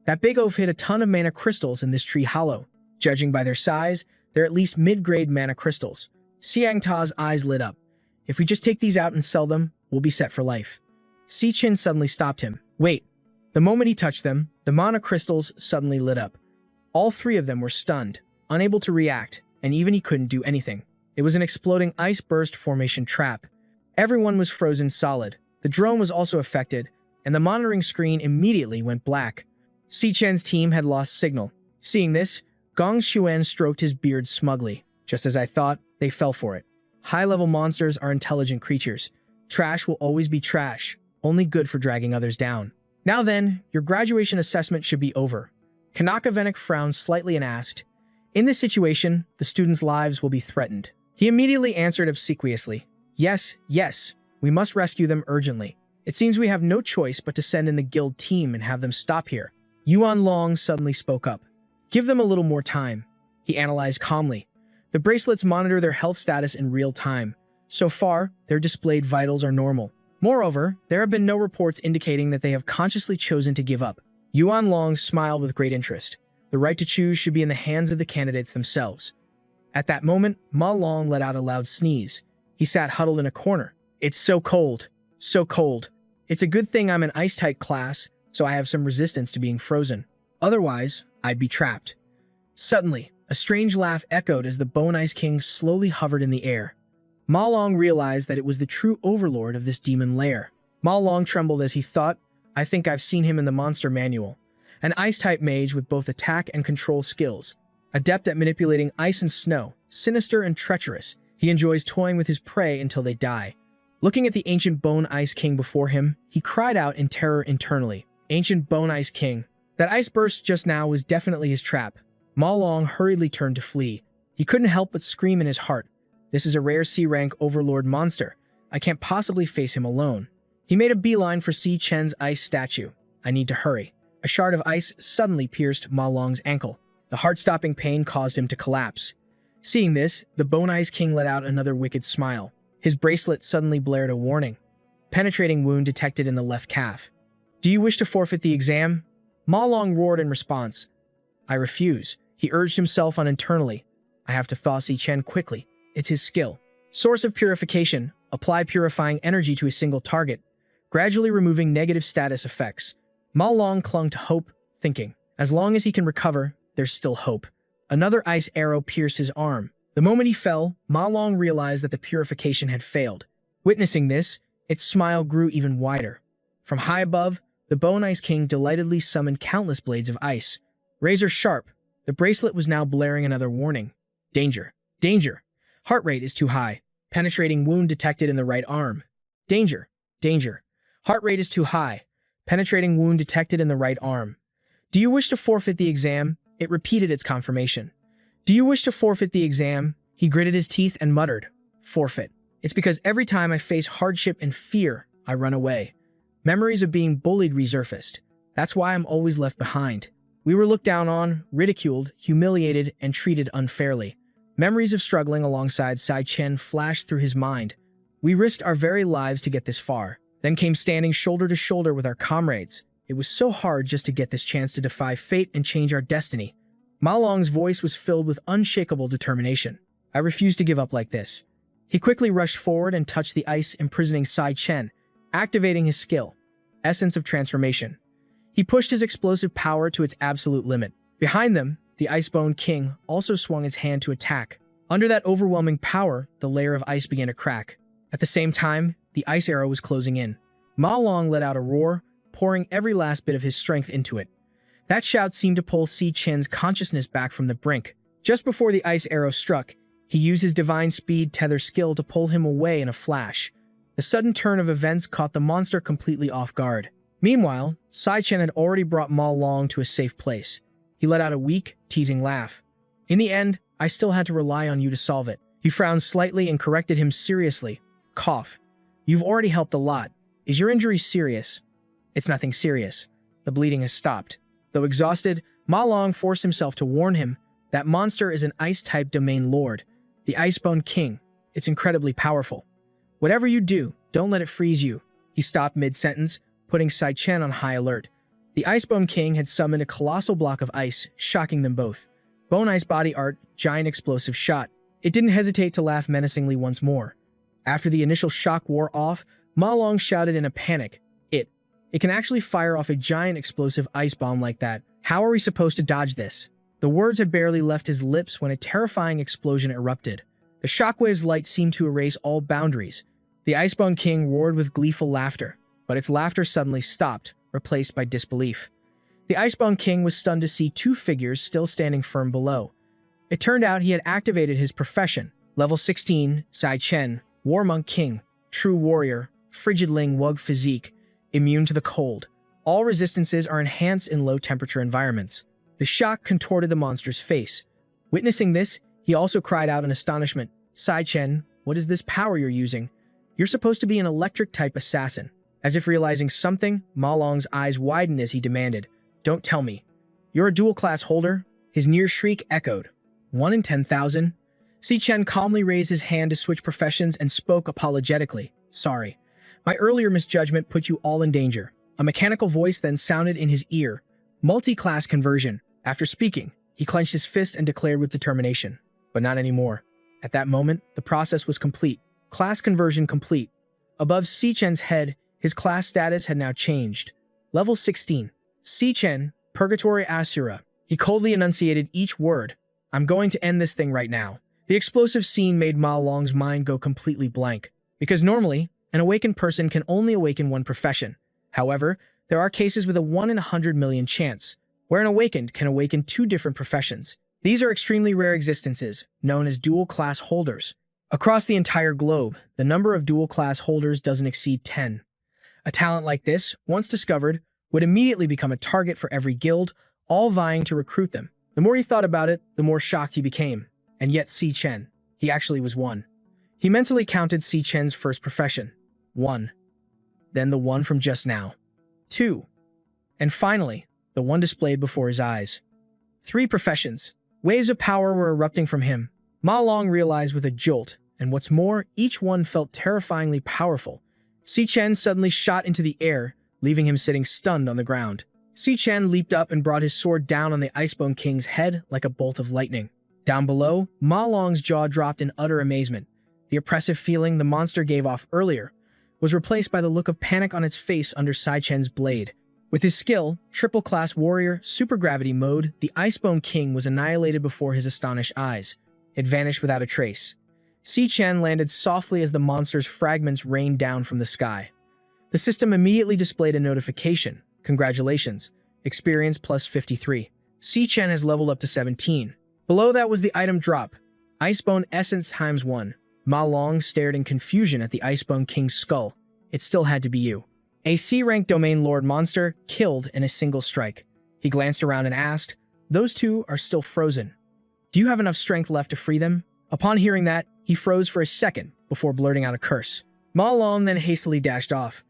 That big oaf hid a ton of mana crystals in this tree hollow. Judging by their size, they're at least mid-grade mana crystals. Xiang Ta's eyes lit up. If we just take these out and sell them, we'll be set for life. Si Chen suddenly stopped him. Wait. The moment he touched them, the mana crystals suddenly lit up. All three of them were stunned, unable to react, and even he couldn't do anything. It was an exploding ice burst formation trap. Everyone was frozen solid. The drone was also affected, and the monitoring screen immediately went black. Si Chen's team had lost signal. Seeing this, Gong Xuan stroked his beard smugly. Just as I thought, they fell for it. High-level monsters are intelligent creatures. Trash will always be trash, only good for dragging others down. Now then, your graduation assessment should be over. Kanakavenik frowned slightly and asked, In this situation, the students' lives will be threatened. He immediately answered obsequiously, "Yes, yes, we must rescue them urgently. It seems we have no choice but to send in the guild team and have them stop here." Yuan Long suddenly spoke up. "Give them a little more time," he analyzed calmly. "The bracelets monitor their health status in real time. So far, their displayed vitals are normal. Moreover, there have been no reports indicating that they have consciously chosen to give up." Yuan Long smiled with great interest. The right to choose should be in the hands of the candidates themselves. At that moment, Ma Long let out a loud sneeze. He sat huddled in a corner. "It's so cold. So cold. It's a good thing I'm an ice-type class, so I have some resistance to being frozen. Otherwise, I'd be trapped." Suddenly, a strange laugh echoed as the Bone Ice King slowly hovered in the air. Ma Long realized that it was the true overlord of this demon lair. Ma Long trembled as he thought, "I think I've seen him in the monster manual. An ice-type mage with both attack and control skills. Adept at manipulating ice and snow, sinister and treacherous, he enjoys toying with his prey until they die." Looking at the ancient Bone Ice King before him, he cried out in terror internally. Ancient Bone Ice King. That ice burst just now was definitely his trap. Ma Long hurriedly turned to flee. He couldn't help but scream in his heart, "This is a rare C-rank overlord monster. I can't possibly face him alone." He made a beeline for Si Chen's ice statue. "I need to hurry." A shard of ice suddenly pierced Ma Long's ankle. The heart-stopping pain caused him to collapse. Seeing this, the Bone Ice King let out another wicked smile. His bracelet suddenly blared a warning. Penetrating wound detected in the left calf. "Do you wish to forfeit the exam?" Ma Long roared in response. "I refuse." He urged himself on internally. "I have to thaw Si Chen quickly. It's his skill." Source of purification. Apply purifying energy to a single target, gradually removing negative status effects. Ma Long clung to hope, thinking, as long as he can recover, there's still hope. Another ice arrow pierced his arm. The moment he fell, Ma Long realized that the purification had failed. Witnessing this, its smile grew even wider. From high above, the Bone Ice King delightedly summoned countless blades of ice. Razor sharp, the bracelet was now blaring another warning. "Danger! Danger! Heart rate is too high. Penetrating wound detected in the right arm. Danger! Danger! Heart rate is too high. Penetrating wound detected in the right arm. Do you wish to forfeit the exam?" It repeated its confirmation. "Do you wish to forfeit the exam?" He gritted his teeth and muttered, "Forfeit. It's because every time I face hardship and fear, I run away. Memories of being bullied resurfaced. That's why I'm always left behind. We were looked down on, ridiculed, humiliated, and treated unfairly." Memories of struggling alongside Si Chen flashed through his mind. "We risked our very lives to get this far, then came standing shoulder to shoulder with our comrades. It was so hard just to get this chance to defy fate and change our destiny." Ma Long's voice was filled with unshakable determination. "I refuse to give up like this." He quickly rushed forward and touched the ice imprisoning Si Chen, activating his skill, Essence of Transformation. He pushed his explosive power to its absolute limit. Behind them, the Icebone King also swung its hand to attack. Under that overwhelming power, the layer of ice began to crack. At the same time, the ice arrow was closing in. Ma Long let out a roar, pouring every last bit of his strength into it. That shout seemed to pull Si Chen's consciousness back from the brink. Just before the ice arrow struck, he used his divine speed tether skill to pull him away in a flash. The sudden turn of events caught the monster completely off guard. Meanwhile, Si Chen had already brought Ma Long to a safe place. He let out a weak, teasing laugh. "In the end, I still had to rely on you to solve it." He frowned slightly and corrected him seriously. "Cough. You've already helped a lot. Is your injury serious?" "It's nothing serious. The bleeding has stopped." Though exhausted, Ma Long forced himself to warn him that monster is an ice-type domain lord, the Icebone King. It's incredibly powerful. "Whatever you do, don't let it freeze you." He stopped mid-sentence, putting Si Chen on high alert. The Icebone King had summoned a colossal block of ice, shocking them both. Bone Ice Body Art, Giant Explosive Shot. It didn't hesitate to laugh menacingly once more. After the initial shock wore off, Ma Long shouted in a panic, It can actually fire off a giant explosive ice bomb like that. How are we supposed to dodge this?" The words had barely left his lips when a terrifying explosion erupted. The shockwave's light seemed to erase all boundaries. The Icebone King roared with gleeful laughter, but its laughter suddenly stopped, replaced by disbelief. The Icebone King was stunned to see two figures still standing firm below. It turned out he had activated his profession. Level 16, Si Chen, War Monk King, True Warrior, Frigidling Wug Physique, immune to the cold. All resistances are enhanced in low-temperature environments. The shock contorted the monster's face. Witnessing this, he also cried out in astonishment, Sai Chen, what is this power you're using? You're supposed to be an electric-type assassin. As if realizing something, Ma Long's eyes widened as he demanded, "Don't tell me. You're a dual-class holder?" His near shriek echoed. 1 in 10,000? Si Chen calmly raised his hand to switch professions and spoke apologetically. "Sorry. My earlier misjudgment put you all in danger." A mechanical voice then sounded in his ear. Multi-class conversion. After speaking, he clenched his fist and declared with determination. But not anymore. At that moment, the process was complete. Class conversion complete. Above Si Chen's head, his class status had now changed. Level 16. Si Chen, Purgatory Asura. He coldly enunciated each word. "I'm going to end this thing right now." The explosive scene made Ma Long's mind go completely blank. Because normally, an awakened person can only awaken one profession. However, there are cases with a 1 in 100 million chance, where an awakened can awaken 2 different professions. These are extremely rare existences, known as dual-class holders. Across the entire globe, the number of dual-class holders doesn't exceed 10. A talent like this, once discovered, would immediately become a target for every guild, all vying to recruit them. The more he thought about it, the more shocked he became. And yet Si Chen, he actually was one. He mentally counted Si Chen's first profession. 1. Then the one from just now. 2. And finally, the one displayed before his eyes. 3 professions. Waves of power were erupting from him. Ma Long realized with a jolt, and what's more, each one felt terrifyingly powerful. Si Chen suddenly shot into the air, leaving him sitting stunned on the ground. Si Chen leaped up and brought his sword down on the Icebone King's head like a bolt of lightning. Down below, Ma Long's jaw dropped in utter amazement. The oppressive feeling the monster gave off earlier was replaced by the look of panic on its face under Si Chen's blade. With his skill, triple-class warrior, supergravity mode, the Icebone King was annihilated before his astonished eyes. It vanished without a trace. Si Chen landed softly as the monster's fragments rained down from the sky. The system immediately displayed a notification. "Congratulations. Experience plus 53. Si Chen has leveled up to 17. Below that was the item drop. Icebone Essence times 1. Ma Long stared in confusion at the Icebone King's skull. It still had to be you. A C-rank Domain Lord monster killed in a single strike. He glanced around and asked, "Those 2 are still frozen. Do you have enough strength left to free them?" Upon hearing that, he froze for a second before blurting out a curse. Ma Long then hastily dashed off.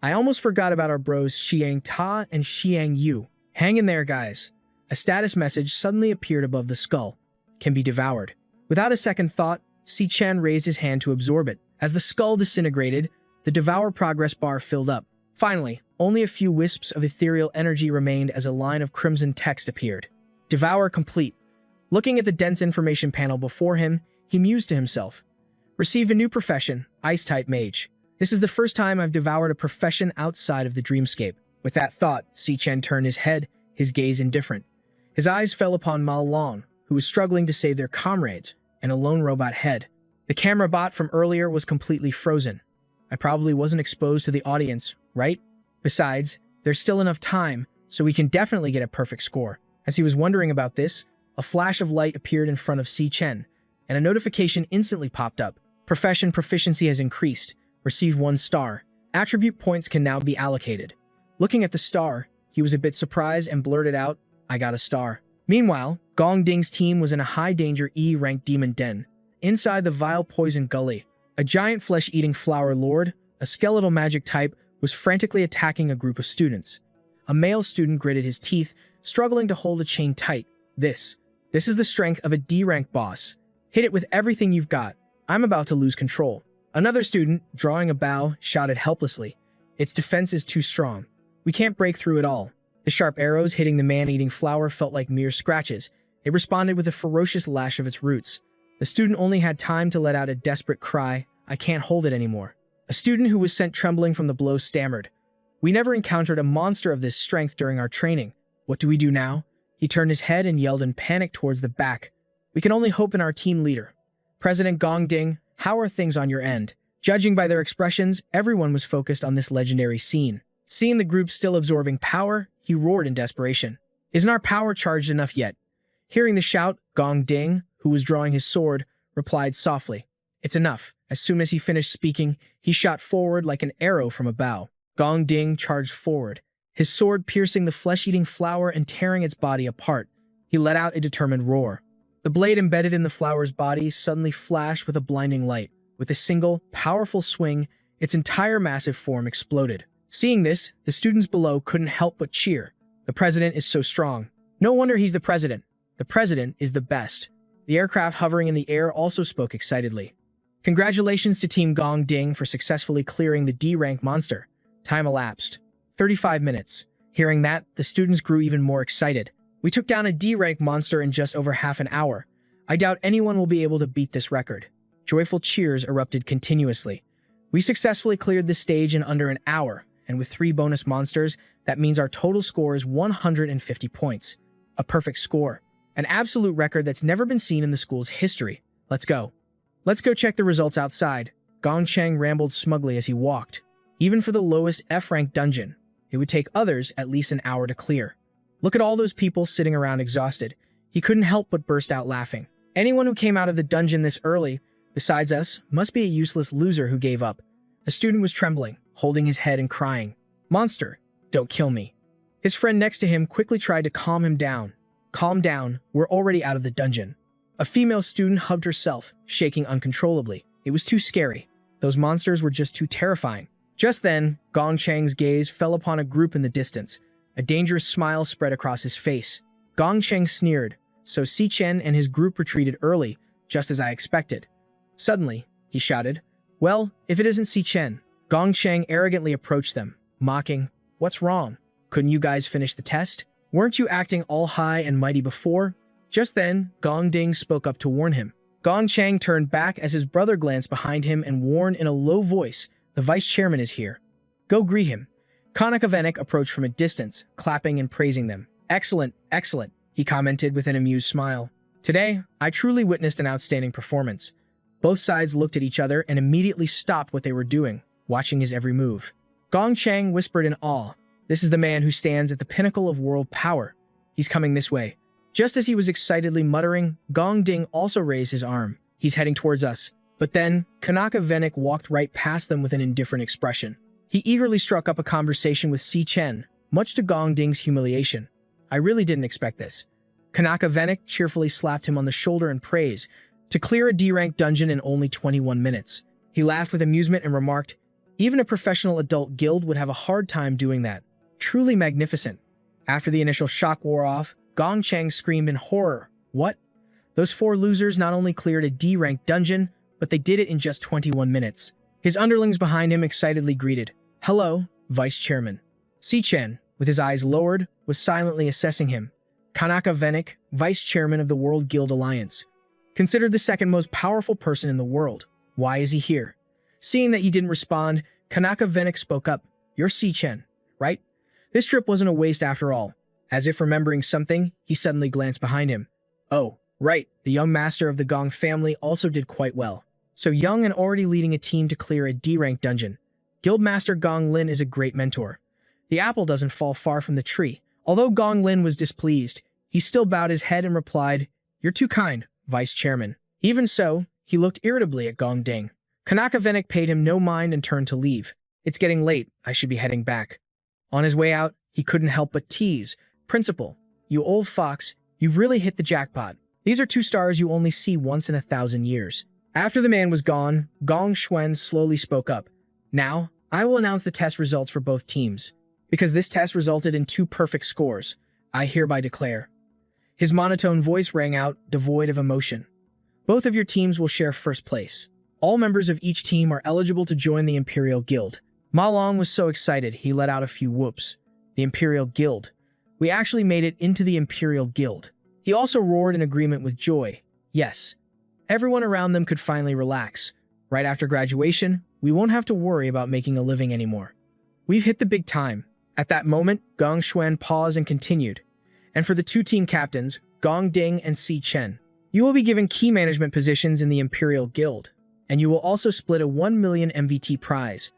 "I almost forgot about our bros Xiang Ta and Xiang Yu. Hang in there, guys." A status message suddenly appeared above the skull. "Can be devoured." Without a second thought, Si Chen raised his hand to absorb it. As the skull disintegrated, the Devour progress bar filled up. Finally, only a few wisps of ethereal energy remained as a line of crimson text appeared. Devour complete. Looking at the dense information panel before him, he mused to himself. Received a new profession, Ice-type Mage. This is the first time I've devoured a profession outside of the dreamscape. With that thought, Si Chen turned his head, his gaze indifferent. His eyes fell upon Ma Long, who was struggling to save their comrades, and a lone robot head. The camera bot from earlier was completely frozen. I probably wasn't exposed to the audience, right? Besides, there's still enough time, so we can definitely get a perfect score. As he was wondering about this, a flash of light appeared in front of Si Chen, and a notification instantly popped up. Profession proficiency has increased. Received 1 star. Attribute points can now be allocated. Looking at the star, he was a bit surprised and blurted out, "I got a star." Meanwhile, Gong Ding's team was in a high-danger E-rank demon den. Inside the vile poison gully, a giant flesh-eating flower lord, a skeletal magic type, was frantically attacking a group of students. A male student gritted his teeth, struggling to hold a chain tight. This is the strength of a D-rank boss. Hit it with everything you've got. I'm about to lose control. Another student, drawing a bow, shouted helplessly. Its defense is too strong. We can't break through it all. The sharp arrows hitting the man-eating flower felt like mere scratches. It responded with a ferocious lash of its roots. The student only had time to let out a desperate cry, "I can't hold it anymore." A student who was sent trembling from the blow stammered, "We never encountered a monster of this strength during our training. What do we do now?" He turned his head and yelled in panic towards the back. "We can only hope in our team leader. President Gong Ding, how are things on your end?" Judging by their expressions, everyone was focused on this legendary scene. Seeing the group still absorbing power, he roared in desperation. "Isn't our power charged enough yet?" Hearing the shout, Gong Ding, who was drawing his sword, replied softly, "It's enough." As soon as he finished speaking, he shot forward like an arrow from a bow. Gong Ding charged forward, his sword piercing the flesh-eating flower and tearing its body apart. He let out a determined roar. The blade embedded in the flower's body suddenly flashed with a blinding light. With a single, powerful swing, its entire massive form exploded. Seeing this, the students below couldn't help but cheer. The president is so strong. No wonder he's the president. The president is the best. The aircraft hovering in the air also spoke excitedly. Congratulations to Team Gong Ding for successfully clearing the D-rank monster. Time elapsed. 35 minutes. Hearing that, the students grew even more excited. We took down a D-rank monster in just over half an hour. I doubt anyone will be able to beat this record. Joyful cheers erupted continuously. We successfully cleared the stage in under an hour, and with 3 bonus monsters, that means our total score is 150 points. A perfect score. An absolute record that's never been seen in the school's history. Let's go. Let's go check the results outside. Gong Cheng rambled smugly as he walked. Even for the lowest F-rank dungeon, it would take others at least an hour to clear. Look at all those people sitting around exhausted. He couldn't help but burst out laughing. Anyone who came out of the dungeon this early, besides us, must be a useless loser who gave up. A student was trembling, holding his head and crying. Monster, don't kill me. His friend next to him quickly tried to calm him down. Calm down, we're already out of the dungeon. A female student hugged herself, shaking uncontrollably. It was too scary. Those monsters were just too terrifying. Just then, Gong Cheng's gaze fell upon a group in the distance. A dangerous smile spread across his face. Gong Cheng sneered, so Si Chen and his group retreated early, just as I expected. Suddenly, he shouted, "Well, if it isn't Si Chen." Gong Cheng arrogantly approached them, mocking, "What's wrong? Couldn't you guys finish the test? Weren't you acting all high and mighty before?" Just then, Gong Ding spoke up to warn him. Gong Cheng turned back as his brother glanced behind him and warned in a low voice, "The vice chairman is here. Go greet him." Konakavenik approached from a distance, clapping and praising them. "Excellent, excellent," he commented with an amused smile. "Today, I truly witnessed an outstanding performance." Both sides looked at each other and immediately stopped what they were doing, watching his every move. Gong Cheng whispered in awe, "This is the man who stands at the pinnacle of world power. He's coming this way." Just as he was excitedly muttering, Gong Ding also raised his arm. "He's heading towards us." But then, Kanaka Venik walked right past them with an indifferent expression. He eagerly struck up a conversation with Si Chen, much to Gong Ding's humiliation. "I really didn't expect this." Kanaka Venik cheerfully slapped him on the shoulder in praise, to clear a D-rank dungeon in only 21 minutes. He laughed with amusement and remarked, "Even a professional adult guild would have a hard time doing that. Truly magnificent." After the initial shock wore off, Gong Cheng screamed in horror. "What? Those 4 losers not only cleared a D-rank dungeon, but they did it in just 21 minutes. His underlings behind him excitedly greeted, "Hello, Vice Chairman." Si Chen, with his eyes lowered, was silently assessing him. Kanaka Venik, Vice Chairman of the World Guild Alliance. Considered the second most powerful person in the world. Why is he here? Seeing that he didn't respond, Kanaka Venik spoke up. "You're Si Chen, right? This trip wasn't a waste after all." As if remembering something, he suddenly glanced behind him. "Oh, right, the young master of the Gong family also did quite well. So young and already leading a team to clear a D-rank dungeon. Guildmaster Gong Lin is a great mentor. The apple doesn't fall far from the tree." Although Gong Lin was displeased, he still bowed his head and replied, "You're too kind, Vice Chairman." Even so, he looked irritably at Gong Ding. Kanaka Venik paid him no mind and turned to leave. "It's getting late, I should be heading back." On his way out, he couldn't help but tease, "Principal, you old fox, you've really hit the jackpot. These are 2 stars you only see once in 1,000 years. After the man was gone, Gong Xuan slowly spoke up. "Now, I will announce the test results for both teams. Because this test resulted in 2 perfect scores, I hereby declare." His monotone voice rang out, devoid of emotion. "Both of your teams will share first place. All members of each team are eligible to join the Imperial Guild." Ma Long was so excited he let out a few whoops. The Imperial Guild. We actually made it into the Imperial Guild. He also roared in agreement with joy. Yes. Everyone around them could finally relax. Right after graduation, we won't have to worry about making a living anymore. We've hit the big time. At that moment, Gong Xuan paused and continued. "And for the 2 team captains, Gong Ding and Si Chen, you will be given key management positions in the Imperial Guild, and you will also split a 1 million MVT prize."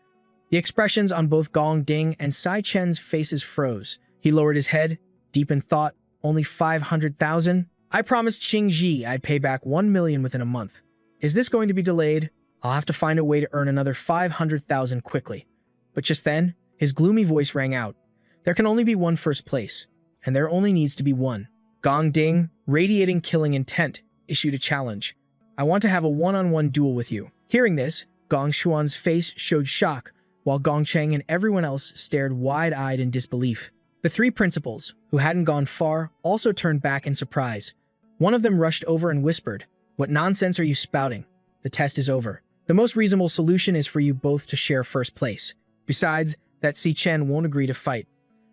The expressions on both Gong Ding and Si Chen's faces froze. He lowered his head, deep in thought. "Only 500,000? I promised Qing Ji I'd pay back 1 million within a month. Is this going to be delayed? I'll have to find a way to earn another 500,000 quickly." But just then, his gloomy voice rang out. "There can only be one first place, and there only needs to be one." Gong Ding, radiating killing intent, issued a challenge. I want to have a one-on-one duel with you. Hearing this, Gong Xuan's face showed shock, while Gong Cheng and everyone else stared wide-eyed in disbelief. The three principals, who hadn't gone far, also turned back in surprise. One of them rushed over and whispered, "What nonsense are you spouting? The test is over. The most reasonable solution is for you both to share first place. Besides, that Si Chen won't agree to fight."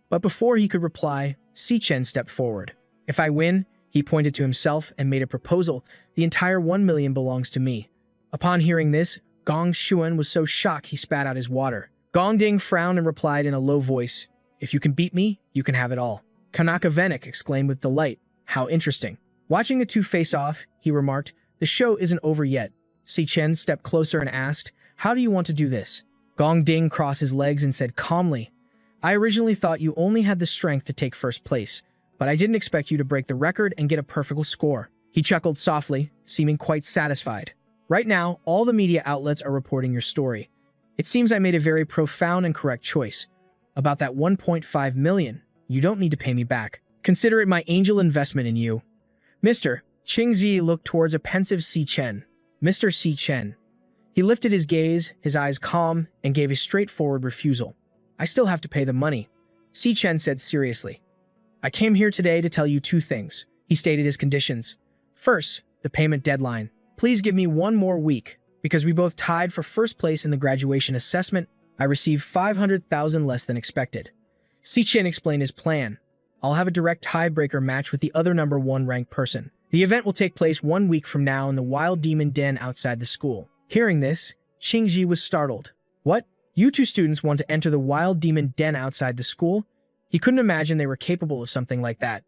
But before he could reply, Si Chen stepped forward. "If I win," he pointed to himself and made a proposal, "the entire 1 million belongs to me." Upon hearing this, Gong Xuan was so shocked he spat out his water. Gong Ding frowned and replied in a low voice, "If you can beat me, you can have it all." Kanaka Venik exclaimed with delight, "How interesting." Watching the two face off, he remarked, "The show isn't over yet." Si Chen stepped closer and asked, "How do you want to do this?" Gong Ding crossed his legs and said calmly, "I originally thought you only had the strength to take first place, but I didn't expect you to break the record and get a perfect score." He chuckled softly, seeming quite satisfied. "Right now, all the media outlets are reporting your story. It seems I made a very profound and correct choice. About that 1.5 million, you don't need to pay me back. Consider it my angel investment in you." Mr. Qingzi looked towards a pensive Si Chen. Mr. Si Chen. He lifted his gaze, his eyes calm, and gave a straightforward refusal. "I still have to pay the money," Si Chen said seriously. "I came here today to tell you two things." He stated his conditions. First, the payment deadline. "Please give me 1 more week. Because we both tied for first place in the graduation assessment, I received 500,000 less than expected." Si Chen explained his plan. "I'll have a direct tiebreaker match with the other number 1 ranked person. The event will take place 1 week from now in the Wild Demon Den outside the school." Hearing this, Qingji was startled. "What? You two students want to enter the Wild Demon Den outside the school?" He couldn't imagine they were capable of something like that.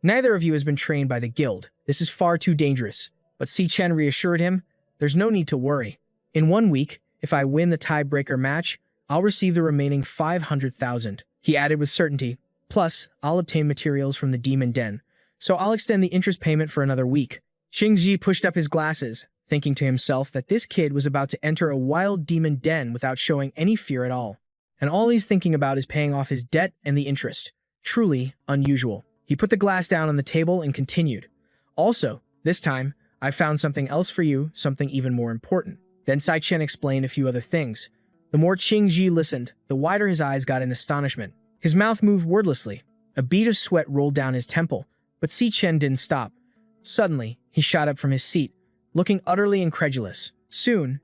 "Neither of you has been trained by the guild. This is far too dangerous." But Si Chen reassured him, "There's no need to worry. In 1 week, if I win the tiebreaker match, I'll receive the remaining 500,000. He added with certainty, "Plus, I'll obtain materials from the Demon Den, so I'll extend the interest payment for another week." Qingji pushed up his glasses, thinking to himself that this kid was about to enter a wild demon den without showing any fear at all. And all he's thinking about is paying off his debt and the interest. Truly unusual. He put the glass down on the table and continued, "Also, this time, I found something else for you, something even more important." Then Si Chen explained a few other things. The more Qingji listened, the wider his eyes got in astonishment. His mouth moved wordlessly. A bead of sweat rolled down his temple, but Si Chen didn't stop. Suddenly, he shot up from his seat, looking utterly incredulous. Soon,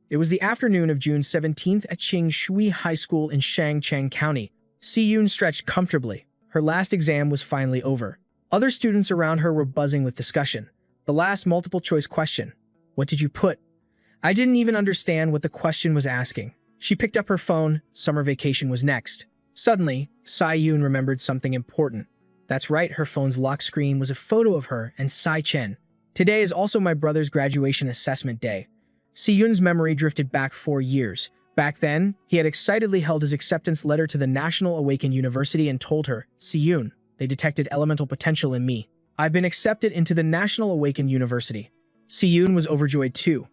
it was the afternoon of June 17th at Qing Shui High School in Shangcheng County. Si Yun stretched comfortably. Her last exam was finally over. Other students around her were buzzing with discussion. The last multiple-choice question. "What did you put?" I didn't even understand what the question was asking. She picked up her phone. Summer vacation was next. Suddenly, Si Yun remembered something important. That's right, her phone's lock screen was a photo of her and Si Chen. Today is also my brother's graduation assessment day. Si Yun's memory drifted back 4 years. Back then, he had excitedly held his acceptance letter to the National Awakened University and told her, "Si Yun, they detected elemental potential in me. I've been accepted into the National Awakened University." Si Yun was overjoyed too.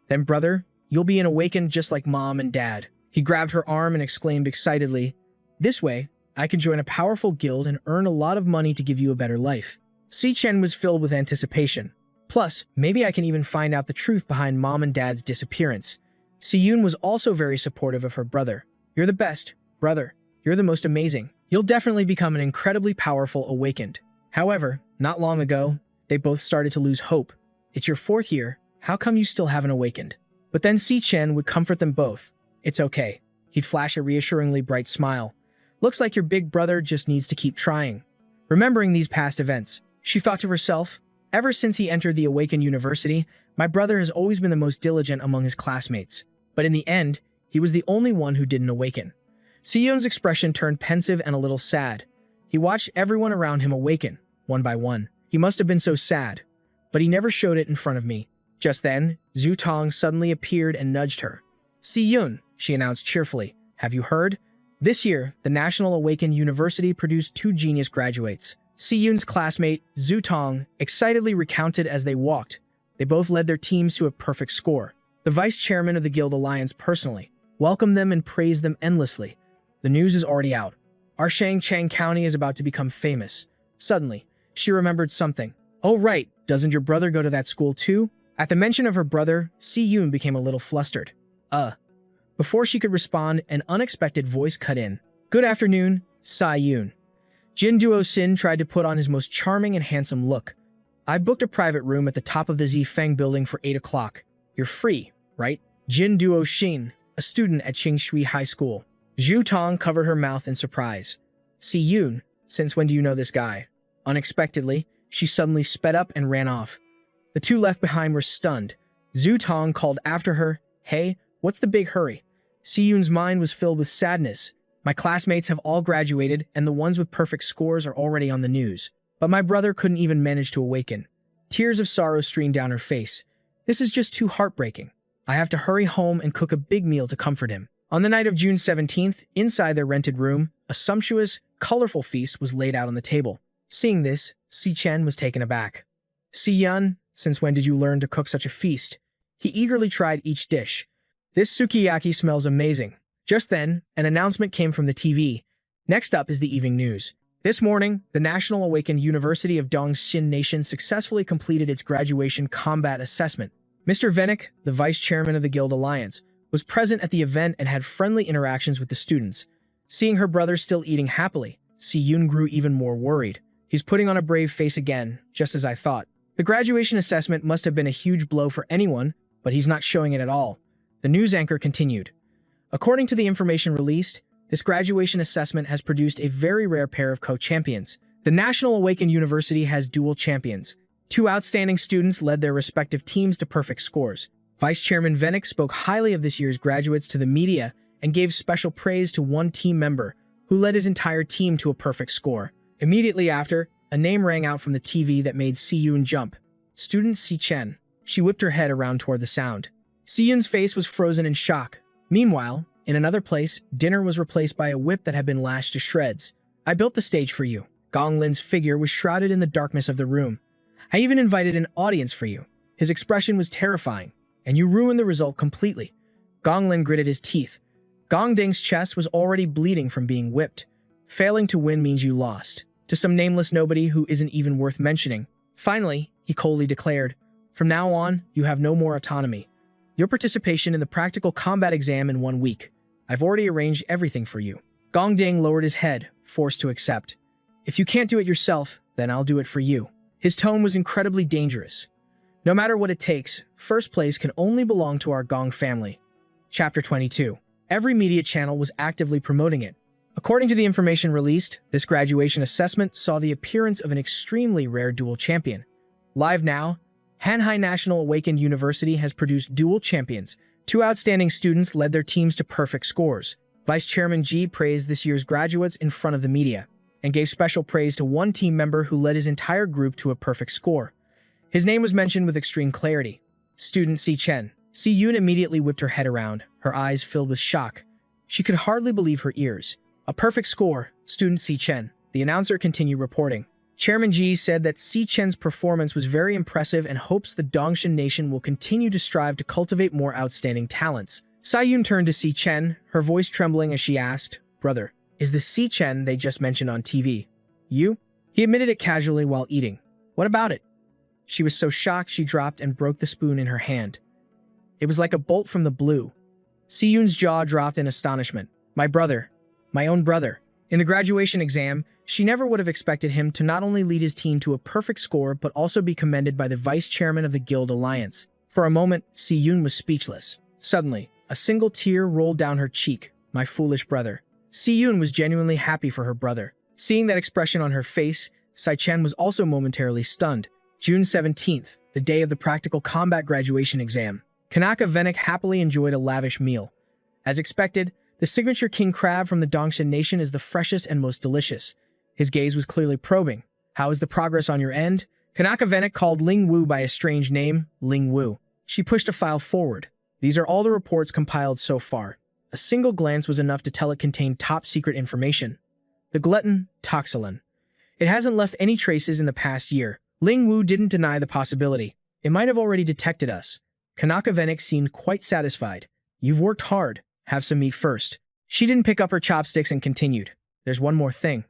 "Then, brother, you'll be an awakened just like mom and dad." He grabbed her arm and exclaimed excitedly, "This way, I can join a powerful guild and earn a lot of money to give you a better life." Si Chen was filled with anticipation. Plus, maybe I can even find out the truth behind mom and dad's disappearance. Si Yun was also very supportive of her brother. "You're the best, brother. You're the most amazing. You'll definitely become an incredibly powerful awakened." However, not long ago, they both started to lose hope. "It's your 4th year. How come you still haven't awakened?" But then Si Chen would comfort them both. "It's okay." He'd flash a reassuringly bright smile. "Looks like your big brother just needs to keep trying." Remembering these past events, she thought to herself, "Ever since he entered the Awakened University, my brother has always been the most diligent among his classmates. But in the end, he was the only one who didn't awaken." Si Yun's expression turned pensive and a little sad. He watched everyone around him awaken, one by one. He must have been so sad. But he never showed it in front of me. Just then, Zhu Tong suddenly appeared and nudged her. "Si Yun," she announced cheerfully, "have you heard? This year, the National Awakened University produced 2 genius graduates." Si Yun's classmate, Zhu Tong, excitedly recounted as they walked. They both led their teams to a perfect score. The vice chairman of the Guild Alliance personally welcomed them and praised them endlessly. The news is already out. Our Shangcheng County is about to become famous. Suddenly, she remembered something. "Oh right, doesn't your brother go to that school too?" At the mention of her brother, Si-yoon became a little flustered. Before she could respond, an unexpected voice cut in. "Good afternoon, Si-yoon." Jin Duo-sin tried to put on his most charming and handsome look. "I booked a private room at the top of the Zifeng building for 8 o'clock. You're free, right?" Jin Duo-shin, a student at Qingshui High School. Zhu Tong covered her mouth in surprise. "Si-yoon, since when do you know this guy?" Unexpectedly, she suddenly sped up and ran off. The two left behind were stunned. Zhu Tong called after her, "Hey, what's the big hurry?" Si-yoon's mind was filled with sadness. "My classmates have all graduated, and the ones with perfect scores are already on the news. But my brother couldn't even manage to awaken." Tears of sorrow streamed down her face. "This is just too heartbreaking. I have to hurry home and cook a big meal to comfort him." On the night of June 17th, inside their rented room, a sumptuous, colorful feast was laid out on the table. Seeing this, Si-chen was taken aback. "Si-yun, since when did you learn to cook such a feast?" He eagerly tried each dish. "This sukiyaki smells amazing." Just then, an announcement came from the TV. Next up is the evening news. This morning, the National Awakened University of Dongxin Nation successfully completed its graduation combat assessment. Mr. Venik, the vice chairman of the Guild Alliance, was present at the event and had friendly interactions with the students. Seeing her brother still eating happily, Si-yoon grew even more worried. "He's putting on a brave face again, just as I thought. The graduation assessment must have been a huge blow for anyone, but he's not showing it at all." The news anchor continued. "According to the information released, this graduation assessment has produced a very rare pair of co-champions. The National Awakened University has dual champions. 2 outstanding students led their respective teams to perfect scores. Vice Chairman Venik spoke highly of this year's graduates to the media and gave special praise to one team member who led his entire team to a perfect score. Immediately after, a name rang out from the TV that made Si-yoon jump. Student Si-chen. She whipped her head around toward the sound. Si-yoon's face was frozen in shock. Meanwhile, in another place, dinner was replaced by a whip that had been lashed to shreds. "I built the stage for you." Gong Lin's figure was shrouded in the darkness of the room. "I even invited an audience for you." His expression was terrifying. "And you ruined the result completely." Gong Lin gritted his teeth. Gong Ding's chest was already bleeding from being whipped. "Failing to win means you lost." To some nameless nobody who isn't even worth mentioning. Finally, he coldly declared, "From now on, you have no more autonomy. Your participation in the practical combat exam in 1 week. I've already arranged everything for you." Gong Ding lowered his head, forced to accept. "If you can't do it yourself, then I'll do it for you." His tone was incredibly dangerous. "No matter what it takes, first place can only belong to our Gong family." Chapter 22. Every media channel was actively promoting it. According to the information released, this graduation assessment saw the appearance of an extremely rare dual champion. Live now, Hanhai National Awakened University has produced dual champions. 2 outstanding students led their teams to perfect scores. Vice Chairman Ji praised this year's graduates in front of the media, and gave special praise to one team member who led his entire group to a perfect score. His name was mentioned with extreme clarity. Student Si-chen. Si-yoon immediately whipped her head around, her eyes filled with shock. She could hardly believe her ears. "A perfect score, Student Si-chen," the announcer continued reporting. Chairman Ji said that Si-chen's performance was very impressive and hopes the Dongxin Nation will continue to strive to cultivate more outstanding talents. Si-yoon turned to Si-chen, her voice trembling as she asked, "Brother, is this Si-chen they just mentioned on TV? You?" He admitted it casually while eating. "What about it?" She was so shocked she dropped and broke the spoon in her hand. It was like a bolt from the blue. Si-yoon's jaw dropped in astonishment. "My brother. My own brother." In the graduation exam, she never would have expected him to not only lead his team to a perfect score but also be commended by the vice chairman of the Guild Alliance. For a moment, Si-yoon was speechless. Suddenly, a single tear rolled down her cheek. "My foolish brother." Si-yoon was genuinely happy for her brother. Seeing that expression on her face, Si-chen was also momentarily stunned. June 17th, the day of the practical combat graduation exam. Kanaka Venik happily enjoyed a lavish meal. As expected, the signature king crab from the Dongxin Nation is the freshest and most delicious. His gaze was clearly probing. "How is the progress on your end?" Kanaka Venik called Ling Wu by a strange name, Ling Wu. She pushed a file forward. "These are all the reports compiled so far." A single glance was enough to tell it contained top-secret information. The glutton, Toxalin. It hasn't left any traces in the past year. Ling Wu didn't deny the possibility. "It might have already detected us." Kanaka Venik seemed quite satisfied. "You've worked hard. Have some meat first." She didn't pick up her chopsticks and continued. "There's one more thing."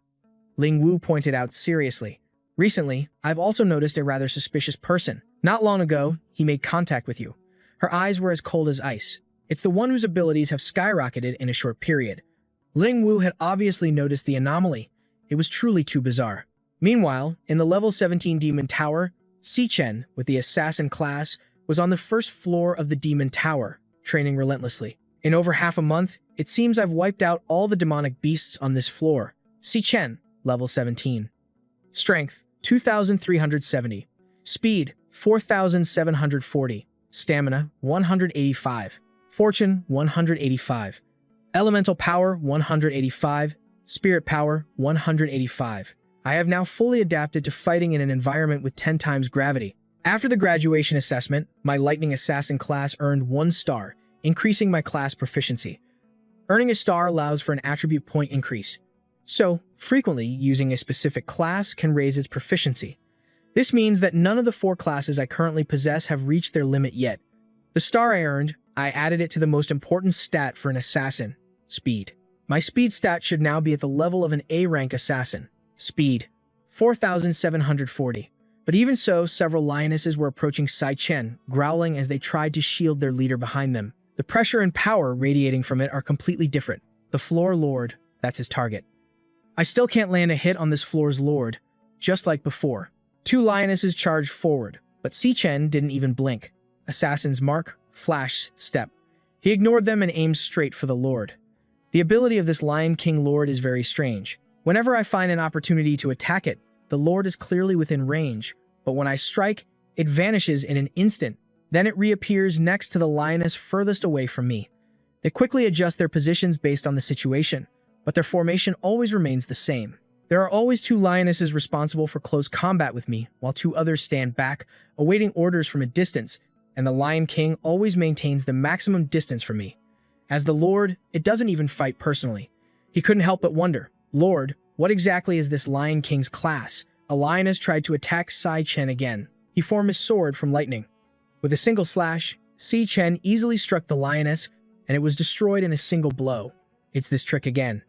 Ling Wu pointed out seriously. Recently, I've also noticed a rather suspicious person. Not long ago, he made contact with you. Her eyes were as cold as ice. It's the one whose abilities have skyrocketed in a short period. Ling Wu had obviously noticed the anomaly. It was truly too bizarre. Meanwhile, in the level 17 Demon Tower, Si Chen, with the assassin class, was on the first floor of the Demon Tower, training relentlessly. In over half a month, it seems I've wiped out all the demonic beasts on this floor. Si Chen, level 17. Strength, 2,370. Speed, 4,740. Stamina, 185. Fortune, 185. Elemental power, 185. Spirit power, 185. I have now fully adapted to fighting in an environment with 10 times gravity. After the graduation assessment, my Lightning Assassin class earned 1 star, increasing my class proficiency. Earning a star allows for an attribute point increase. So, frequently, using a specific class can raise its proficiency. This means that none of the 4 classes I currently possess have reached their limit yet. The star I earned, I added it to the most important stat for an assassin, speed. My speed stat should now be at the level of an A-rank assassin. Speed, 4,740. But even so, several lionesses were approaching Si Chen, growling as they tried to shield their leader behind them. The pressure and power radiating from it are completely different. The floor lord, that's his target. I still can't land a hit on this floor's lord, just like before. 2 lionesses charged forward, but Si Chen didn't even blink. Assassin's mark, flash, step. He ignored them and aimed straight for the lord. The ability of this Lion King lord is very strange. Whenever I find an opportunity to attack it, the lord is clearly within range, but when I strike, it vanishes in an instant. Then it reappears next to the lioness furthest away from me. They quickly adjust their positions based on the situation, but their formation always remains the same. There are always 2 lionesses responsible for close combat with me, while 2 others stand back, awaiting orders from a distance, and the Lion King always maintains the maximum distance from me. As the Lord, it doesn't even fight personally. He couldn't help but wonder, Lord, what exactly is this Lion King's class? A lioness tried to attack Si Chen again. He formed his sword from lightning. With a single slash, Si Chen easily struck the lioness, and it was destroyed in a single blow. It's this trick again.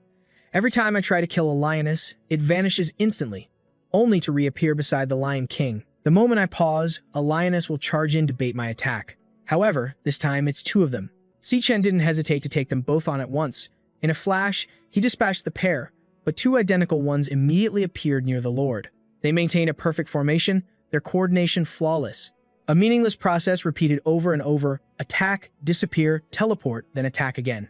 Every time I try to kill a lioness, it vanishes instantly, only to reappear beside the Lion King. The moment I pause, a lioness will charge in to bait my attack. However, this time it's 2 of them. Si Chen didn't hesitate to take them both on at once. In a flash, he dispatched the pair, but 2 identical ones immediately appeared near the Lord. They maintained a perfect formation, their coordination flawless. A meaningless process repeated over and over: attack, disappear, teleport, then attack again.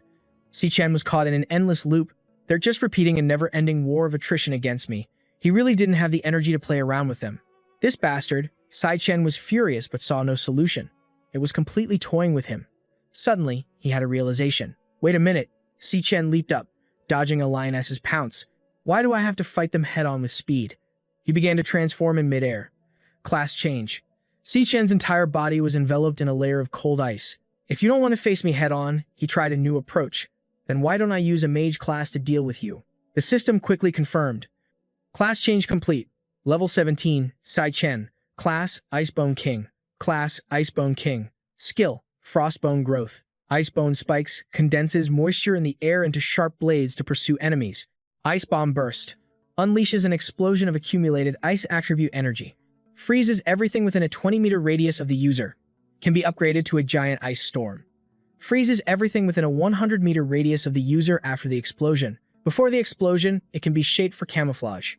Si Chen was caught in an endless loop. They're just repeating a never-ending war of attrition against me. He really didn't have the energy to play around with them. This bastard, Si Chen, was furious but saw no solution. It was completely toying with him. Suddenly, he had a realization. Wait a minute. Si Chen leaped up, dodging a lioness's pounce. Why do I have to fight them head-on with speed? He began to transform in midair. Class change. Si Chen's entire body was enveloped in a layer of cold ice. If you don't want to face me head-on, he tried a new approach. Then why don't I use a mage class to deal with you? The system quickly confirmed. Class change complete. Level 17, Si Chen. Class, Icebone King. Class, Icebone King. Skill, Frostbone Growth. Icebone spikes, condenses moisture in the air into sharp blades to pursue enemies. Ice Bomb Burst. Unleashes an explosion of accumulated ice attribute energy. Freezes everything within a 20-meter radius of the user. Can be upgraded to a giant ice storm. Freezes everything within a 100-meter radius of the user after the explosion. Before the explosion, it can be shaped for camouflage.